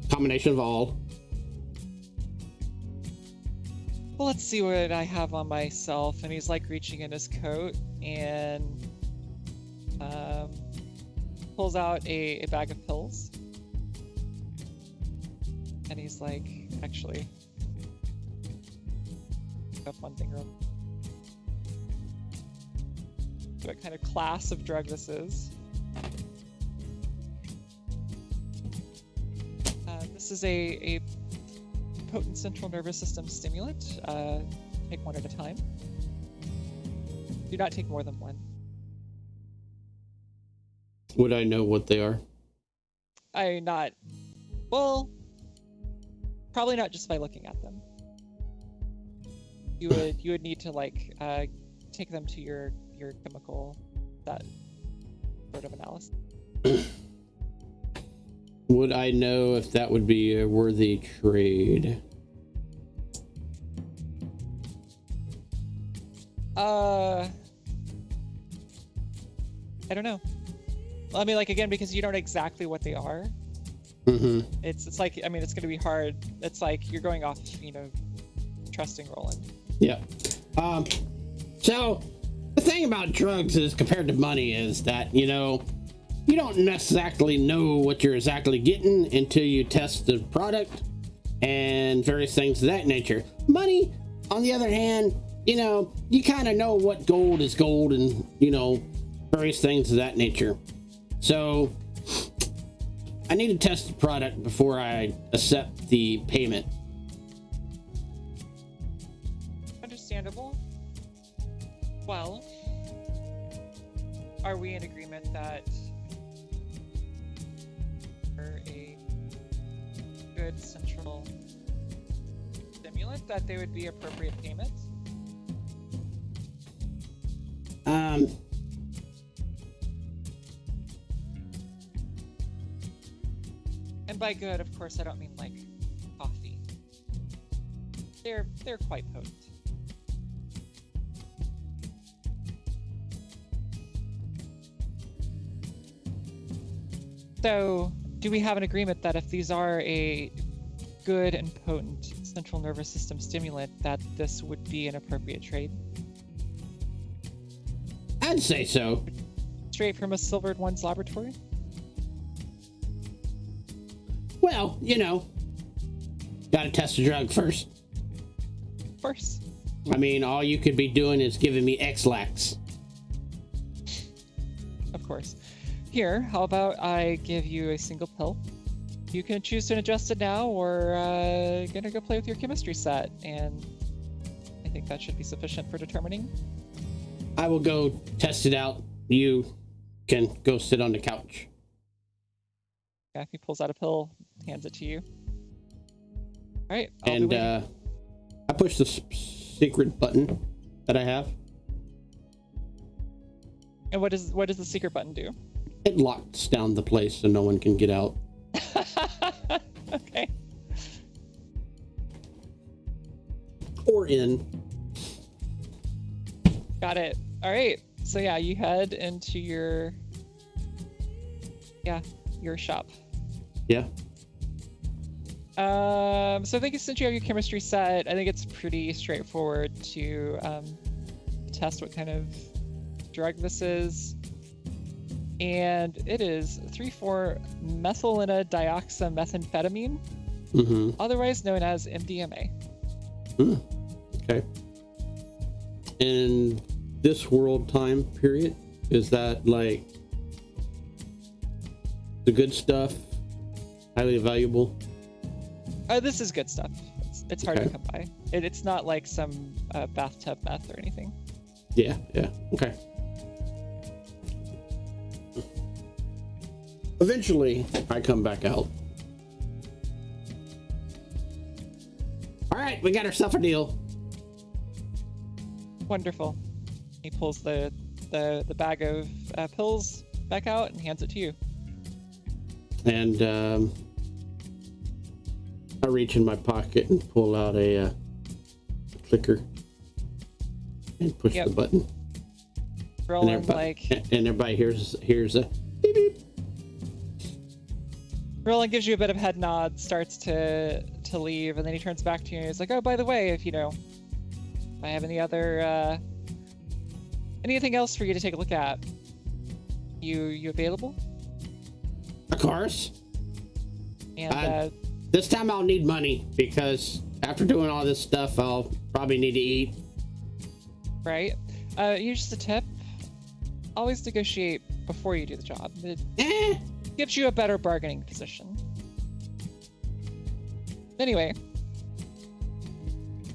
Combination of all. well, let's see what I have on myself. And he's like reaching in his coat and pulls out a bag of pills. And he's like, actually, up one thing real. What kind of class of drug this is? This is a potent central nervous system stimulant. Take one at a time. Do not take more than one. Would I know what they are? Well, probably not just by looking at them. You would need to like take them to your chemical, that sort of analysis. Would I know if that would be a worthy trade? I don't know. I mean, like, again, because you don't know exactly what they are. Mm-hmm. It's like, I mean, it's going to be hard. It's like you're going off, trusting Roland. Yeah. So the thing about drugs is, compared to money, is that, you don't exactly know what you're exactly getting until you test the product and various things of that nature. Money, on the other hand, you kind of know what gold is gold and, various things of that nature. So I need to test the product before I accept the payment. Understandable. Well, are we in agreement that for a good central stimulant that they would be appropriate payments? And by good, of course, I don't mean like coffee. They're quite potent. So, do we have an agreement that if these are a good and potent central nervous system stimulant, that this would be an appropriate trade? I'd say so. Straight from a Silvered One's laboratory? Well, gotta test the drug first. Of course. I mean, all you could be doing is giving me X-Lax. Of course. Here, how about I give you a single pill? You can choose to ingest it now, or gonna go play with your chemistry set, and I think that should be sufficient for determining. I will go test it out. You can go sit on the couch. Yeah, he pulls out a pill, hands it to you. All right. And I push the secret button that I have. And what does the secret button do? It locks down the place so no one can get out. Okay. Or in. Got it. All right. So yeah, you head into your shop. Yeah. So I think since you have your chemistry set, I think it's pretty straightforward to test what kind of drug this is. And it is 3,4-methylenedioxymethamphetamine, otherwise known as MDMA. Okay. In this world time period, Is that like the good stuff? Highly valuable? This is good stuff. It's hard to come by. It's not like some bathtub meth or anything. Yeah. Okay. Eventually, I come back out. All right, we got ourselves a deal. Wonderful. He pulls the bag of pills back out and hands it to you. And I reach in my pocket and pull out a clicker and push the button. Roland and everybody hears a beep beep. Roland gives you a bit of head nod, starts to leave, and then he turns back to you and he's like, "Oh, by the way, if I have any other anything else for you to take a look at, you available?" Of course. And this time I'll need money because after doing all this stuff, I'll probably need to eat. Right. You just a tip. Always negotiate before you do the job. It gives you a better bargaining position. Anyway,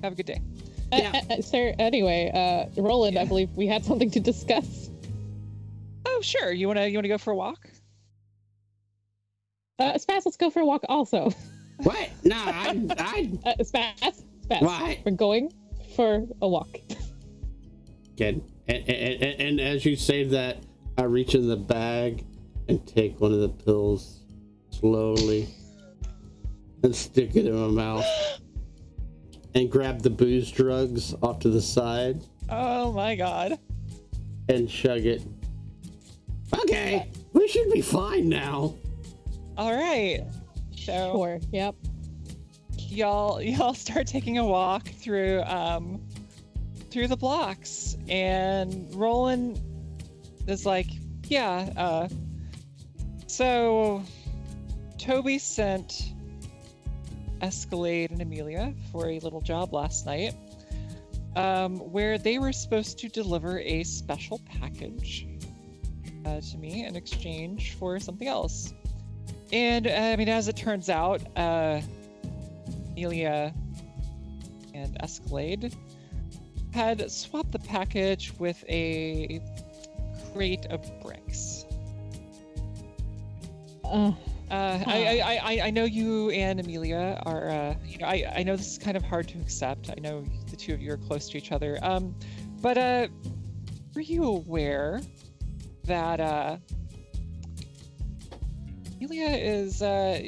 have a good day. Sir, anyway, Roland, I believe we had something to discuss. Oh, sure. You wanna go for a walk? Spaz, let's go for a walk also. What? No, Spaz. What? We're going for a walk. Good. And as you say that, I reach in the bag and take one of the pills slowly and stick it in my mouth and grab the booze drugs off to the side. Oh my god. And chug it. Okay, we should be fine now. All right. So sure. Yep. Y'all start taking a walk through the blocks, and Roland is like, yeah. So Toby sent Escalade and Amelia for a little job last night, where they were supposed to deliver a special package to me in exchange for something else. And I mean, as it turns out, Amelia and Escalade had swapped the package with a crate of bricks. I know you and Amelia are, I know this is kind of hard to accept. I know the two of you are close to each other. But were you aware that Amelia is,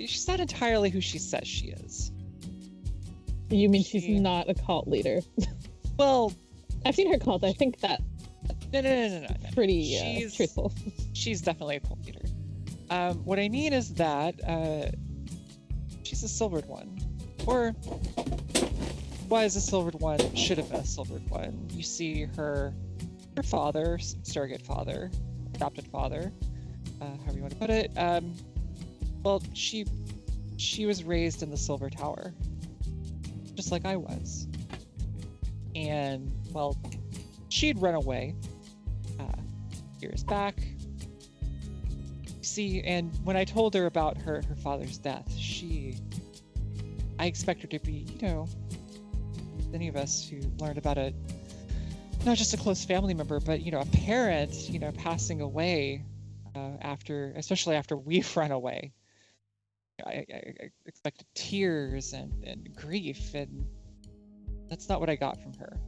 she's not entirely who she says she is? You mean she's not a cult leader? Well, I've seen her cult. I think that no. Pretty truthful. She's definitely a cult leader. What I mean is that she's a Silvered One, or was a Silvered One, should have been a Silvered One. You see her father, surrogate father, adopted father, however you want to put it. Well, she was raised in the Silver Tower, just like I was. And, well, she'd run away years back. See, and when I told her about her father's death, I expect her to be, any of us who learned about it, not just a close family member, but, a parent, passing away especially after we've run away. I expected tears and grief, and that's not what I got from her.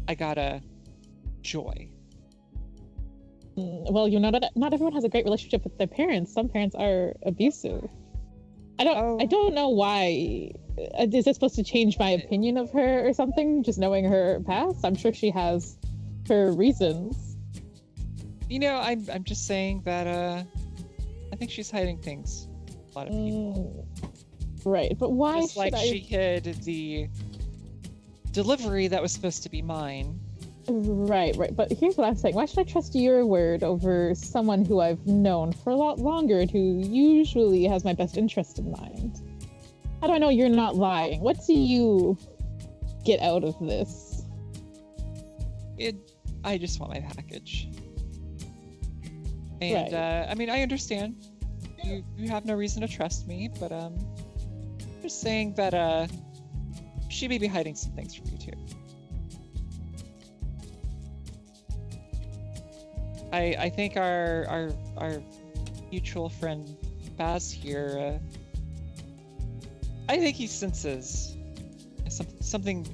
I got a joy. Well, not everyone has a great relationship with their parents. Some parents are abusive. I don't know why. Is this supposed to change my opinion of her or something? Just knowing her past? I'm sure she has her reasons. I'm just saying that I think she's hiding things. A lot of people. Right, but why? Just like she hid the delivery that was supposed to be mine. Right. But here's what I'm saying. Why should I trust your word over someone who I've known for a lot longer and who usually has my best interest in mind? How do I know you're not lying? What do you get out of this? I just want my package. And Right. I mean, I understand. You have no reason to trust me, but just saying that she may be hiding some things from you too. I think our mutual friend Baz here, I think he senses something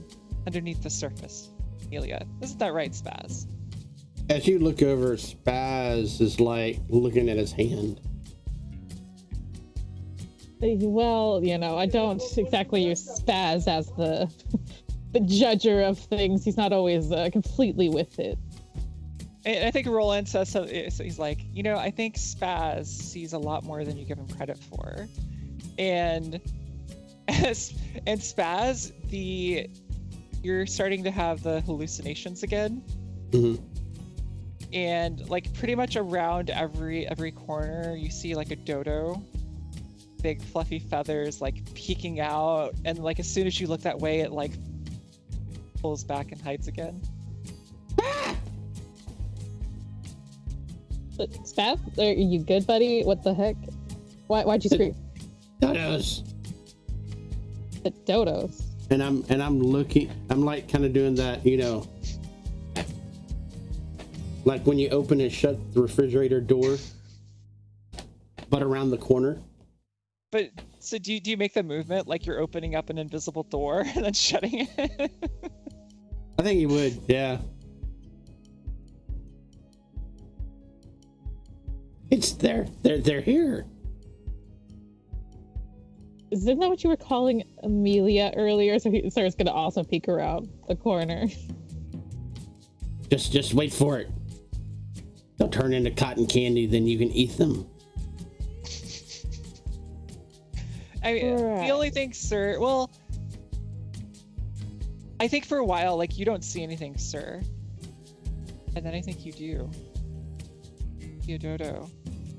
underneath the surface. Amelia, isn't that right, Spaz? As you look over, Spaz is like looking at his hand. Well, I don't exactly use Spaz as the judger of things. He's not always completely with it. And I think Roland says so. He's like, I think Spaz sees a lot more than you give him credit for, and Spaz, you're starting to have the hallucinations again. Mm-hmm. And like pretty much around every corner, you see like a dodo, big fluffy feathers like peeking out, and like as soon as you look that way, it like pulls back and hides again. Spaz, are you good, buddy? What the heck? Why'd you scream? Dodos. The dodos. And I'm looking. I'm like kind of doing that, like when you open and shut the refrigerator door, but around the corner. But so do you make the movement like you're opening up an invisible door and then shutting it? I think you would, yeah. It's there. They're here. Isn't that what you were calling Amelia earlier? So Sir's gonna also peek around the corner. Just wait for it. They'll turn into cotton candy, then you can eat them. I mean, Right. The only thing, sir. Well, I think for a while, like you don't see anything, sir, and then I think you do. You see a dodo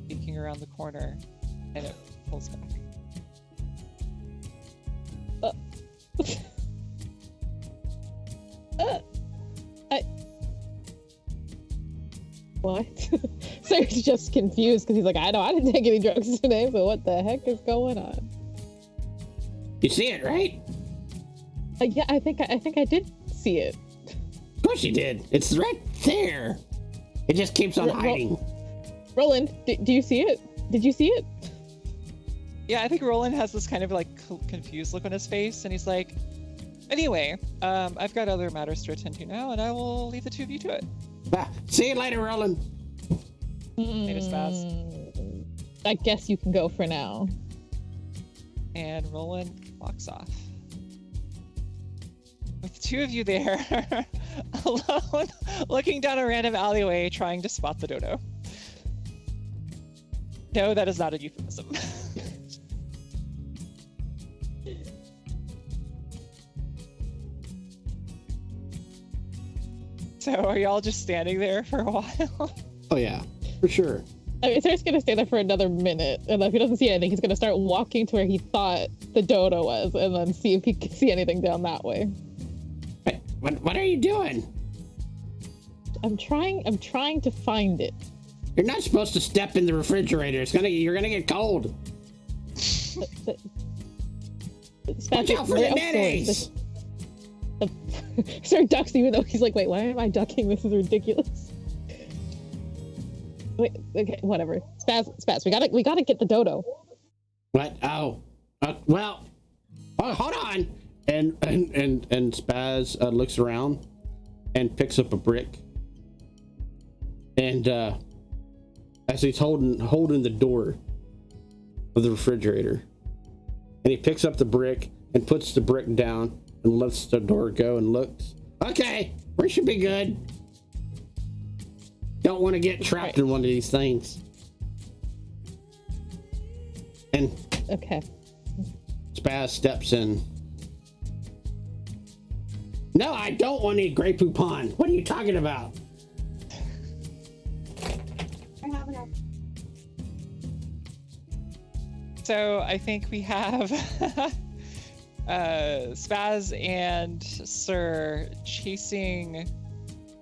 peeking around the corner, and it pulls back. What? Sir's just confused because he's like, I didn't take any drugs today, but what the heck is going on? You see it, right? Yeah, I think I did see it. Of course you did. It's right there. It just keeps on hiding. Roland, do you see it? Did you see it? Yeah, I think Roland has this kind of like confused look on his face, and he's like, anyway, I've got other matters to attend to now, and I will leave the two of you to it. See you later, Roland. Later, Spaz. I guess you can go for now. And Roland walks off. With the two of you there, alone, looking down a random alleyway, trying to spot the dodo. No, that is not a euphemism. So are y'all just standing there for a while? Oh yeah, for sure. I mean, Sir's gonna stay there for another minute, and if he doesn't see anything, he's gonna start walking to where he thought the dodo was, and then see if he can see anything down that way. What are you doing? I'm trying to find it. You're not supposed to step in the refrigerator. You're gonna get cold. Watch out for the mayonnaise! Sir ducks, even though he's like, wait, why am I ducking? This is ridiculous. Wait, okay, whatever. Spaz, we gotta get the dodo. What? Oh, well, hold on. And Spaz looks around and picks up a brick. And as he's holding the door of the refrigerator, and he picks up the brick and puts the brick down and lets the door go and looks. Okay, we should be good. Don't want to get trapped in one of these things. And okay, Spaz steps in. No, I don't want to eat Grey Poupon. What are you talking about? So I think we have Spaz and Sir chasing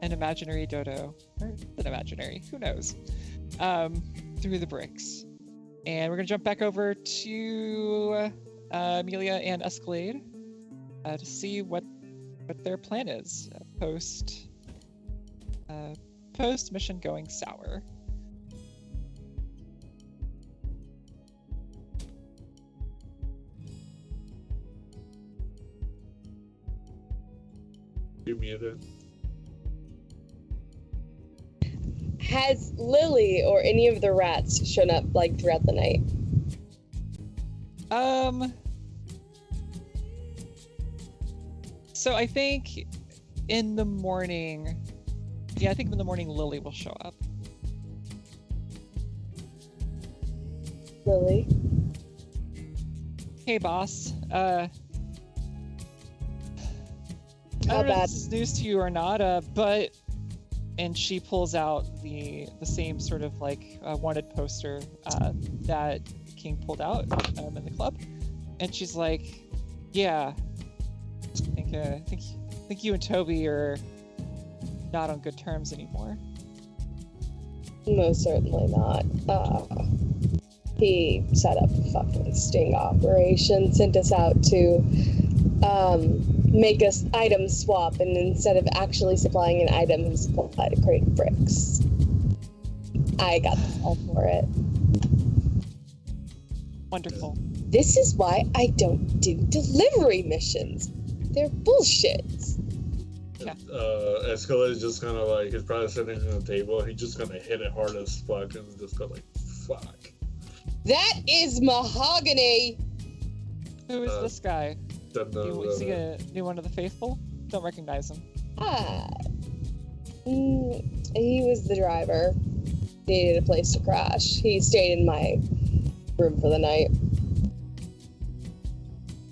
an imaginary dodo. Or an imaginary, who knows? through the bricks. And we're going to jump back over to Amelia and Escalade to see what their plan is post mission going sour. You muted. Has Lily or any of the rats shown up like throughout the night? So I think in the morning, Lily will show up. Lily? Hey, boss. I How don't know if bad? this is news to you or not, but... And she pulls out the same sort of like wanted poster that King pulled out in the club, and she's like, "Yeah, I think you and Toby are not on good terms anymore." Most certainly not. He set up a fucking sting operation, sent us out to make us item swap, and instead of actually supplying an item, he supplied a crate of bricks. I got the call for it. Wonderful. This is why I don't do delivery missions. They're bullshit. Yeah. Escalade is just kind of like, he's probably sitting on the table, he's just gonna hit it hard as fuck and just go like, fuck. That is mahogany! Who is this guy? Is he Uh, a new one of the faithful? Don't recognize him. He was the driver. Needed a place to crash. He stayed in my room for the night.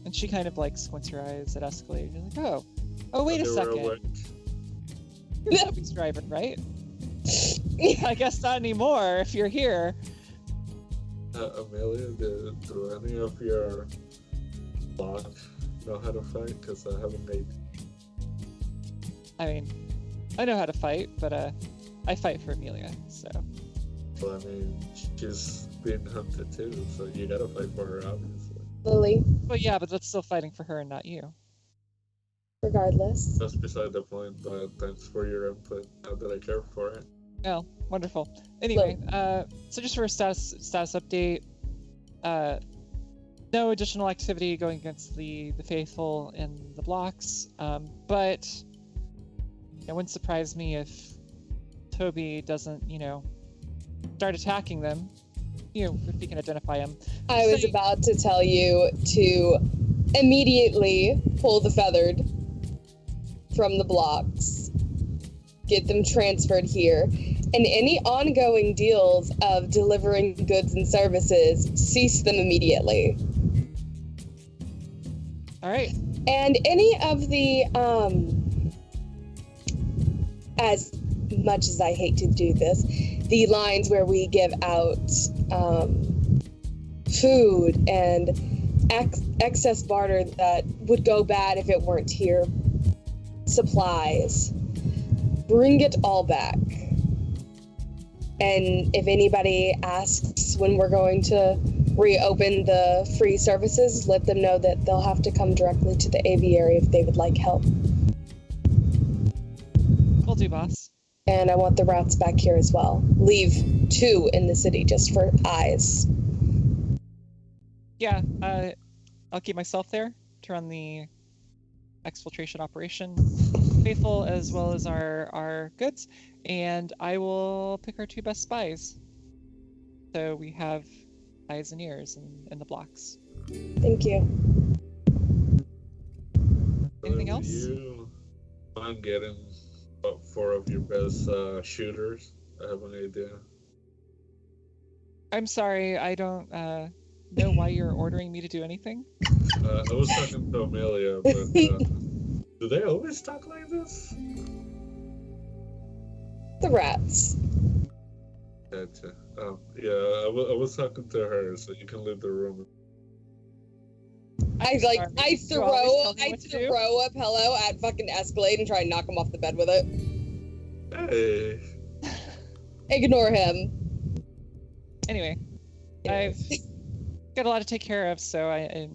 And she kind of like squints her eyes at Escalade. You're like, oh, wait a second. You're Toby's driver, right? I guess not anymore if you're here. Amelia, do any of your block know how to fight? Because I haven't made. I mean, I know how to fight, but I fight for Amelia, so. Well, I mean, she's being hunted too, so you gotta fight for her, obviously. Lily, But yeah, but that's still fighting for her and not you. regardless. That's beside the point, but thanks for your input. Not that I care for it. Oh, wonderful. Anyway, so just for a status update, no additional activity going against the faithful in the blocks, but it wouldn't surprise me if Toby doesn't, start attacking them. If we can identify him. I was about to tell you to immediately pull the feathered from the blocks, get them transferred here, and any ongoing deals of delivering goods and services, cease them immediately. All right. And any of the, as much as I hate to do this, the lines where we give out food and excess barter that would go bad if it weren't here, supplies, bring it all back. And if anybody asks when we're going to reopen the free services, let them know that they'll have to come directly to the aviary if they would like help. Will do, boss. And I want the rats back here as well. Leave 2 in the city just for eyes. Yeah, I'll keep myself there to run the exfiltration operation, faithful as well as our goods, and I will pick our 2 best spies. So we have eyes and ears in the blocks. Thank you. Anything else? I'm getting 4 of your best shooters. I have an idea. I'm sorry, I don't know why you're ordering me to do anything. I was talking to Amelia, but do they always talk like this? The rats. Gotcha. Yeah, I was talking to her, so you can leave the room. I'm sorry. I You always tell me I what to do. throw a pillow at fucking Escalade and try and knock him off the bed with it. Hey. Ignore him. Anyway, I've got a lot to take care of, so I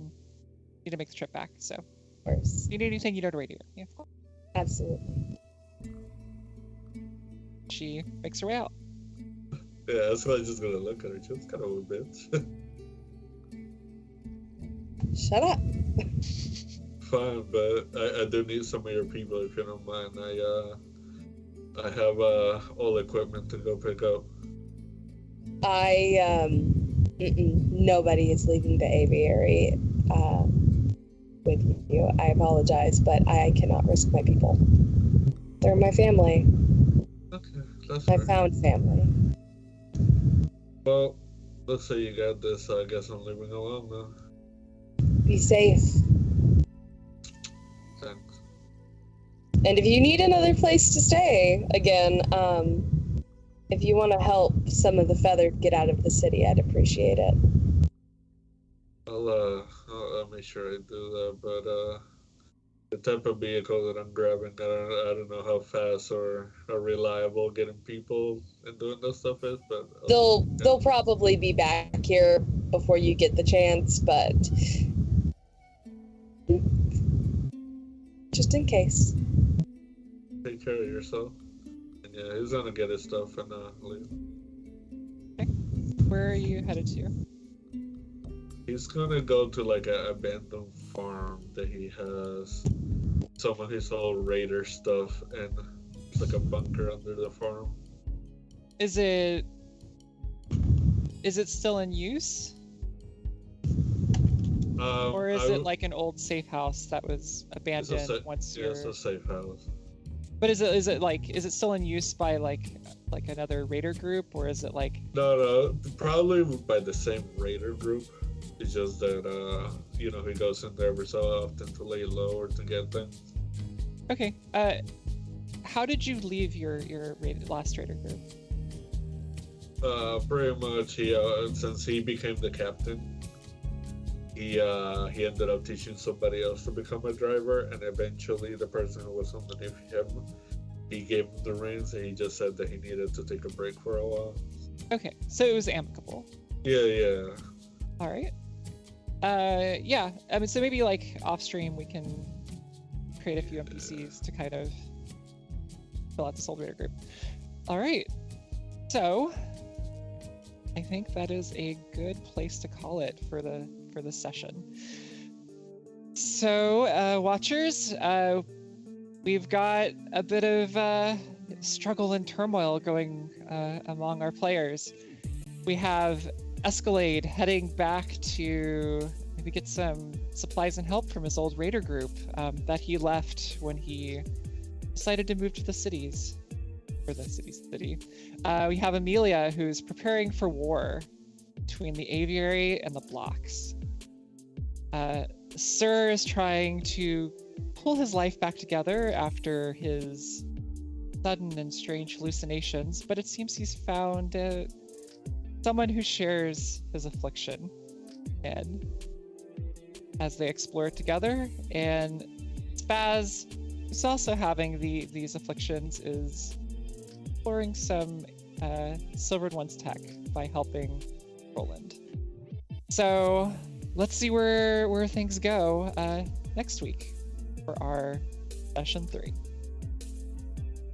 need to make the trip back. So, Of course. if you need anything, you know to radio. Yeah, of course. Absolutely. She makes her way out. Yeah, that's why I was just gonna look at her. She was kind of a bitch. Shut up. Fine, but I do need some of your people if you don't mind. I have all equipment to go pick up. Nobody is leaving the aviary with you. I apologize, but I cannot risk my people. They're my family. Okay, that's My fair. found family. Well, let's say you got this, so I guess I'm leaving alone now. Be safe. Thanks. And if you need another place to stay, again, if you want to help some of the feathered get out of the city, I'd appreciate it. I'll make sure I do that, but the type of vehicle that I'm grabbing, I don't know how fast or how reliable getting people and doing that stuff is, but They'll probably be back here before you get the chance, but just in case. take care of yourself. And yeah, he's gonna get his stuff and leave. Okay. Where are you headed to? He's gonna go to like an abandoned farm that he has some of his old raider stuff, and it's like a bunker under the farm. Is it still in use? Or is it like an old safe house that was abandoned once you're... it's a safe house. But is it still in use by like another raider group, or is it like... No, probably by the same raider group. It's just that he goes in there every so often to lay low or to get things. Okay. How did you leave your last raider group? Pretty much, since he became the captain, he ended up teaching somebody else to become a driver, and eventually the person who was underneath him, he gave him the reins, and he just said that he needed to take a break for a while. Okay, so it was amicable. Yeah. All right. Yeah. I mean, so maybe like off stream we can create a few NPCs to kind of fill out this old raider group. All right. So I think that is a good place to call it for the session. So, watchers, we've got a bit of struggle and turmoil going among our players. We have Escalade heading back to maybe get some supplies and help from his old raider group that he left when he decided to move to the cities, or the city. We have Amelia, who's preparing for war between the aviary and the blocks. Sir is trying to pull his life back together after his sudden and strange hallucinations, but it seems he's found someone who shares his affliction, and as they explore it together, and Spaz, who's also having these afflictions, is exploring some Silvered One's tech by helping Roland. So let's see where things go next week for our session 3.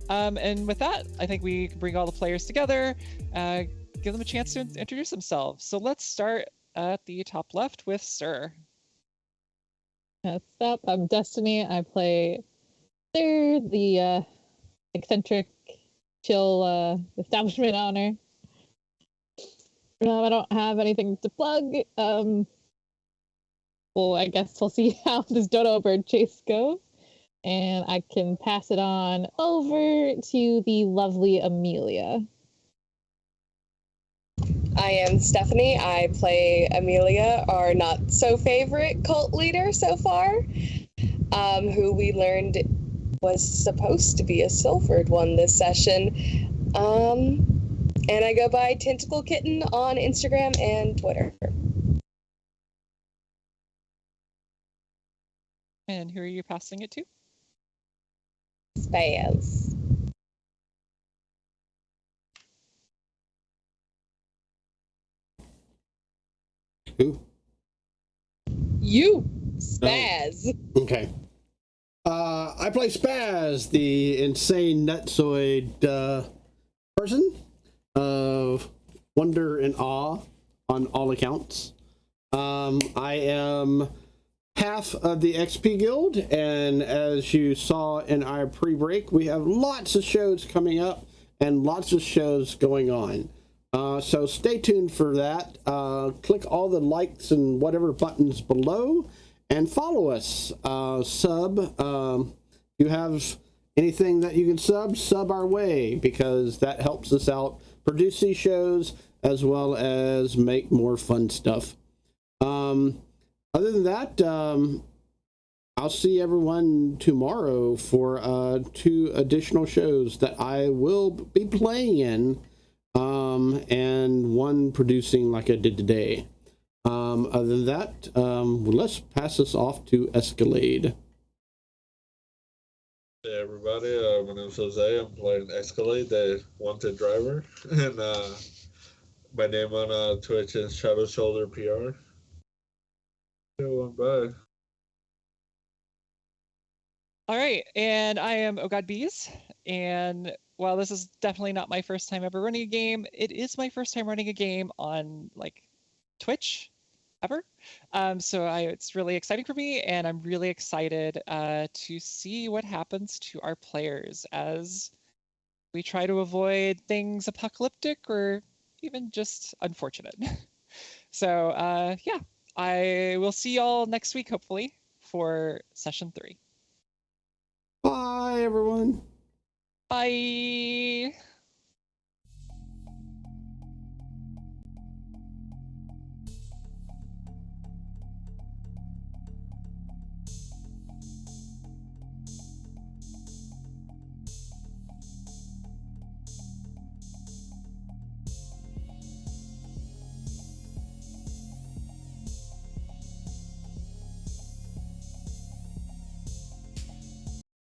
And with that, I think we can bring all the players together, give them a chance to introduce themselves. So let's start at the top left with Sir. What's up? I'm Destiny. I play Sir, the eccentric, chill establishment owner. I don't have anything to plug. Well, I guess we'll see how this dodo bird chase goes. And I can pass it on over to the lovely Amelia. I am Stephanie. I play Amelia, our not so favorite cult leader so far, who we learned was supposed to be a Silvered One this session. And I go by Tentacle Kitten on Instagram and Twitter. And who are you passing it to? Spaz. Who? You, Spaz. Okay. I play Spaz, the insane nutsoid person of wonder and awe on all accounts. I am half of the XP Guild, and as you saw in our pre-break, we have lots of shows coming up and lots of shows going on. So stay tuned for that. Click all the likes and whatever buttons below and follow us. Sub. You have anything that you can sub our way, because that helps us out produce these shows as well as make more fun stuff. Other than that, I'll see everyone tomorrow for 2 additional shows that I will be playing in, and one producing like I did today. Other than that, let's pass this off to Escalade. Hey everybody, my name's Jose. I'm playing Escalade, the wanted driver, and my name on Twitch is Shadow Shoulder PR. Bye. All right, and I am Oh God Bees, and while this is definitely not my first time ever running a game, it is my first time running a game on like Twitch ever. So it's really exciting for me, and I'm really excited to see what happens to our players as we try to avoid things apocalyptic or even just unfortunate. So yeah, I will see y'all next week, hopefully, for session 3. Bye, everyone. Bye.